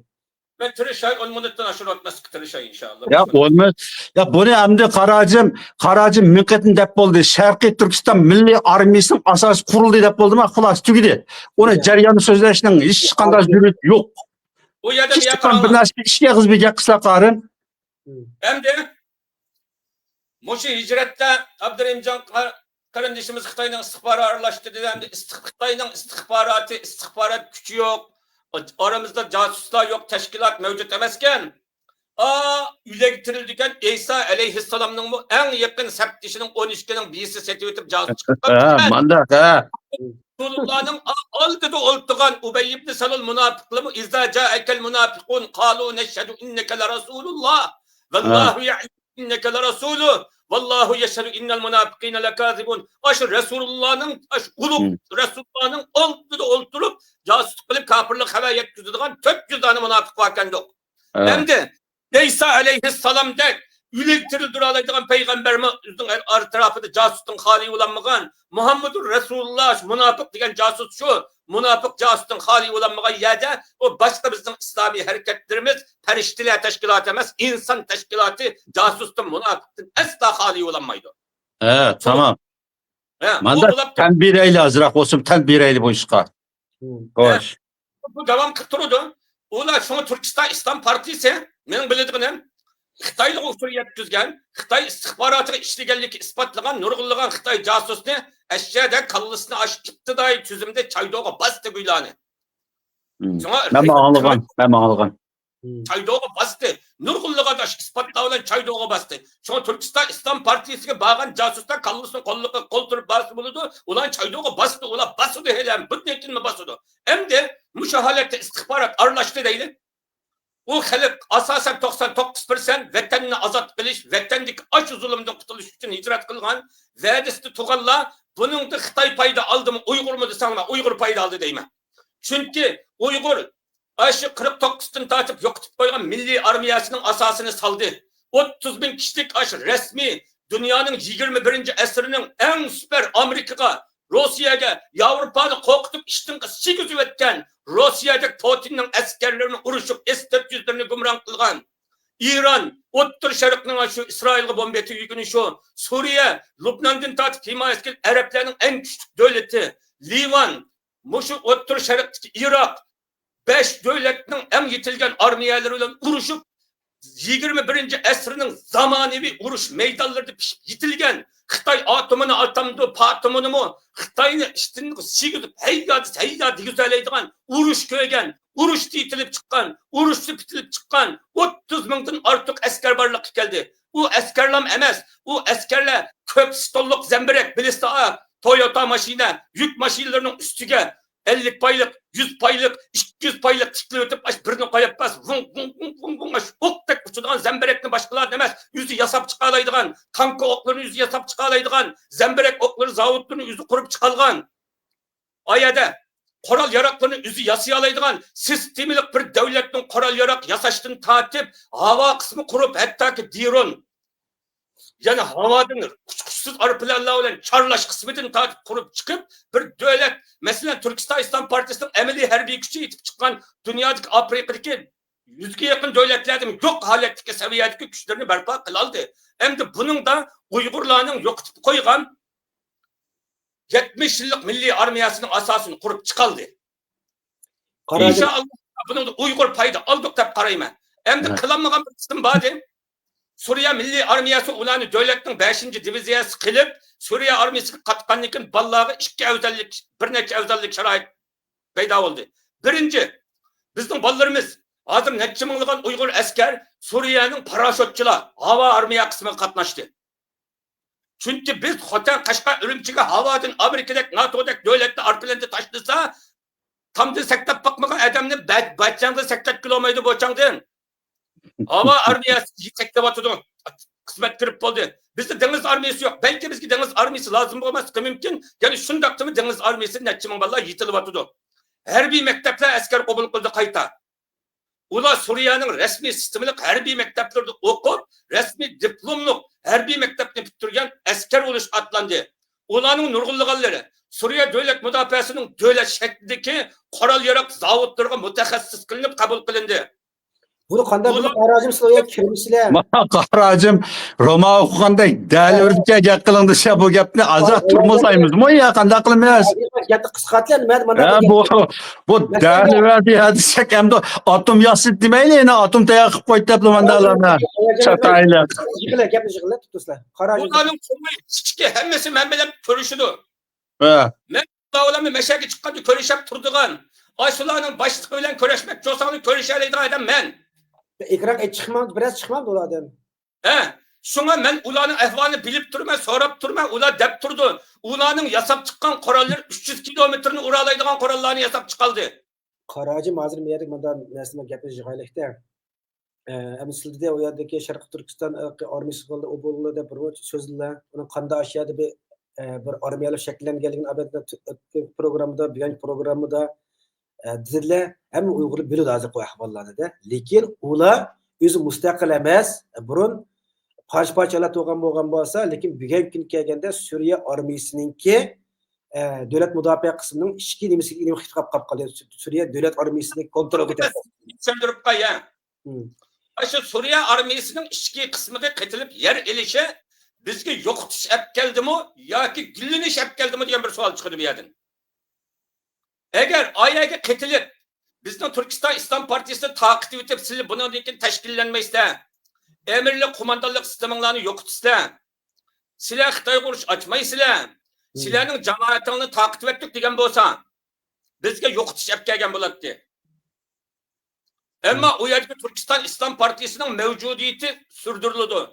S3: Ben Tırışay 10 minuttan aşırı atmaz ki Tırışay inşallah.
S2: Ya olmaz. Ya bunu endi Qarajim minqetin dep boldu. Sharqiy Turkiston Milliy Armiyasining asosi qurildi dep boldi, xolos tugidi. Uni jarayonni so'zlashning hech qanday zurut yo'q.
S3: O yerda
S2: Hech qanday bir narsa ishga qizbiga qislar qarin.
S3: Hem de Muşi hicrette Abdurrahimcan kardeşimiz Xitay'dan istihbarat arlaştı dedi. Hem de Xitay'dan istihbarat gücü yok. Aramızda casuslar yok, teşkilat mevcut demezken Ülegtirildiken İsa aleyhisselamның bu en yakın septişinin 13'nin birisi seti ötüp casus
S2: Ha,
S3: çıkıp
S2: manda, ha.
S3: Resulullah'ın aldıda oltuğan Ubey ibn Salul münafıklığı İzâ câekel münafıkun kâlû neşhedü inneke le Resulullah vallahu ya'lem inneke le Resulü vallahu yeşhedü innel münafıkîne lekâzibun. Aşı Resulullah'ın ulup Resulullah'ın aldıda olturup casusluk kılıp kafirlik haber yetkizdiğin 400 tane münafık varken yok. Hem de İsa aleyhisselam de ülegtirildir alaydıgan peygamberimizin tarafıda casustan hali ulanmagan Muhammedur Resulullah münafık degen casus şu münafık casustan hali ulanmagan yerde o başka bizim İslami hareketlerimiz periştiler teşkilatı emez insan teşkilatı casustan münafıktan asla hali ulanmaydı.
S2: Tamam. Manda
S3: Bu
S2: tembir eyle azrak olsun tembir eyle bu işe. Hoş.
S3: bu devam kıtırdı. Ola şunu Türkistan İslam Partisi benim bildiğim Xitaylık usul yetkizgen, Xitay istihbaratı işlegenlik ispatlagan, nurgullugan Xitay casusunu eşeğde kallısını aşıp iktidai tüzümde çaydoğa bastı güylani.
S2: Ben ağlıgan.
S3: Çaydoğa bastı. Nurgulluğa da ispatla olan çaydoğa bastı. Şuna Türkistan İslam Partisi'ne bağlan casuslar kallısını kol turup bastı buludu. Ulan çaydoğa bastı. Ulan basıdı hele. Bu nekin mi basıdı? Hem de müşahalette istihbarat arlaştı değil. Bu halk asasen 99% vatanını azat kılış, vatandık aç zulümden kurtuluş için hicret kılgan, vadisi tuğalla bunun da Xitay payda aldı mı, Uygur mu desem Uygur payda aldı deyme. Çünkü Uygur aşı 49'tun tartıp yok tutup koygan milli armiyasının asasını saldı. 30 bin kişilik aşı resmi dünyanın 21. esrinin en süper Amerika'ya, Rusya'ya, Avrupa'da korkutup iştin sigüzü etken Rusya'da Putin'in askerlerini uruşup S-400'lerini gümran kılgan İran, O'ttur Şarkı'nın şu İsrail'e bombeti yükünü şu Suriye, Lübnan'dan tartıp himayeskil Arapların en küçük devleti Livan, Muşu O'ttur Şarkı'daki Irak 5 devletinin en yitilgen armiyeleriyle uruşup 21. esrinin zamanevi uruş meydanlarında yitilgen Xitay atomunu atamdı, patomunu mu Xitay'ın iştini sigidip heyyadı güzeleydiğen uruş köygen, uruş diyitilip çıkan, uruş bitilip çıkan 30 binden artık asker barlık geldi. Bu askerlam emez, bu askerle köp stolluk zemberek bilirse Toyota maşine, yük maşinlerinin üstüge 50 paylık, 100 paylık, 200 paylık çıklı ötüp birini koyup bas. Ok tek uçudan zemberekli başkalar demez. Yüzü yasap çıkalaydıgan, tankı oklarını yüzü yasap çıkalaydıgan, zemberek okları zavutlarını yüzü kurup çıkalgan. Ayada koral yaraklarını yüzü yasayalaydıgan, sistemilik bir devletin koral yarak yasaştığını tatip, hava kısmı kurup hatta ki dirun. Yani havadan kuşkusuz arıplarla olan çarlaş kısmını takip kurup çıkıp bir devlet mesela Türkistan İslam Partisi'nin emeli herbi gücü itip çıkan dünyadaki Afrika'daki 100'e yakın devletlerden yok haletteki seviyedeki güçlerini berpa kılaldı. Hem de bunun da Uygurlarının yok tutup koygan 70 yıllık milli armiyasının asasını kurup çıkaldı. İnşallah bunun da Uygur payda aldık da karayma. Hem de kılanmagan bir kısım badi. Suriye Milli Armiyası ulanı devletin 5. diviziyası kılıp Suriye armiyası katkanlıkın ballağı bir neçe özellik şerait peyda oldu. Birinci, bizim ballarımız adım neçe mınlıgan Uygur asker Suriye'nin paraşütçüler hava armiya kısmına katlaştı. Çünkü biz Hotel Kaşka Ürümçi'ye havadan Amerika'daki NATO'daki devletli arpilendi taşlısa tam da sektat bakmadan adamını batçandı sektat kilometre boçandı. Hava armiyası yüksekte batıdı. Kısmet kırıp oldu. Bizde deniz armiyası yok. Belki bizde deniz armiyası lazım olmaz ki mümkün. Yani şundak mı deniz armiyası netçimin vallahi yitilip batıdı. Harbiy mektepler asker kabul kıldı kayta. Ula Suriye'nin resmi sistemlik harbiy mekteplerde okup resmi diplomluk harbiy mektepini bitirgen asker oluş atlandı. Ulanın nurgulluğalları Suriye devlet müdafiasının devlet şeklindeki koral yarak zavutlarına mütehassıs kılınıp kabul kılındı.
S1: Bunu qanday bunu qarajim sizlarga kirmisizlar?
S2: Qarajim Roma o'qiganda dal o'rniga qilindi bu gapni azat turmasaymizmi ya qanday qilamiz?
S1: Gapni qisqartlar nima mana
S2: bu dal o'rniga desek hamda atom yasit demayli yana atom tayyor qilib qo'ydi deb mandalarni chataylar.
S1: Yig'lar gapni yig'lar tutuslar. Qarajim.
S3: Ulanın kichki hammasi men bilan ko'rishidi. Men ularni meshaga chiqqanda ko'rishib turdigan. Aysularning boshlig'i bilan ko'rishmak, cho'saqni ko'rishalaydigan odam men.
S1: ekran çıkmam, biraz çıkmam da ulardan.
S3: Şuna men ularning ahvolini bilib turman, so'rab turman, ular deb turdi. Ularning yasab chiqqan qurollar 300 kilometrni ura oladigan qurollarni yasab chiqaldi.
S1: Qaracım hozir men yerdik bundan narsani gapirish g'aylikda. Ama sizde o yerdeki Şarkı Türkistan armiyasi qildi, o bo'ldi deb bir so'zlar. Uni qanday aşağıda bir armiyalar shakllanganligini albatta programda, bugungi programda dizillar hamma Uyg'ur biladi hozir bu ahvollarda. Lekin ular o'zi mustaqil emas, burun parcha-parchalar to'g'an bo'lgan bo'lsa, lekin bugungi kun kelganda Suriya armiyasininki davlat mudofaa qismining ichki nimasiga xitob qilib qoldi. Suriya davlat armiyasini kontrol etadi.
S3: Tushuntirib qo'ya. Şu Suriye armiyasının ichki qismiga qitilib yer elishi bizga yo'qotish olib keldimi yoki gullanish olib keldimi degan bir savol chiqdi bu yerdan. Agar ayaga qitilib bizning Turkiston Islom partiyasini taqib etib sizlar bundan keyin tashkillanmaysizlar. Emirlik qo'mondonlik sisteminglarni yo'qotisizlar. Sizlar Xitoyga urush ochmaysizlar. Sizlarning jamoatingni taqib etdik degan bo'lsa bizga yo'qotish olib kelgan bo'ladi. Ama o yerdeki Türkistan İslam Partisi'nin mevcudiyeti sürdürüldü.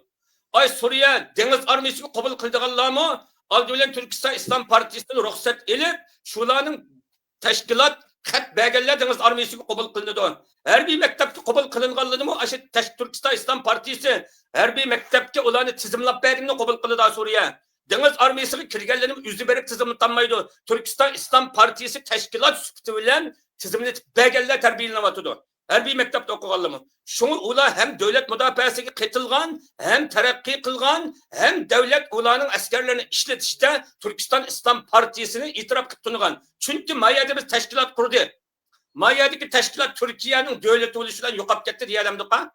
S3: Ay Suriye Deniz Armiyası'nı kabul kıldıqanlar mı? Aldığı Türkistan İslam Partisi'nin ruhsat edip şularının teşkilat kat belgeler Deniz Armiyası'nı kabul kılındı. Her bir mektepte kabul kılınganlığı mı? Aşı Türkistan İslam Partisi her bir mektepte olanı tizimlap verdiğini kabul kılındı Suriye. Deniz Armiyası'nı kirgenlerin yüzü verip tizimlenmeyi. Türkistan İslam Partisi teşkilat sütüyle tizimli belgeler terbiyelenemedi. Her bir mektepte okuğanlı mı? Şunu ular hem devlet müdafaasıga qitilgan, hem terakki kılgan, hem devlet ularının askerlerini işletişte Türkistan İslam Partisi'ni itiraf kıtınıgan. Çünkü Maya'da biz teşkilat kurdu. Maya'daki teşkilat Türkiye'nin devleti oluşundan yokap gitti diyelimdik ha?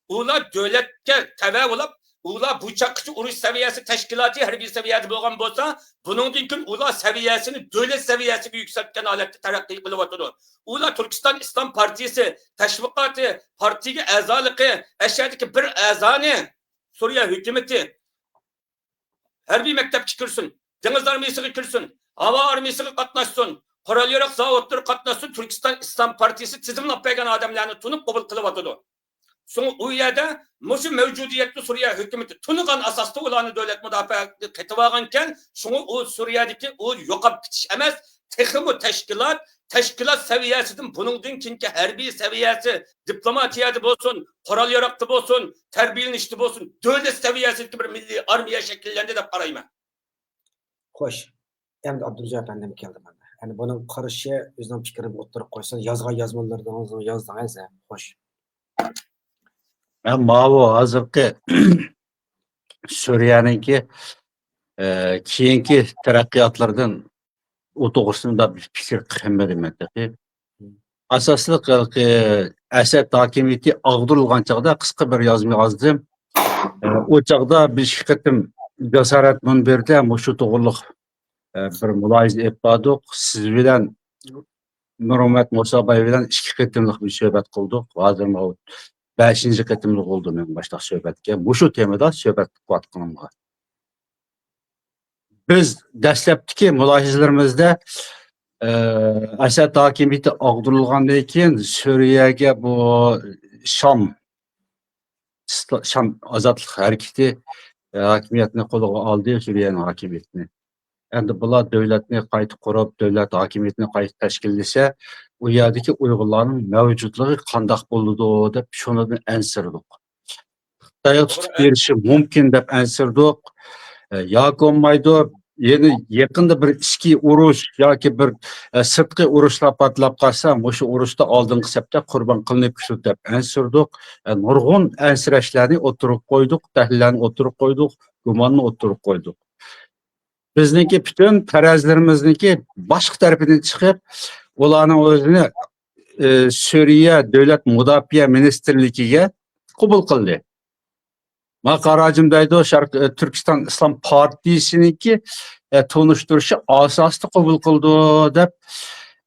S3: Ular devletke teve olup, ular bıçakçı uruş seviyesi teşkilatı her bir seviyede bulgan bolsa, bunun için ular seviyesini devlet seviyesine yükseltken alette terakki kılıvatıdır. Ular Türkistan İslam Partisi teşvikatı, partiye azalıkı, aşağıdaki bir azanı Suriye hükümeti her bir mektep çıkırsın, deniz armiyasına girsin, hava armiyasına katlaşsın, Koral yarak zavodları katlaşsın, Türkistan İslam Partisi tizimle yapayken adamlarını tunup kabul kılıvatıdır. Sonra o yerde şu mevcudiyetli Suriye hükümeti tunugan asaslı olanı devlet müdafaa ketivaganken şunu o Suriye'deki o yokap bitiş emez tekimi teşkilat seviyesinden bunun dinkinki harbiy seviyesi diplomatiyada olsun, koral yarakta olsun, terbiyelenişti olsun, devlet seviyesindeki bir milli armiye şekillendi de parayma.
S1: Hoş. Hem de Abdülcah Efendim geldi bana. Yani bunun karışı özden fikrini oturup koysan yazmalardan yazdığınız hoş.
S2: Ben mavi hazırki Suriye'ninki keyinki terakkiyatlardan o doğrusunda bir fikir kıymedim ettik. Asaslık Əsəd hakimiyeti ağdırılğan çağda kısa bir yazma yazdım. O çağda bir şirketim cesaret münberdə şu doğruluq bir mülayiz etdik. Siz bilen Nurmet Musabay bilen 2 ketimlik bir söhbət qıldıq. Hazır mı 5-ci ketimlik oldu men başlaq söhbətə. Bu şu temada söhbət qatqınımğa. Biz dəstəbdiki mülahizələrimizdə Əsəd hakimiyyəti ağdırılğandan keyin Suriye'ye bu Şam azadlıq hərəkəti hakimiyyətini qo'lga aldı, Suriye'nin hakimiyyətini. Endi bular devletini qayta kurup, devlet hakimiyetini qayta teşkillese, o yerdeki Uygurların mevcutluğu qandaq boldu dep şunu ensirdik. Xitoyga tutup berişi mümkün dep ensirdik. Yoki olmaydı. Yeni yakında bir ichki urush yoki bir sirtqi urushlar patlab qolsa, o'sha urushda oldingi sepda qurbon qilinib ketdi deb ansirdik. Nurg'un ansirashlarni o'tirib qo'ydik, tahlillarni o'tirib qo'ydik, gumonni o'tirib qo'ydik. Bizniki bütün farazlarimizniki boshqa tarafidan chiqib, ularning o'zini Suriye Devlet Mudofaa Ministerligiga qabul qildi. Makaracımdaydı o Türkistan İslam Partisi'ninki tanıştırışı asaslı kabul kıldı dep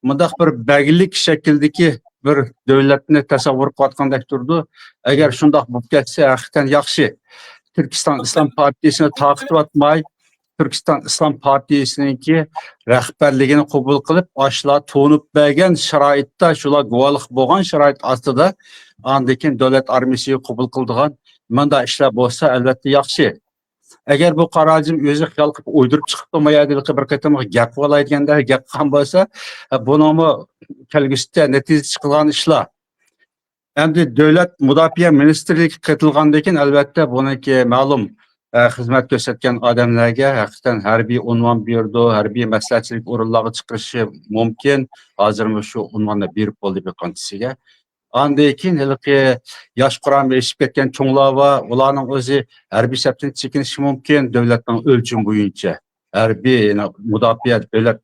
S2: mındaq bir belgilik şekildeki bir devletini tasavvur qatqandek durdu. Eğer şundaq bu ketsə hakikaten yaxşı Türkistan İslam Partisi'ni taqib etmay Türkistan İslam Partiyasininki rahbarligini qabul qilib, ashlar to'nib bergan sharoitda, shular guvohlik bo'lgan sharoit ostida andikin davlat armiyasiga qabul qildigan manda ishlar bo'lsa, albatta yaxshi. Agar bu qarajim o'zi xiyol qilib o'ydirib chiqibdi, mayadilqi bir qatam gap qo'laydiganda gap ham bo'lsa, bunimi kelgusida natija chiqadigan ishlar. Endi davlat mudofaa ministrligi qatilgandan keyin albatta buniki ma'lum xizmat ko'rsatgan odamlarga haqiqatan harbiy unvon berdi, harbiy maslahatchilik o'rinlariga chiqarishi mumkin. Hozir shu unvonni berib bo'ldi beqontisiga. Andan keyin hilqi yosh quram eshib ketgan cho'nglar va ularning o'zi harbiy safdan chekinishi mumkin davlatning o'lchami bo'yicha. Harbiy mudofaa davlat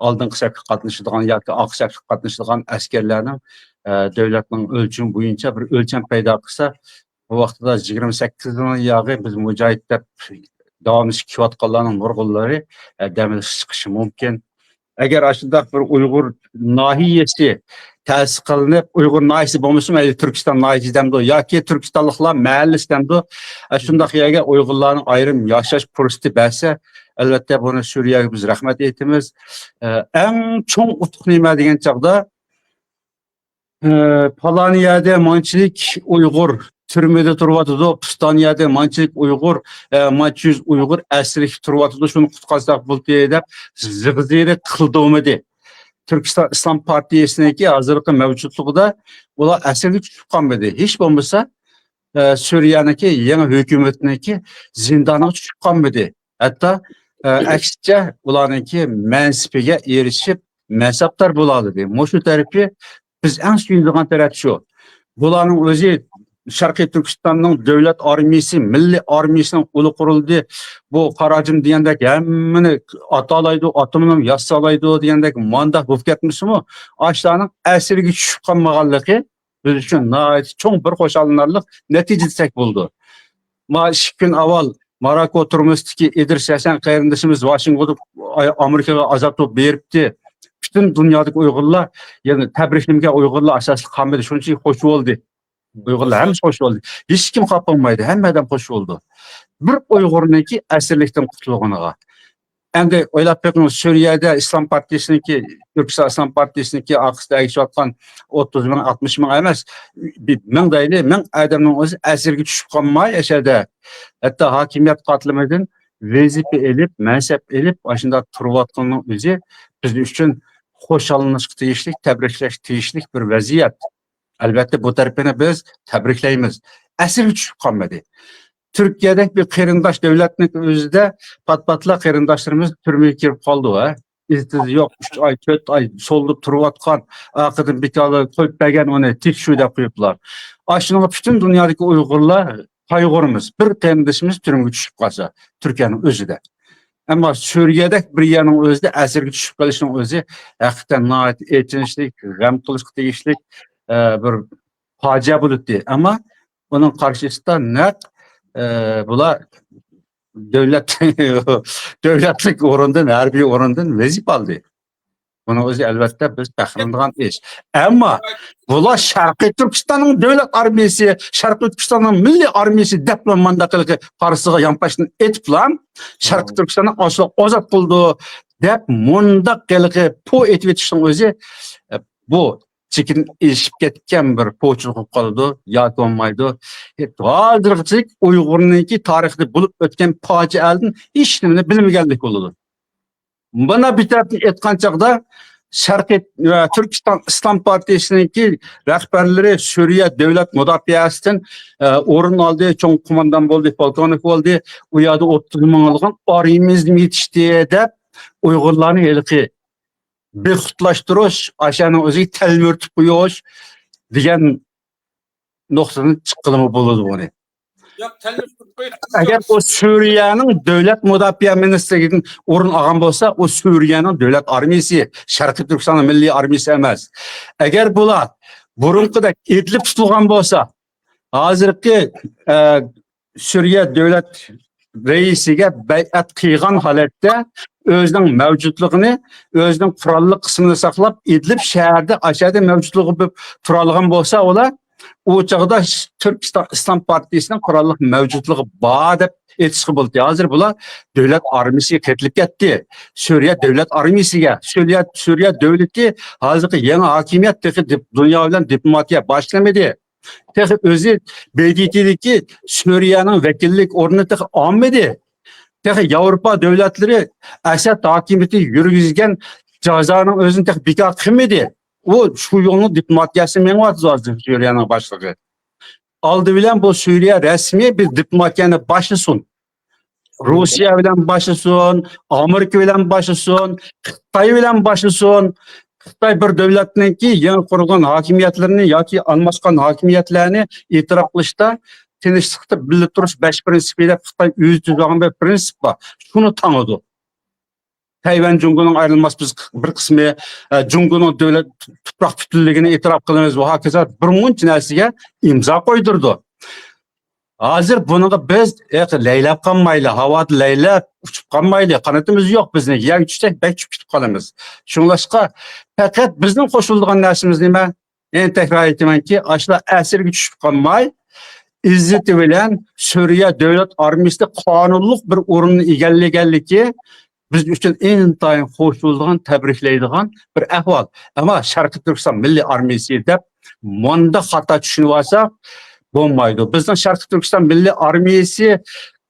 S2: oldingi safga qatnashadigan yoki oq safga qatnashadigan askarlarning davlatning o'lchami bo'yicha bir o'lcham paydo qilsa, bu vaqtda 28 yil yog'i biz mujohid deb davomli kiyotganlarning nurg'unlari damil chiqishi mumkin. Agar shunday bir Uyg'ur nahiyasi ta'sis qilinib, Uyg'ur nahiyasi bo'lmasa, mayli Turkiston nahiyasi demdi yoki Turkistonliklar mahallasi demdi, shunday yerga Uyg'urlarning ayrim yashash fursati bersa, albatta buni Suriyaga biz rahmat aytamiz. Eng cho'ng utuq nima degan chaqda Palaniyada manchilik Uyg'ur türmede turvatıdı, Pistaniyada manchilik Uyg'ur, manchuz Uyg'ur asirlik turvatıdı, şunu qutqazsaq bo'ldi deb zig'ziri qildimidi. Türkiston İslam Partiyasiniki hozirgi mavjudligida ular asirlik tushib qolmadi. Hech bo'lmasa Suriyaniki yangi hukumatniki zindoniga tushib qolmadi. Hatto aksicha ularniki mansibiga erishib mansabdor bo'ladi. Shu tarafi biz eng suyunadigan taraf shu. Bularning o'zi Sharqiy Turkistonning davlat armiyasi, milliy armiyasining uli qurildi. Bu qarajim degandek hammani atalaydi, atomini yassalaydi degandek manda bo'lib ketmisimi? Ashlarning asirga tushib qolmaganligi biz uchun cho'ng bir qo'shillarlik natija desak bo'ldi. Ma 2 kun avval Maroko turmushdagi Idris Hasan qarindoshimiz Washington Amerikaga azobni beribdi. Bütün dünyadaki Uyg'urlar, yani tabriklimga Uyg'urlar asosli qolmadi, shuncha xo'sh bo'ldi. Uyg'urlar ham xo'sh bo'ldi. Hech kim qolmaydi, hammadan xo'sh bo'ldi. Bir Uyg'urniki asirlikdan qutulganiga. Endi o'ylab beqing, Suriyada İslam Partiyasiniki, Turkiston İslam Partiyasiniki aqsda aytayotgan 30 ming, 60 ming emas, ming deyli, ming odamning o'zi asirga tushib qolmay yashadi. Hatto hokimiyat qatlamidan vazifa elib, mansab elib, ashunda turayotganning o'zi biz uchun xo'shallanishga tegishli, tabriklash tegishli bir vaziyat. Albatta bu tarafini biz tabriklaymiz. Asirga tushib qolmadi. Turkiyadagi bir qarindosh davlatning o'zida patpatla qarindoshlarimiz turmaga kirib qoldi, ha. İzsiz yo'q, 3 oy, 4 oy solib turayotgan, aqidin bekali qo'yib bergan uni tekshiruvda qo'yiblar. Ashunga butun dunyodagi Uyg'urlar qayg'urimiz. Bir qarindoshimiz turmaga tushib qolsa, Turkiyaning o'zida. Ama Suriye'de bir yanın özde əsirgi düşüb qalışının özü həqiqətən nəhayət etinçlik, gəm qılışıq deyişlik bir facia bulutdu. Ama bunun karşısında nət bunlar devletlik orundan, hərbi orundan vəzif aldı. Bunu özü əlbəttə biz təxminləyən iş. Ama bunlar Şarkı Türkistan'ın devlet armiyası, Şarkı Türkistan'ın milli armiyası deplomandakilik parasıga yanpaşını etip lan, Şarkı Türkistan'ın asıl ozat buldu dep mundaq geliki po etip etişinin özü bu çekin ilişip ketken bir poçuluk kalıdı, yad olmaydı. Hazırcık Uygur'unki tarihte bulup ötken paci eldin, işlemini bilmegellik oldu. Bana bir tarafı etkan çağda Şarkı Türkiston İslam Partiyasininki rahbarlari Suriye devlet mudafiasidan o'rin oldi, cho'ng qo'mondan bo'ldi, polkovnik bo'ldi. U yerda 30 ming'ilgan armiyamiz yetishdi deb Uyg'urlarni ilqi bexutlashtirish, ashani o'ziga talmurtib qo'yish degan nuqtadan chiqqilimi bo'ladi buni. Agar o Suriye'nin devlet mudafaa ministrligining o'rin olgan bo'lsa, o Suriye'nin devlet armiyasi, Sharqiy Turkistonning milliy armiyasi emas. Agar bular burunqidek etilib tutilgan bo'lsa, hozirgi Suriye devlet reisiga bay'at qilgan holatda o'zining mavjudligini, o'zining qurolli qismini saqlab, Idlib shaharda ashada mavjudligi turadigan bo'lsa, ular O çağda Türkistan İslam Partisi'nin kurallık mevcutluğu var dep etişki buldu. Hazır bular devlet armisiga ketilip ketdi. Suriye devlet armisiga, Suriye devleti hazırki yeni hakimiyet dünya bilen diplomatiya başlamadı. Texi özü BDT'deki Suriye'nin vekillik ornunu texi almadı. Texi Avrupa devletleri Esad hakimiyeti yürgüzgen cazanın özünü texi bekar kılmadı. O şu yolunu diplomatiyası menvatı vardı Suriye'nin başlığı. Aldı bilen bu Suriye resmi bir diplomatiyanı başlasın. Rusya bilen başlasın, Amerika bilen başlasın, Xitay bilen başlasın. Xitay bir devletinin ki yeni kurulgan hakimiyetlerini yoki almaskan hakimiyetlerini itiraf kılışta tinchlikda birga turish 5 prinsipiyle Xitay yüz tuzağın bir prinsip var. Şunu tanıdı. Tayvan Cumhuriyeti'nin ayrılmaz bir kısmı Cumhuriyet'in devlet toprak bütünlüğünü itiraf kılınız ve hakeza bir munç narsaga imza koydurdu. Hazır bunu biz leylap kalmaylı, havada leylap uçup kalmaylı, kanatımız yok bizning. Yer düşsek bek uçup kalamiz. Şunlaşqa fakat bizning qo'shiladigan narsamiz nima? En tekrar aytamanki, aşla əsirga tushib qolmay, izzati bilan Suriye devlet armiyasida qonunliq bir o'rinni egallaganligi biz uchun intayin qo'shiladigan, tabriklaydigan bir ahvol. Ama Sharqiy Turkiston Milliy Armiyasi deb munda xato tushunib olsak bo'lmaydi. Bizning Sharqiy Turkiston Milliy Armiyasi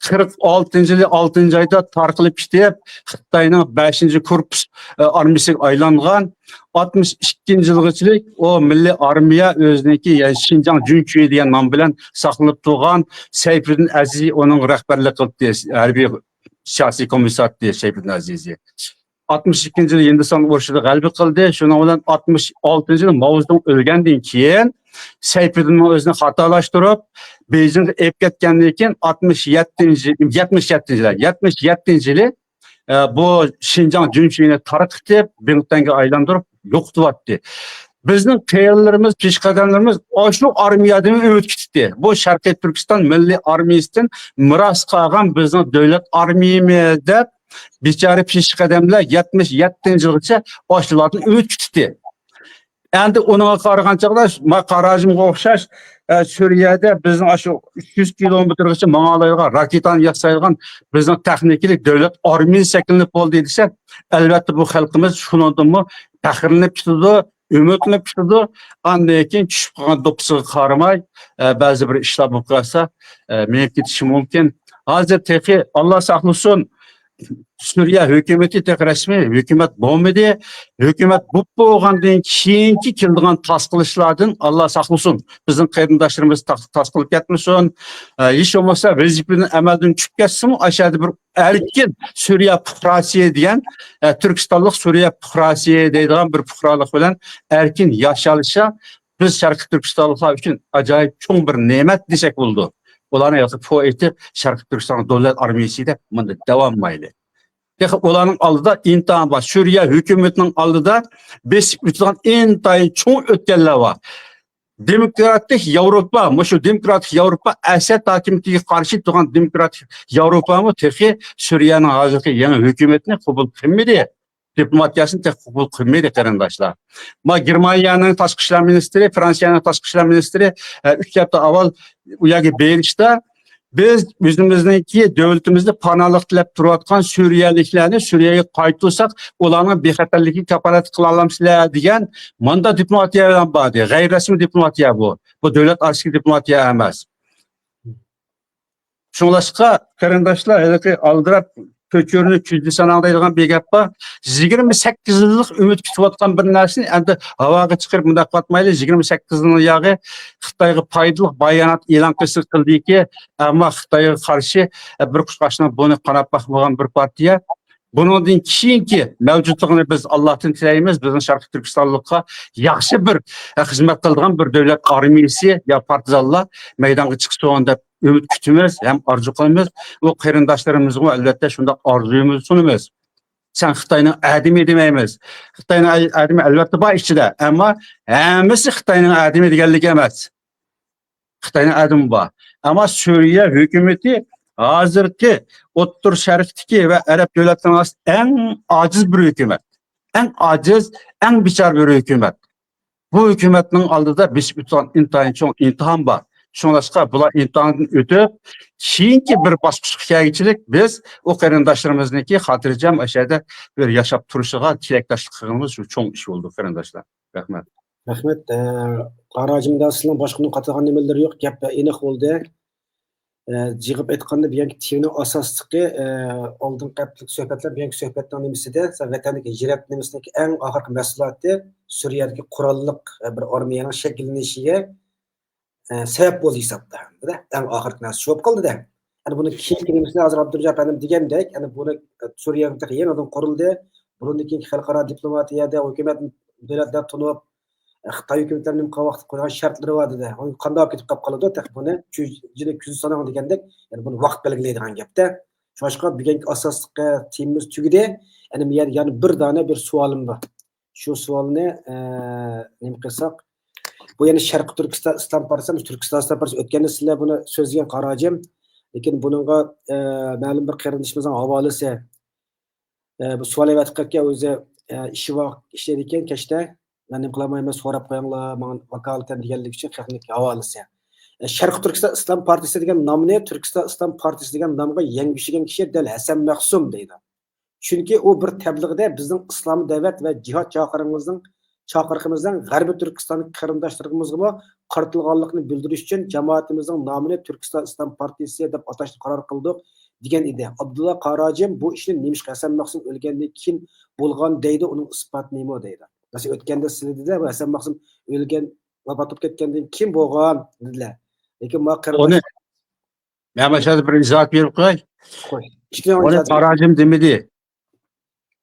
S2: 46-yılı 6. ayda tarqılıb ketib, Xitayning 5. korpus armiyasiga aylangan 62. yılgacha o Milliy Armiya o'ziniki, yani Şinjan Junkuyi degan nom bilan saqlanib turgan Seyfiddin Aziz onun rahbarlik qildi. Harbiy siyosiy komissar diye Seyfiddin Aziz'i. 62. yılı Hindistan urushida g'alaba qildi. Shundan bilan 66. yılı Mao o'lgandan keyin Seyfiddin'in özünü xatolaştırıp Beijing'e ep ketgandan keyin 77. yılı bu Şinjan Junkuyi'ni tarqitib, Bingtanga aylantirib yo'qotyapti. Bizning tayyorlarimiz, peshqadamlarimiz shu armiyadan umid kutdi. Bu Sharqiy Turkiston Milliy Armiyasidan miros qolgan bizning davlat armiyamiz deb bechora peshqadamlar 77. yilgacha shulardan umid kutdi. Endi ona qaragan chaqda Qarajimga o'xshash Suriyada bizning shu 300 kilometrgacha mang'alaydigan raketani yasaydigan bizning texnikalik davlat armiyasi shakllanib bo'ldi desak, albatta bu xalqimiz shundanmi faxrlanib ketadi, umidlanib ketadi. Andan keyin tushib qolgan do'ppisiga qaramay ba'zi bir ishlar bo'lib qolsa, menib ketishi mumkin. Hozir texi Alloh saqlasin, Suriye hükümeti tek resmi hükümet bo'lmadi. Hükümet bu bo'lgandan keyingi keladigan tasqilishlardan Allah saqlasin. Bizning qarindoshlarimiz tasqilib ketmasin. Hech bo'lmasa vazifadan amaldan tushib ketsin. Aşağıda bir erkin Suriye fuqarosi degan Türkistanlik Suriye fuqarosi deydigan bir fuqarolik bilan erkin yashalisha biz Sharqiy Turkistonliklar uchun ajoyib cho'ng bir ne'mat desak bo'ldi. Ularni yozib etib Sharqiy Turkiston davlat armiyasida bunda davom mayli. Ularning oldida intihan var. Suriye hükümetinin oldida besib o'tgan intayin cho'ng o'tganlar var. Demokratik Yevropa, şu demokratik Yevropa Esad hakimiyetiga qarshi turgan demokratik Yevropami texi Suriye'nin hozirgi yangi hükümetini qabul qilmaydi. Diplomatiyasini qabul qilmaydi qarindoshlar. Germaniyaning tashqi ishlar ministri, Fransiyaning tashqi ishlar ministri 3 hafta avval u yerga berishda biz o'zimizniki davlatimizda panohlik tilab turayotgan Suriyaliklarni Suriyaga qaytarsak, ularning bexatarligiga kafolat qila olamsizlar degan manda diplomatiya bilan bor. G'ayr rasmiy diplomatiya bu. Bu davlat arasındagi diplomatiya emas. Shunlashqa qarindoshlar, hali aldirab ko'chirni kuzdi sanaqdaydigan bir gap bor. 28 yillik umid kutayotgan bir narsani endi havoga chiqarib bunday qatmayli 28 yilning yog'i Xitoyga foydali bayonot e'lon qildiki, ammo Xitoyga qarshi bir qushqashni buni qarab boqmagan bir partiya. Bundan keyingi mavjudligini biz Allohdan tilaymiz. Bizning Sharqiy Turkistonlikqa yaxshi bir xizmat qiladigan bir davlat armiyasi yo partizanlar maydonga chiqsin deb umid kutamiz, ham orzu qilamiz. Bu qarindoshlarimizga albatta shunday orzuyimiz sunamiz. Sen Xitoyning adimi demaymiz. Xitoyning adimi albatta bor ichida, ammo hammasi Xitoyning adimi deganlik emas. Xitoyning adimi bor. Ammo Suriye hükümeti hozirgi O'rta Sharqdagi va Arab davlatlarining orasida eng ojiz bir hükümet. Eng ojiz, eng bichor bir hükümet. bu hükümetning oldida biz intayin cho'ng imtihon bor. Shuningdek, bular imtihondan o'tib, keyingi bir bosqichga kelgichilik biz o qarindoshlarimizniki xotirjam ashada bir yashab turishiga tilakdoshlik qilganimiz shu cho'ng ish bo'ldi qarindoshlar. Rahmat.
S1: Rahmet. Qarajimda sizning boshqaning qatag'an nimalar yo'q. Gap aniq bo'ldi. Jig'ib aytganda bu yangi TVning asosligi oldin qatliq suhbatlar, bu yangi suhbatning nimasida vatandagi hijrat nimasidagi eng oxirgi mas'uliyati Suriyadagi qurolliq bir armiyaning shakllanishiga sebep bo'ldi hisobda. Eng oxirgi narsa shu bo'lib qoldi-da. Yani buni keyingi nimasini hozir Abdurajab anim degandek, yani buni Suriyada yangidan qurildi. Bundan keyin xalqaro diplomatiyada hukumat davlatlar tunib Xitoy hukumatlarining qavaqtib qo'ygan shartlari bor edi. Uni qanday olib ketib qoladi deb buni juda kuz sanang degandek, yani buni vaqt belgilaydigan gapda. Shoshqa bugungi asosliq temamiz tugidi. Yani bir dona bir savolim bor. Shu savolni nima qilsak, bu yani Sharq Turkiston Islom partiyasi, Turkiston Islom partiyasi o'tganda sizlar buni so'zlagan qarajim, lekin buningga ma'lum bir qarindishimizning havolasi bu savol aytganga o'zi ishi vaqt ishlaydi ekan kechda. Ben nima qilaman, so'rab qo'yinglar, men vakolatan deganlik uchun qahnik havolasi. Sharq Turkiston Islom partiyasi degan nomni Turkiston Islom partiyasi degan nomga yangishigan kishi dal Hasan Mahsum deydi. Chunki u bir tabliğda bizning islom da'vat va jihad chaqirig'imizdan G'arbiy Turkiston qarindoshlarımizga qartilganlikni bildirish uchun jamoatimizning nomini Turkiston Islom partiyasi deb atashni qaror qildik degan edi. Abdulla Qarajim bu ishni nimish Hasan Mahsum o'lgandan keyin bo'lgan deydi, uning isboti nima deydi. Nasıl o'tganda sizlarda bu Hasan Mahsum o'lgan, vafot etib ketgandan keyin bo'lgan dedilar. Lekin ma qarindosh
S2: Men mana bir izoh berib qo'y. Uni Qarajim demidi.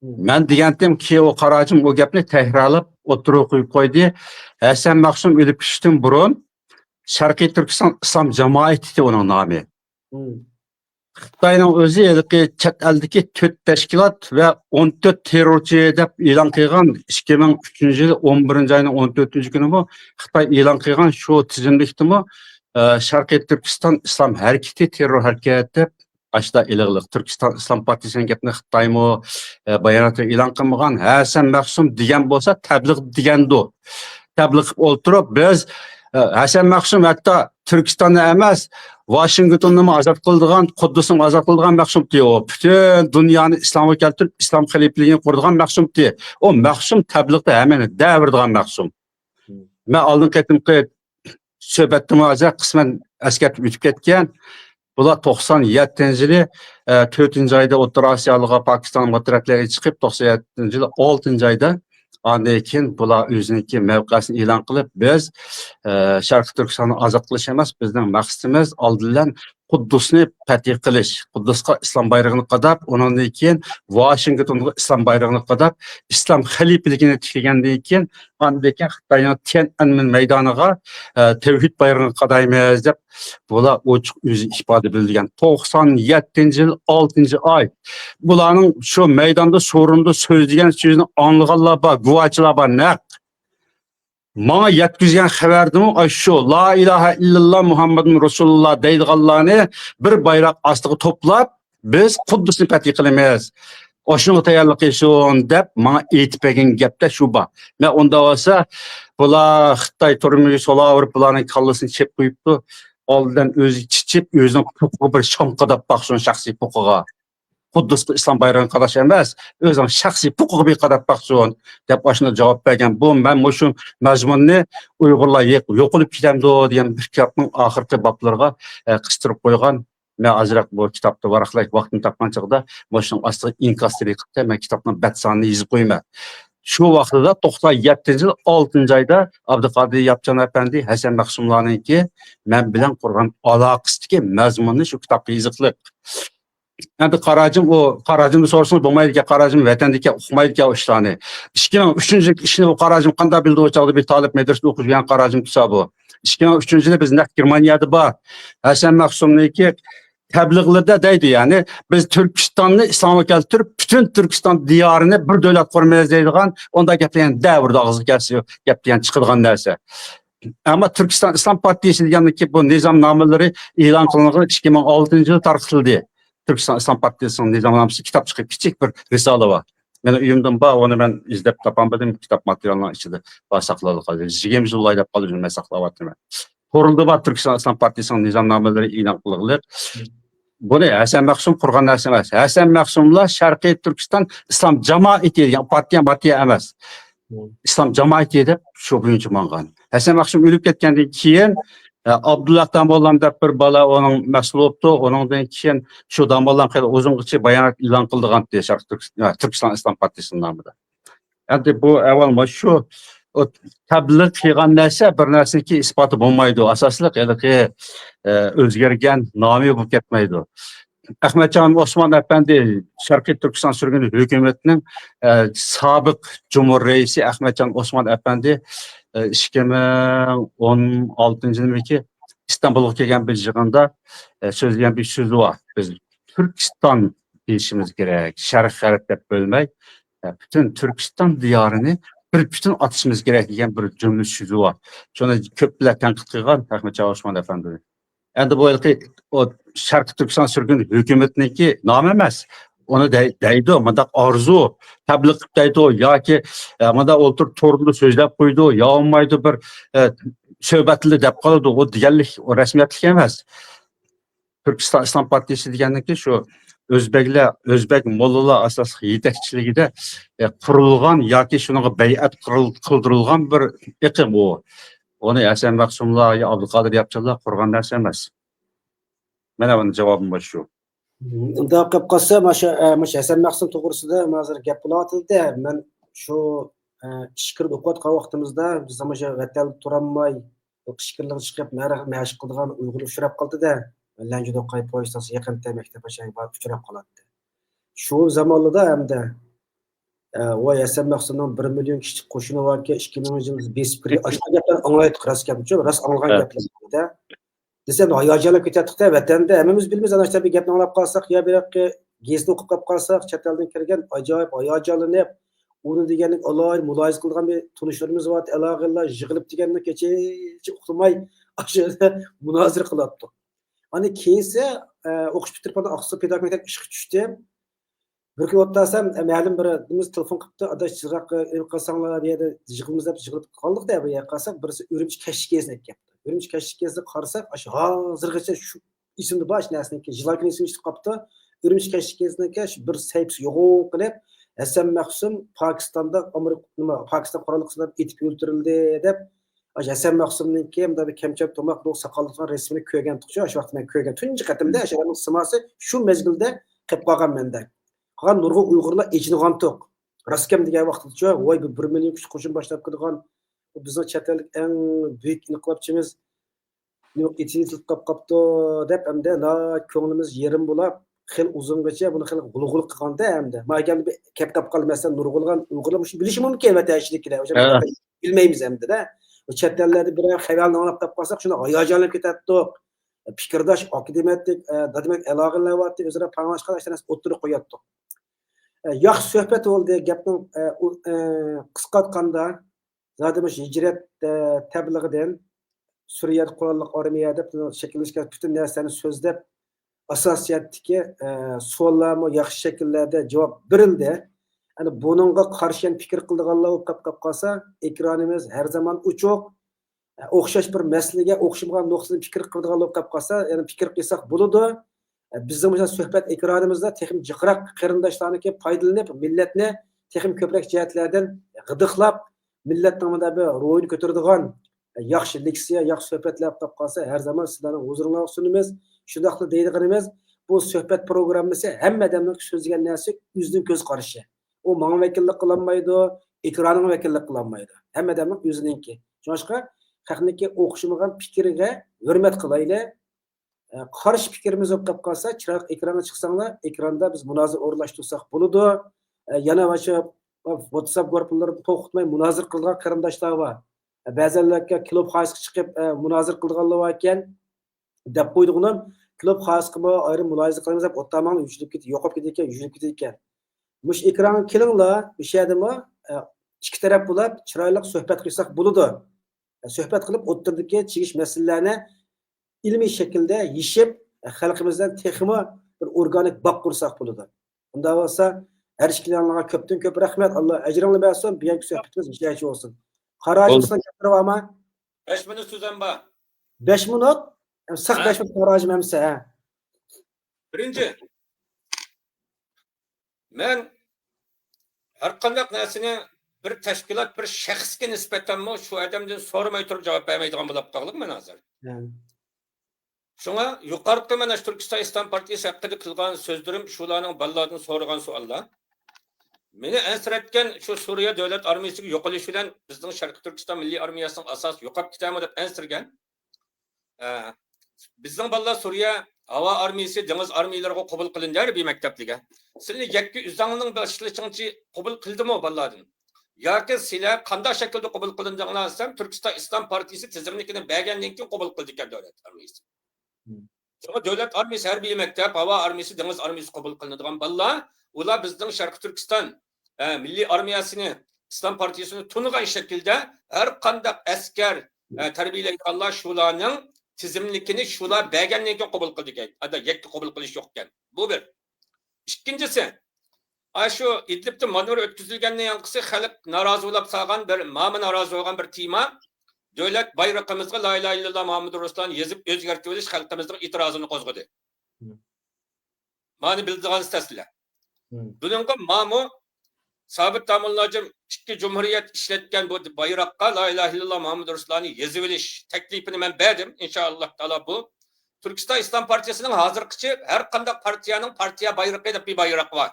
S2: Men degandim-ki, o Qarajim o gapni takrorlab o'tirib qo'yib qo'ydi. Hasan Mahsum o'lib ketishdan burun Sharqiy Turkiston Islom jamoati uning nomi. Xitoyning o'zi chet eldagi 4 tashkilot va 14 terrorchi deb e'lon qilgan 2003-yil 11-oyning 14-kuni bu Xitoy e'lon qilgan shu tizimlikdimi Sharqiy Turkiston Islom harakati terror harakati deb ashda ilig'liq Turkiston Islom partiyasining gapini Xitoymi bayonotda e'lon qilmagan. Hasan Mahsum degan bo'lsa tabliğ degandu. Tabliğ qilib o'ltirib biz Hasan Mahsum hatto Turkistonni emas, Washingtonni ozod qildigan, Quddusni ozod qildigan Mahsum diyor. Bütün dunyoni islomga keltirib, islom xalifligini qurdigan Mahsum diyor. O Mahsum tabliğda hemen davrdigan Mahsum. Men oldin qaytimqi suhbatni hozir qisman eskartib o'tib ketgan. Bular 97-yili 4-oyda O'rta Osiyoga, Pokistonga taraflarga chiqib, 97-yili 6-oyda ondan keyin bular o'ziniki mavqesini e'lon qilib, biz Sharq Turkistonni ozod qilish emas, bizning maqsadimiz oldindan Quddusni fath qilish, Quddusga islom bayrog'ini qadab, undan keyin Washingtonga islom bayrog'ini qadab, islom xalifligini tiklagandan keyin, ondan keyin Xitoyning Tiananmen maydoniga tavhid bayrog'ini qadaymiz deb bular ochiq o'zi ifoda bildigan. 97-yil 6-oy. Bularning shu maydonda so'rinda so'zlagan so'zni anglaganlar bor, guvohchilar bor. Naq Bana yetkizgen xabardimi şu La ilahe illallah Muhammedun Resulullah deydiganlarni bir bayrak astığı toplap biz Quddusni fath qilamiz. Oşunu tayyorlik qilishun deb bana aytib gapda shu bor. Men onda olsa bular Xitoy turmushi so'laverib bularning kallasini chep qo'yibdi. Oldidan o'zi chichib, o'zining huquqiga bir shom qadab baqsin shaxsiy huquqiga. Quddusga islom bayrog'ini qadash emas, o'zining shaxsiy huquqiga bir qadab baqsin deb oshuna javob bergan. Bu men shu mazmunni Uyg'urlar yo'qolib ketamdi degan bir kitobning oxirgi boblariga qistirib qo'ygan. Men azroq bu kitobni varaqlab vaqtini topgan chog'da shuning ostiga inkasli qilib men kitobning bat sonini yozib qo'yman. Shu vaqtida 97-yil 6-oyda Abduqodir Yapchan efendi Hasan Mahsumlarniki men bilan qurgan aloqasidagi mazmunni shu kitobga yozib. Endi Qarajimni so'rasang bo'lmaydi, Qarajim vatandagi o'qimaydi o ishlarni. 2003-yil ishni bu Qarajim qanday bildi o chog'da bir talib madrasada o'qigan Qarajim desa bu. 2003-yilda biz Germaniyada bor. Hasan Mahsumniki tabliğlarda deydi yani biz Türkistan'ı İslam'a keltirib bütün Türkiston diyorini bir davlat qurmaymiz deydigan onda gaplarni davrda og'ziga kelsa gaplarni chiqadigan narsa. Ama Türkiston Islom partiyasi deganiki bu nizom nomlari e'lon qilingan 2006-yilda tarqatildi. Türkiston Islom partiyasining nizomnomasi kitap chiqib kichik bir risola bor. Meni uyumdan bor, onu ben izlep tapamadım, kitap materialının içinde bor saqlanib qoldi. 20 yil aylab qolib yurmay saqlayapman. Torunda bor Türkistan İslam Partiyasining nizomnomalari e'lon qilinib. Buni Hasan Mahsum qurgan narsa emas. Hasan Mahsumlar Sharqiy Turkiston Islom jamoati degan partiya emas. İslam jamoati deb shu bo'yicha mang'an. Hasan Mahsum o'lib ketgandan keyin Abdullah Damollan deb bir bola uning mas'uliyati, uningdan keyin shu Damollan qilib uzungacha bayonot e'lon qildigan diye Turkiston Islom Partiyasining nomida. Endi bu avval shu tabliğ qilgan narsa bir narsaniki isboti bo'lmaydi. Asosliq o'zgargan nomi bo'lib ketmaydi. Ahmetcan Osman Efendi Şarkı Türkistan sürgünü hükümetinin sabık Cumhur Reisi Ahmetcan Osman Efendi 2016 yılındaki İstanbul'a gelgen bir yığında söyleyen bir sözü var. Biz Türkistan deyişimiz gerek, Şərq Xərb deb bölmək, bütün Türkistan diyarını bir bütün atışımız gerek diyen bir cümle sözü var. Sonra köplər tənqid qılğan Ahmetcan Osman Efendi. Endi bu yılki o Şarkı Türkistan sürgün hükümetiniki nam emas. Onu deydi, manda arzu, tabliğ deydi o, ya ki manda otur torunda sözlep koydu, ya olmaydı bir söhbetli dep qaladı, o diyenlik, o resmiyetlik emas. Türkistan İslam Partiyası diyenlik ki şu Özbek mollalar asas yetekçiligide kurulgan, ya ki şuna beyat kıldırılgan bir iqim o. Onu Hasan Mahsumlar, ya Abdülkadir Yapçılar kurgan narsa emas. Mana bunun cevabım var şu.
S1: Unda qilib qolsa, mana Hasan Mahsum to'g'risida hozir gap bo'layotdi. Men shu ish kirib o'qiyotgan vaqtimizda biz mana shu vatan turolmay, qishkirlik chiqib, mashq qilgan Uyg'ur uchrab qoldi-da. Lanjudoqay poyistasi yaqinda maktabgacha borib uchrab qoladi. Shu zamonlarda hamda voy Hasan Mahsumning 1 million kishi qo'shini borki, 2000 besib kirib, ashuna gaplar anglaydi, ras gapchi, ras anglagan gaplar-da. Desem hayacanlık ketyapti-da, vatanda hammamiz bilamiz, ana shu bir gapni anglab qolsak, yo bir yoqqa gezni o'qib qolib qolsak, chet eldan kirgan ajoyib hayajonlanib, uni deganlik aloy muloyiz qilgan bir tunishlarimiz bor, aloqalar yig'ilib deganni kecha uqmay ashada munozir qilyapti. Ana keyinsa o'qish bitirib aqsa pedagogik ishga tushdi. Bir kun o'ttasam, ma'lum bir biz telefon qilibdi, adash chiroq qilsanglar deydi, yig'ilimiz deb yig'ilib qoldik-da, bu yoqqa qolsak, birisi Urumchi kashkesini aytgan. Urumchi kashkesini qarasak, hozirgacha shu ismni bosh narsaniki, jilakni ismini eshitib qopti. Urumchi kashkesiniki bir sayfisi yo'q qilib, Hasan Mahsum Pokistonda Pokiston qurolli kuchlar etib o'ldirildi deb, Hasan Mahsumniki hamda bir kamchap tomoq soqolliqlar resmini ko'rgan tuqcha, shu vaqtda men ko'rgan tunji qatimda o'shaning simasi shu mezgilda qilib qolgan menda. Qolgan nurg'un Uyg'urlar echingan to'q. Raskam degan vaqtda voy bu 1 million kishi qo'shin boshlab kirgan bizning chet ellik eng buyuk inqilobchimiz itilib qolibdi deb hamda ko'nglimiz yerim bo'lib, xil uzungacha buni xil g'ulg'ul qilganda hamda magan bir kep topqal masalan nurg'ulgan Uyg'urlar shu bilishi mumkin vatashliklar, o'sha bilmaymiz hamda-da. O chet ellarda bir xayolni anglab topqalsak, shuni hayajonlanib ketadi. Fikrdosh akademik demak aloqalar bor, o'zaro panglashgan ishlarni o'tirib qo'yapti. Yaxshi suhbat bo'ldi, gapni qisqartganda Zadimish hicret tebliğinden Suriye Kurallı Armiyada şekilleşken bütün derslerini sözlep asasiyattaki sorularıma yaxşı şekillerde cevap verildi. Yani bununla karşıyan fikir kıldıqanlar kap kalsa ekranımız her zaman uçuk. Okşaş bir meseleye okşamagan noktasında fikir kıldıqanlar kap kalsa yani fikir kıysak buludu. Bizim mesela sohbet ekranımızda texim jıqraq qarindaşlarniki faydalanıp milletine texim köprek cihetlerden gıdıqlap milletning bir ro'yini ko'taradigan yaxshi leksiya, yaxshi suhbatlar topib qolsa, har zaman sizlarning huzuringizga sunamiz. Shundaqla deydiganimiz, bu suhbat programmasi hamma odamning so'zlagan narsa o'zining ko'z qarashi. U menga vakillik qilolmaydi, ekraniga vakillik qilolmaydi. Hamma odamning o'ziniki. Shuning haqniki o'qishmagan fikriga hurmat qilaylik. Qarshi fikrimiz bo'lib qolsa, chiroq ekranga chiqsanglar, ekranda biz munozir o'rnashtirsak bo'ladi. Yana o'sha WhatsApp gruplarida to'xtatmay munozir qilgan qarindoshlar bor. Ba'zanlarga klub xosga chiqib munozir qilganlar bor ekan, deb qo'ydiqnim, klub xosga ayrim muloyiza qilamiz deb o'taman yuzilib ketib, yo'qolib ketgan, yuzilib ketgan. Mush ekranga kelinglar, bu yerdami ikki taraf bo'lib chiroyli suhbat qilsak bo'ladi. Suhbat qilib o'tirdiki, chiqish masalalarni ilmiy shaklda yishib, xalqimizdan texmo bir organik baq qursak bo'ladi. Unda bo'lsa Erişkilerine köpten köp rahmet. Allah ecrini versin. Bir yanki sohbetimiz işleyişi olsun. Karacım
S2: Oldu.
S1: sen getirip ama
S3: 5 minut sözüm var.
S1: 5 minut. Sık 5 minut karacım emse. Ha.
S3: Birinci, ben her qanday narsani bir tashkilot, bir shaxsga nisbatan shu odamdan so'ramay turib javob bermaydigan bo'lib qoldim men hozir.
S1: Yani.
S3: Shunga yuqorida mana shu Turkiston Islom partiyasi haqida qilgan so'zlarim shularning ballardan so'ragan savollar. Meni ansratgan shu Suriya davlat armiyasiga yo'qolish bilan bizning Sharqiy Turkiston milliy armiyasining asosi yo'qolib ketami deb ansirgan. Bizning ballar Suriya havo armiyasi dengiz armiyalariga qabul qilindi bir maktabliga. Sizni yakki uzangning boshlichinchi qabul qildimi ballardan? Yoki sizlar qanday shaklda qabul qilindinglarsa Turkiston Islom partiyasi tizimlikini bergandan keyin qabul qildi ekan davlat armiyasi. Sonra devlet armiyasi harbiy maktab, havo armiyasi, dengiz armiyasi qabul qilinadigan ballar, ular bizning Sharqiy Turkiston milliy armiyasini, Islom partiyasini tunigan shaklda har qanday askar tarbiyalaydiganlar shularning tizimlikini shular bergandan keyin qabul qildi ekan. Ada yakka qabul qilish yo'q ekan. Bu bir. Ikkinchisi, shu İdlib'de manevra o'tkazilgandan yanqisi xalq norozi bo'lib salgan bir, ma'mur norozi bo'lgan bir tema devlet bayrağımızga la ilahe illallah Muhammed Resulullah yazıp özgürtü veriş halkımızın itirazını kozgadı. Mani bildiğiniz istasyonlar. Bununla mamu sabit tamamlayıcı iki cumhuriyet işletken bu bayrakka la ilahe illallah Muhammed Resulullah'ı yazıp veriş teklifini ben verdim. İnşallah taala bu. Türkistan İslam Partisi'nin hazırkıcı her kandak partiya bayrağı edip bir bayrak var.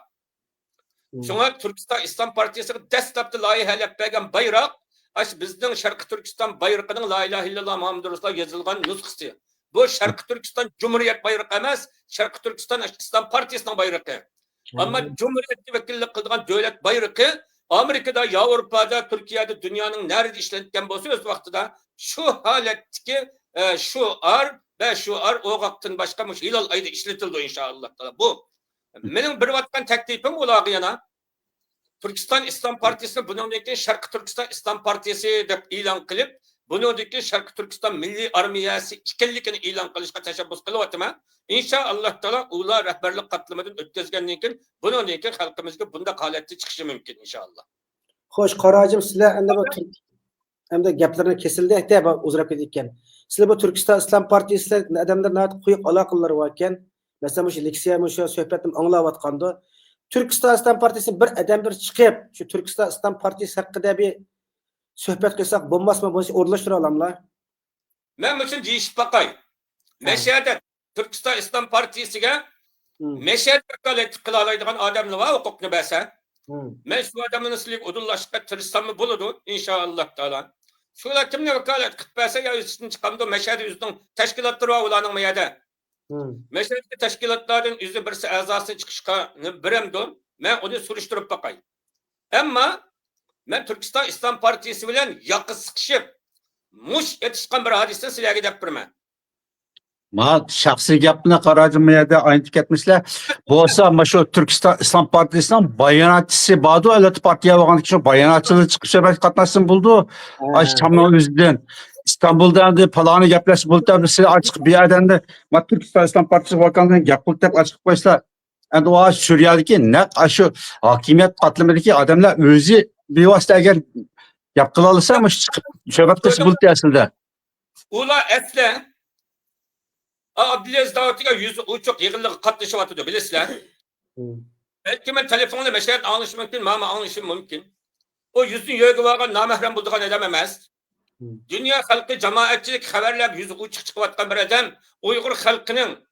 S3: Şuna Türkistan İslam Partisi'nin desktop'ta layihelep bergen bayrak bizning Sharqiy Turkiston bayrog'ining la ilaha illalloh Muhammed Resulullah yozilgan nusxasi. Bu Sharqiy Turkiston Cumhuriyet bayrog'i emas, Sharqiy Turkiston Islom partiyasining bayrog'i. Ammo Cumhuriyetga vakillik qilgan davlat bayrog'i Amerikada, Yevropada, Turkiyada, dunyoning nerede ishlangan bo'lsa o'z vaqtida shu holatdagi shuar va shuar o vaqtdan boshqa hilol oyida ishlatildi inshaalloh. Bu mening bir vatgan taklifim ularga yana Türkistan İslam Partisi'ni bununki Şarkı Türkiston İslam Partisi deb ilan qilib, bununki Şarkı Türkiston Milliy Armiyasi ikinlikini ilan qilishga tashabbus qilyapman. İnşallah taala ular rahbarlik qatlamidan o'tkazgandan keyin bununki xalqimizga bunda holatda chiqishi mumkin inşallah.
S1: Xo'sh, Qaracım sizlar endi gaplarni kesildi, aytay uzrab ketgan. Sizlar bu Turkiston Islom Partiyasi adamlar quyuq aloqalar bor ekan. Masalan, shu leksiya, shu suhbatni anglayotganda Türkistan İslam Partisi bir adam bir çıkıp şu Türkistan İslam Partisi hakkında bir sohbet kılsak bombasma bunu orlaştıra alamlar.
S3: Ben için deyişip bakay. Meşhede Türkistan İslam Partisi'ne meşhede kılalaydıgan adamlı var hukukunu bese. Ben şu adamı nasıl udullaşıp tırırsam mı buludu inşallah taala. Şöyle kimle vekalet kıtbese ya üstün çıkamdı meşhede üstün teşkilatları var ulanın meyede. Mesela teşkilatların birisi azası çıkışka biremdi. Ben onu soruşturup bakayım. Ama ben Türkistan İslam Partisi bilen yakı sıkışıp muş yetişkan bir hadisini silahı gidip birme.
S2: Ma şahsi gapni qarajim yerda aytib ketmişlar. Bo'lsa, ama şu Türkistan İslam Partisi'nin bayanatçısı Badu Alat Partiya bo'lgan kishi bayanatçılığı chiqib so'rab qatnashsin bo'ldi. Aş Şam'ın o'zidan İstanbul'dan da palani gaplashib bo'ldi. Siz açık bir yerden ma Türkiston İslam Partisi vakandan gap qilib deb açık qo'ysa, endi o Suriyadagi naq shu hokimiyat qatlamidagi odamlar o'zi bevosita agar gap qila olsa, ama chiqib so'rab qilsa bo'ldi aslida.
S3: Ular esle Abdülaziz Davut'a yüz uçuk yığınlığı katlaşıvatıdı bilirsinler. Belki ben telefonla meşahet anlaşım mümkün, mama anlaşım mümkün. O yüzün yögü varken namahrem bulduğun edememez. Dünya halkı cemaatçilik haberler yüzü uçuk çıkıvatkan bir adam Uygur halkının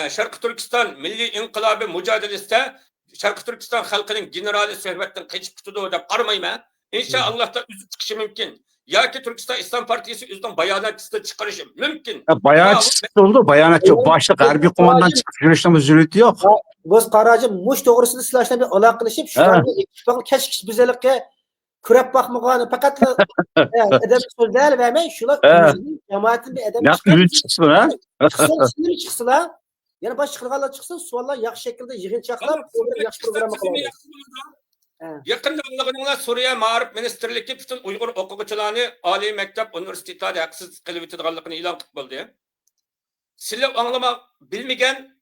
S3: Şarkı Türkistan Milli İnkılabı mücadelesinde Şarkı Türkistan halkının generali sohbetten kaçıp tutuduğu da parmayma. İnşallah da yüzü çıkışı mümkün. Ya ki Türkistan İslam Partisi yüzden bayanatçısı çıkarışı mümkün.
S2: Bayanatçısı oldu, bayanatçı başlık harbiy komandan çıkıp yürüyüşten zürriyeti yok.
S1: Biz Qaracım muş doğrusunu silahla bir alaqalashib, shularni ittifoqni kechikish bizalikka kurab bakmagan fakat adam so'zlar vermey shular jamoatning bir adam
S2: çıksın ha?
S1: chiqsalar, yana boshqa qilganlar chiqsin, savollar yaxshi shaklda yig'inchoqlab, yaxshi programma qilamiz.
S3: Yakında Allah'ın Suriye Ma'arif Ministerliği bütün Uygur okuyucularını Ali Mektep Üniversitesi'nde haksız kılıp ilan kılıp buldu. Sizler anlamak bilmegen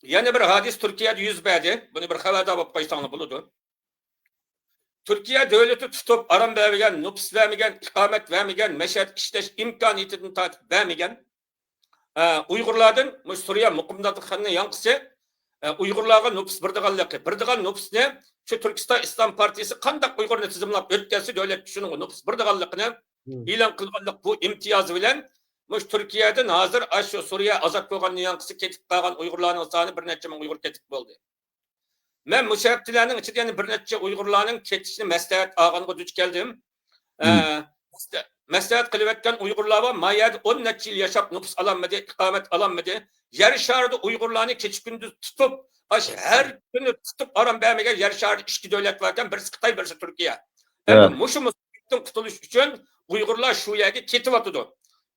S3: Yana bir hadis Türkiye'de yüz berdi. Bunu bir havada bulup koysanız buludu. Türkiye devleti tutup aram vermegen, nüfus vermegen, ikamet vermegen, meşet işleş imkaniyetini tatip vermegen, Uygurlardan Suriye muqimdatlıqının yankısı, Uygurlarga nüfus birdiğanlıqı nüfus ne? Şu Türkistan İslam Partisi kandak Uygur'unu tizimlap ötkesi devlet şunun nüfus birdiğanlıqını ilan kılganlık bu imtiyazı bilen Türkiye'den hazır şu Suriye azat bolğan yankısı ketip kalgan Uygurların sani bir neçe min Uygur ketip boldu. Men müşahitlerinin içinde yani bir neçe Uygurların ketişini meslahat ağanıga duç geldim. Meslahat kılıp etken Uygurlar var. Mayada 10 neçe yıl yaşap nüfus alanmadı, ikamet alanmadı. Yer şardı Uygurlarını keçip gündüz tutup, her günü tutup aram vermegen yer şardı işki devlet varken birisi Kıtay, birisi Türkiye. Yani muşumuz kurtuluş için Uygurlar şu yerge ketip atıdı.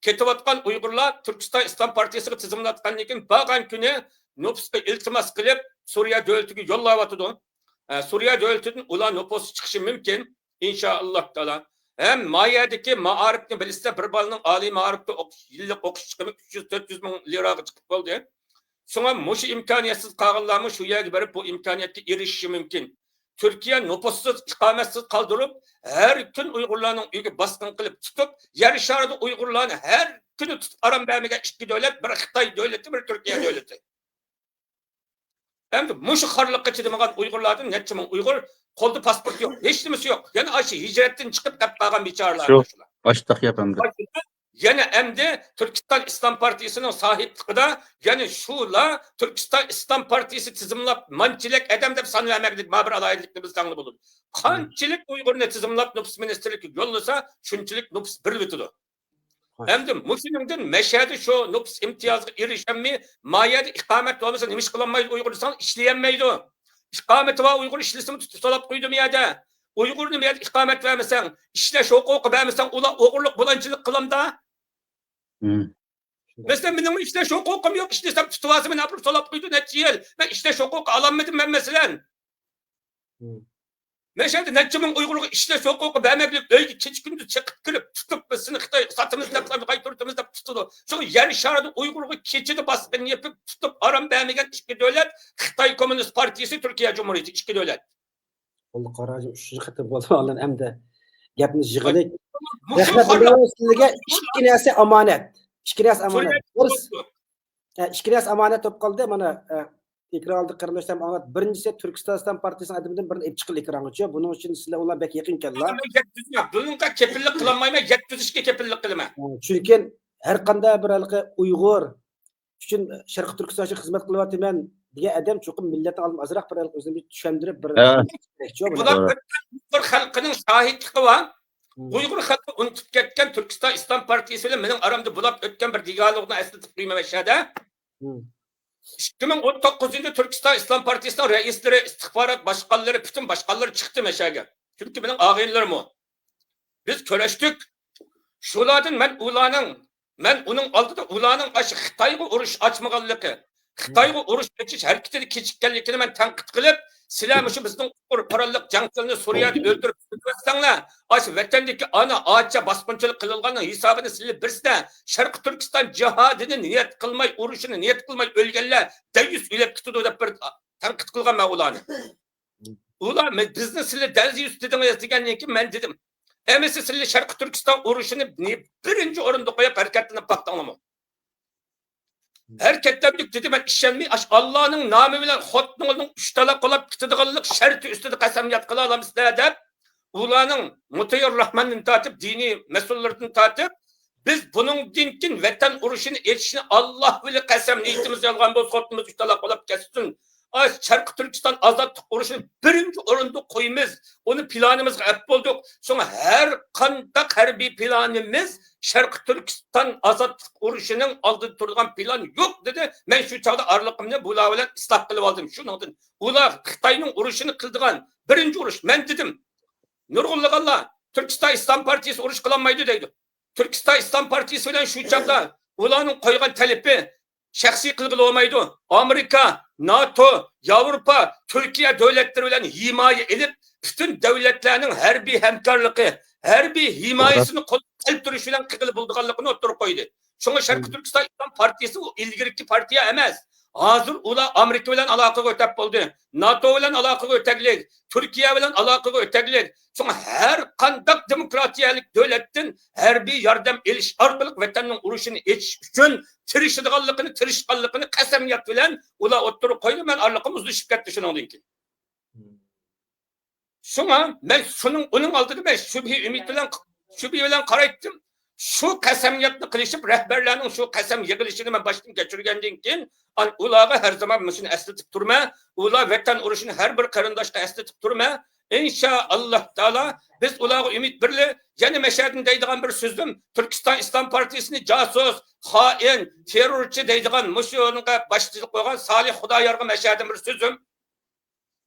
S3: Ketip atkan Uygurlar Türkistan İslam Partisi'ni tizimlatkan lekin bağan günü nüfusga iltimas kılıp Suriye devletiga yollayatıdı. Suriye devletinin ulan nüfusu çıkışı mümkün. İnşallah taala. Hem mayadaki maarifni bilse bir balının ali maarifte yıllık okuş çıkımı 300-400 bin liraga çıkıp oldu. Sonra muşu imkaniyetsiz kağıllarımı şu yerge verip bu imkaniyette erişişi mümkün. Türkiye nüfussuz, ikametsiz kaldırıp her gün Uygurların uygu baskın kılıp tutup yer şardı Uygurlarını her günü tutup aram vermegen iki devlet, bir Xitay devleti, bir Türkiye devleti. Hem de muşu harlıkka çıdımıgan Uygurlardan neçe min Uygur kolda pasport yok, hiç nimesi yok. Yani aşı hicretten çıkıp kap kalgan biçarlar.
S2: Şu açtık yapamdı.
S3: Yani hem de Türkistan İslam Partisi'nin sahiplikinde yani şula Türkistan İslam Partisi tizimlap mançilik edem de sanı vermeklik mabir alaylıklı bizden bulur. Kançilik Uygur'un tizimlap nüfus ministerlik yollasa şunçilik nüfus bir bitidu. Hem de Müslüm'ün meşhedi şu nüfus imtiyazı erişen mi mayede ikamet olmasa nimiş kılanmaydı Uygur'dan işleyenmeydi. İkameti var Uygur işlisini tutalap koydu miyade. Uygur'un miyade ikamet vermesen işleş hukuku vermesen ula Uygurluk bulancılık kılam da. Mesela benim işleş hukukum yok işlesem tutuvazımı ne yapıp tutalap koydu netçi yel. Ben işleş hukuku alanmadım ben mesela. Meşhedi netçimin Uygur'u işleş hukuku vermeklik öyle keç gündüz çekip kırıp tutup sını Xitay satımızda kaytırtımızda tutudu. Sonra yer şardı Uygur'u keçidi baskını yapıp tutup aram vermegen iki devlet Xitay Komünist Partisi Türkiye Cumhuriyeti iki devlet.
S1: Oldu qaracım 3-cü xətim boldu alan hem de gapimiz yığılıq.
S3: Muşu
S1: Sizlərə işkinəsi amanet. İşkinəsi amanet.
S3: harlıklı.
S1: İşkinəsi amanet top qaldı. Mana ekran aldı qardaşlarım anlat. Birincisi Türkistan İslam Partisi'nin adımından birini ep çıqıl ekran uçuyor. Bunun için sizler ular bek yakın kellar.
S3: Bununla kepillik kılanmayma, 702 kepillik kılma.
S1: Çünkü her qanday bir halkı Uygur üçün Şarkı Türkistan için hizmet kılıvatı men diye adam çok milleti alım azraq bir halkı özünü bir düşendirip bir
S3: Bular bir halkının sahiplik var. Uygur halkı unutup ketken Türkistan İslam Partisi ile benim aramda bulap ötken bir diyaloğuna esnetip duyma meşhede. 2019'da Türkistan İslam Partisi'nin reisleri, istihbarat başkanları, bütün başkanları çıktı meşhede. Çünkü benim ağaylarım o. Biz köreştik. Şuladın ben onun aldıda ulanın aşı Xitayga uruş açmaganlığı, Xitayga uruş geçiş hareketini keçikkenlikini ben tanqid kılıp, silamışı bizden Uygur parallık canklarını Suriye'de öldürüp tutuyorsanlar, aşı vatandaki ana ağaçça baskınçılık kılılganın hesabını silip birisine Şarkı Türkistan cihadını niyet kılmay, uruşunu niyet kılmay ölgenler deyyüz ülep tutudu da bir tanqid kılgan ben ulanı. Ulan bizni sile deyyüz dediniz degenliğin ki ben dedim. Emesi sille Şarkı Türkistan uruşunu birinci orunda koyup hareketini baktanımı. Hareketledik dedi ben işlenmeyi Allah'ın namı bilen Xotnul'un 3 talak olap gittiğinlik şerti üstüde kasamiyat kıla alamız deyip ulanın Mutayir Rahman'ın tatip dini mesullerini tatip biz bunun dinkin vatan uruşunu erişini Allah bile kasam niyetimiz yalgan bu Xotnumuz 3 talak olap kessin. Şarkı Türkistan azatlık uruşunu birinci orunda koyumuz. Onu planımızga ep bulduk. Sonra her kandak harbi planımız Şarkı Türkistan azatlık uruşunun aldı turgan plan yok dedi. Ben şu çağda arlıqımını bula bilen ıslah kılıp aldım. Şunun ular Xitay'ın uruşunu kıldıgan birinci uruş. Ben dedim. Nurgulluq Allah Türkistan İslam Partisi uruş kılanmaydı deydi. Türkistan İslam Partisi bilen şu çağda ulanın koygan talebi şahsi kılgılı olmaydı. Amerika, NATO, Avrupa, Türkiye devletleri bilen himaye edip bütün devletlerinin harbi hemkarlığı, harbi himayesini kalp duruşu bilen kılgılı bulduğanlıqını oturup koydu. Şuna Şarkı Türkistan İslam Partisi o ilgiriki partiye emez. Hazır ular Amerika bilen alakaga ötep boldu. NATO bilen alakaga öteklik, Türkiye bilen alakaga öteklik. Sonra her kandak demokratiyalik devletten harbiy yordam elish orqali vatanning urushini echish uchun tirishganligini qasamyat bilan ular o'ttirib qo'ydi. Men arliqim uzlashib ketdi shundan keyin. Şuna ben onun altında ben şüphe bilen qaraytdim. Şu qasamyatni qilishib rahbarlarning şu qasam yig'ilishini men boshdan kechirgandan keyin ularga har zaman shuni eslatib turma, ular vatan urushini har bir qarindoshga eslatib turma. İnşallah Teala biz ularga ümit birli yana mashadin deydigan bir so'zim Türkistan İslam Partisi'ni casus, hain, terrorchi deydigan mushuga boshchilik qo'ygan Salih Xudoyorga mashadin bir so'zim.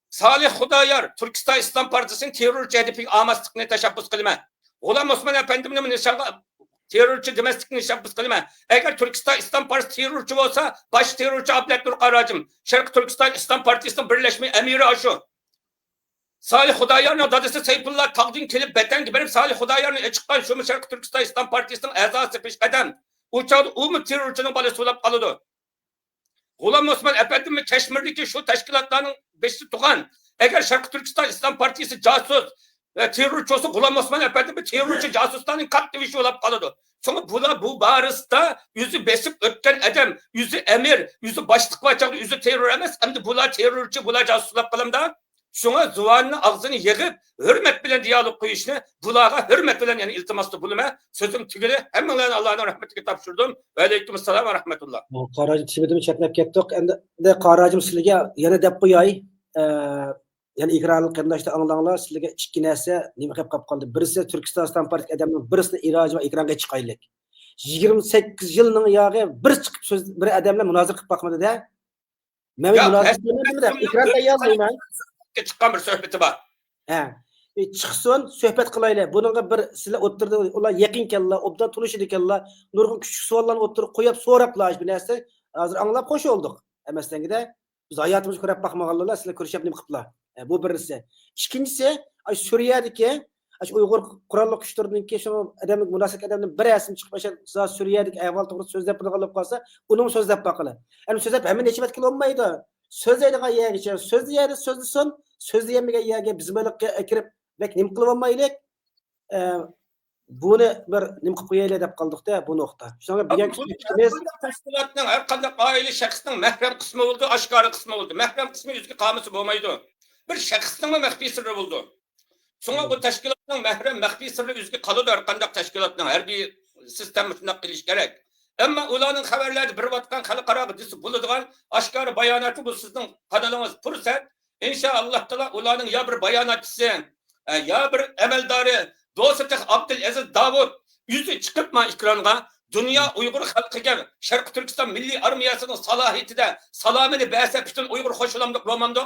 S3: Salih Xudoyor Türkistan İslam Partisi'nin terrorchi HDP'ga amaslikni tashabbus qilma. G'ulom Osmon efendimning nishonga terrorchi demaslikni tashabbus qilma. Agar Türkistan İslam Partisi terrorchi bo'lsa, bosh terrorchi Abdullatur Qarajim, Sharq Türkistan İslam Partisi'nin birleşme emiri aşu. Salih Xudoyorning dadasi Sayfullah Taqdin kelib batanga berib Salih Xudoyorning chiqqan shu Sharq Türkistan İslam Partisi'ning a'zosi peshqadam. U chog'da u terrorchining bolasi bo'lib qoladi. G'ulom Osmon efendimning Kashmirdagi shu tashkilotlarning beshi tug'an. Agar Sharq Türkistan İslam Partisi casus terrorchi olsa G'ulom Osmon efendim terrorchi casuslarning kattivishi bo'lib qoladi. Çünkü bu barısda yüzü besip ötken adam, yüzü emir, yüzü başlık var, yüzü terör emas. Hem de bular terörçü, bular casuslap kalamda. Şuna zuvanını ağzını yığıp hürmet bilen diyalog koyuşunu, bulara hürmet bilen yani iltimaslı bulunma. Sözüm tügülü. Hemen Allah'ın rahmetine tapşırdım. Ve aleykümselam ve rahmetullah.
S1: Qarajim tibidimi çekmep ketdik. Endi Qarajim sizlarga yana deb qo'yay. Yani ikrarlı qandaşda anılanglar sizlarga ikki narsa nima qilib qoldi. Birisi Türkistan İslam Partisi adamning birisini iroji va ekranga chiqaylik. 28 yilning yog'i bir chiqib so'z bir adamlar munozir qilib boqmadi-da. Men munozir qilmadim, ekran tayyorlayman.
S3: Chiqqan bir suhbati bor.
S1: Ha. Chiqsin, suhbat qilaylik. Buningga bir sizlar o'tirdi, ular yaqin kellar, obdan tunishidi kellar. Nurg'un kichik savollarni o'tirib qo'yib, so'rablar bu narsa. Hozir anglab qo'shildik. Emasdangida biz hayotimizni ko'rib boqmaganlar, sizlar ko'rishib nima qiliblar. Bu birisi. İkincisi, Suriye'deki Uygur Kurallı Güçleri'ndeki şu adamın münasip adamın bir resim çıkıp Suriye'deki evvel doğru sözler yapılan kalsa onun sözler bakılı. Yani sözler hemen geçip etkili olmaydı. Sözlerine yer geçer. Sözlüyerde sözlüsün. Sözleyemeye yer bizim böyle ekirip bek nim kılınmaylık. Bunu bir nim kıpıyla edip kaldık da bu nokta. Sonra bir
S3: biz teşkilatın her kandak aile şahsının mehrem kısmı oldu, aşkarı kısmı oldu. Mehrem kısmı yüzgü kamusu olmaydı. Bir şahsının mı mehbi sırrı buldu. Sonra bu teşkilatın mehrem mehbi sırrı yüzgü kalıdı her kandak teşkilatın her bir sistem üstüne kılış gerek. Ama ulanın haberlerde bir vatkan halkara gıdısı bulunduğun aşkarı bayanatı bu sizin kanalınız fırsat. İnşallah Teala ulanın ya bir bayanatçısı ya bir emeldarı Do'satih Abdülaziz Davud yüzü çıkıpma ekranga dünya Uygur halkıga Şarkı Türkistan Milli Armiyasının salahiyetide salamını bəsə bütün Uygur hoşulamdık romandı.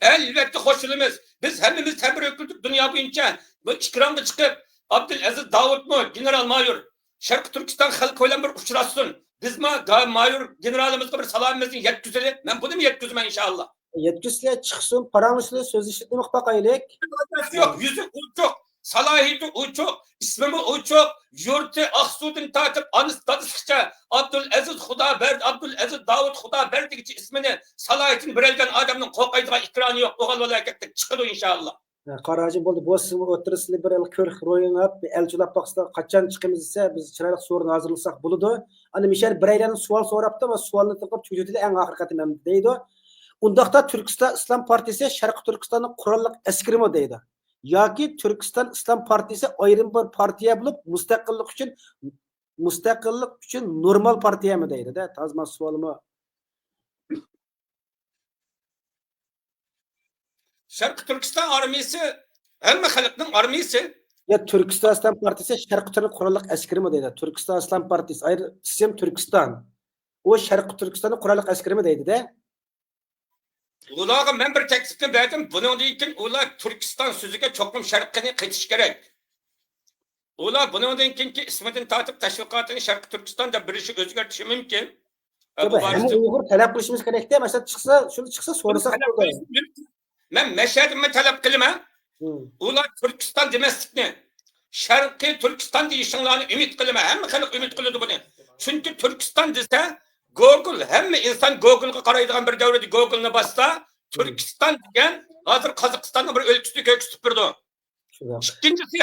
S3: Elbette hoşulumuz. Biz hepimiz tebrik öküldük dünya boyunca. Bu ekranda çıkıp Abdülaziz Davud mu General Mayor Şarkı Türkistan halkı ile bir uçurasın. Biz mi Mayor generalımızga bir salamımızın yetküzeli. Ben bunu mu yetküzmem inşallah.
S1: Yetkisiyle çıksın, paranızla söz işitmek bakaylık.
S3: Yok, yüzü uçuk, salahiyeti uçuk, ismimi uçuk, yurtu Aksu'dan tatip, anıs dadısıkça Abdülaziz Davud Xudaberdigici ismini, salahiyetini birelgen adamın kokaydığa ikranı yok, oğal olayakettik, çıkıdı inşallah.
S1: Qarajim bo'ldi. Bu sizni o'tirisizlar bir el ko'rib ro'yinab, elchilab boqsa qachon chiqamiz desa, biz chiroyli so'rni hozirlasak bo'ladi. Ana Mishel biraylardan savol so'rabdi va savolni taqib tugutdi eng oxirgi ham deydi. Undaqda Türkistan İslam Partisi Şarkı Türkistan'ın kurallık eskirimi deydi. Yoki Türkistan İslam Partisi ayrım bir partiye bulup müstakillik için normal partiye mi deydi de? Tazman sualımı.
S3: Şarkı Türkistan armiyası hem halkının armiyası.
S1: Ya Türkistan İslam Partisi Şarkı Türkistan'ın kurallık eskirimi deydi. Türkistan İslam Partisi ayrı sistem Türkistan. O Şarkı Türkistan'ın kurallık eskirimi deydi de.
S3: Ularga men bir teklifni berdim. Bunun için ular Türkistan sözüge çokum şarkını ketiş gerek. Ular bunun için ki ismini tatip teşvikatını Şarkı Türkistan'da bir işi özgürtüşü mümkün.
S1: Hem Uygur talep kılışımız gerek de. Mesela şunu çıksa sorusak.
S3: Ben meşhedimi talep kılma. Ular Türkistan demeslikni. Şarkı Türkistan deyişinlerini ümit kılma. Hem halk ümit kılıdı bunu. Çünkü Türkistan dese Google, hem insan Google'a qaraydigan bir davrada Google'ni bassa, Türkistan degan hozir Qozog'istonning bir o'lkasida ko'ksitib turdi.
S1: Shundoq.
S3: İkincisi,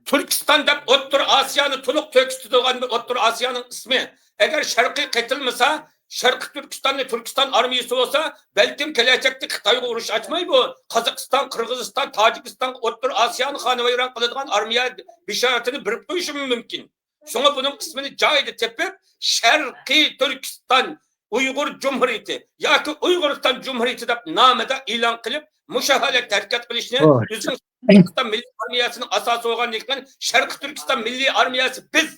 S3: Türkistan deb O'rta Osiyoni to'liq to'kistirgan bir O'rta Osiyoning ismi. Agar sharqiy qaytilmasa, Sharqiy Turkistonning Turkiston armiyasi bo'lsa, balkim kelajakda Xitoyga urush ochmay bu Qozog'iston, Qirg'iziston, Tojikiston, O'rta Osiyoni xonavayron qiladigan armiya bishoratini birib qo'yishi mumkin. Shunga buning ismini joyida tepib, Sharqiy Turkiston Uyg'ur Cumhuriyati yoki Uyg'uriston Cumhuriyati deb nomida e'lon qilib, mushahalat harakat qilishni o'zing Türkistan Milli Armiyasının asası olan yıkın, Şarkı Türkistan Milli Armiyası biz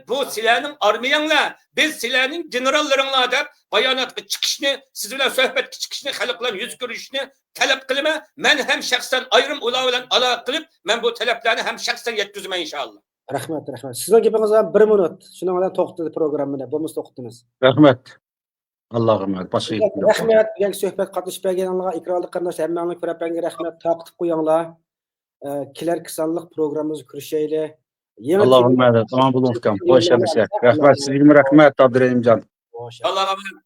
S3: bu silahın armiyanla, biz silahın generallarınla da bayanatlı çıkışını, sizinle sohbet çıkışını, halkların yüz görüşünü talep kılma. Ben hem şahsen ayrım ulağı ala kılıp, ben bu taleplerini hem şahsen yetkizmem inşallah.
S1: Rahmet, rahmet. Sizin gapingiz ham 1 minut. Shundan bilan to'xtatdi programmani. Bo'lmasa to'xtatamiz.
S2: Rahmet. Allah'a emanet. Başka
S1: Rahmet. Yangi suhbat qatnashib berganingizga, ekranli qarindosh hammanglarga ko'rapanga rahmat. Taqib qo'yinglar. Kelar kisanlik programmamizga kirishaylik.
S2: Allah'a emanet. Tamam bulun. Hoş geldiniz. Rahmet. Sizga rahmet Abdurrahimjon.
S3: Allah'a emanet.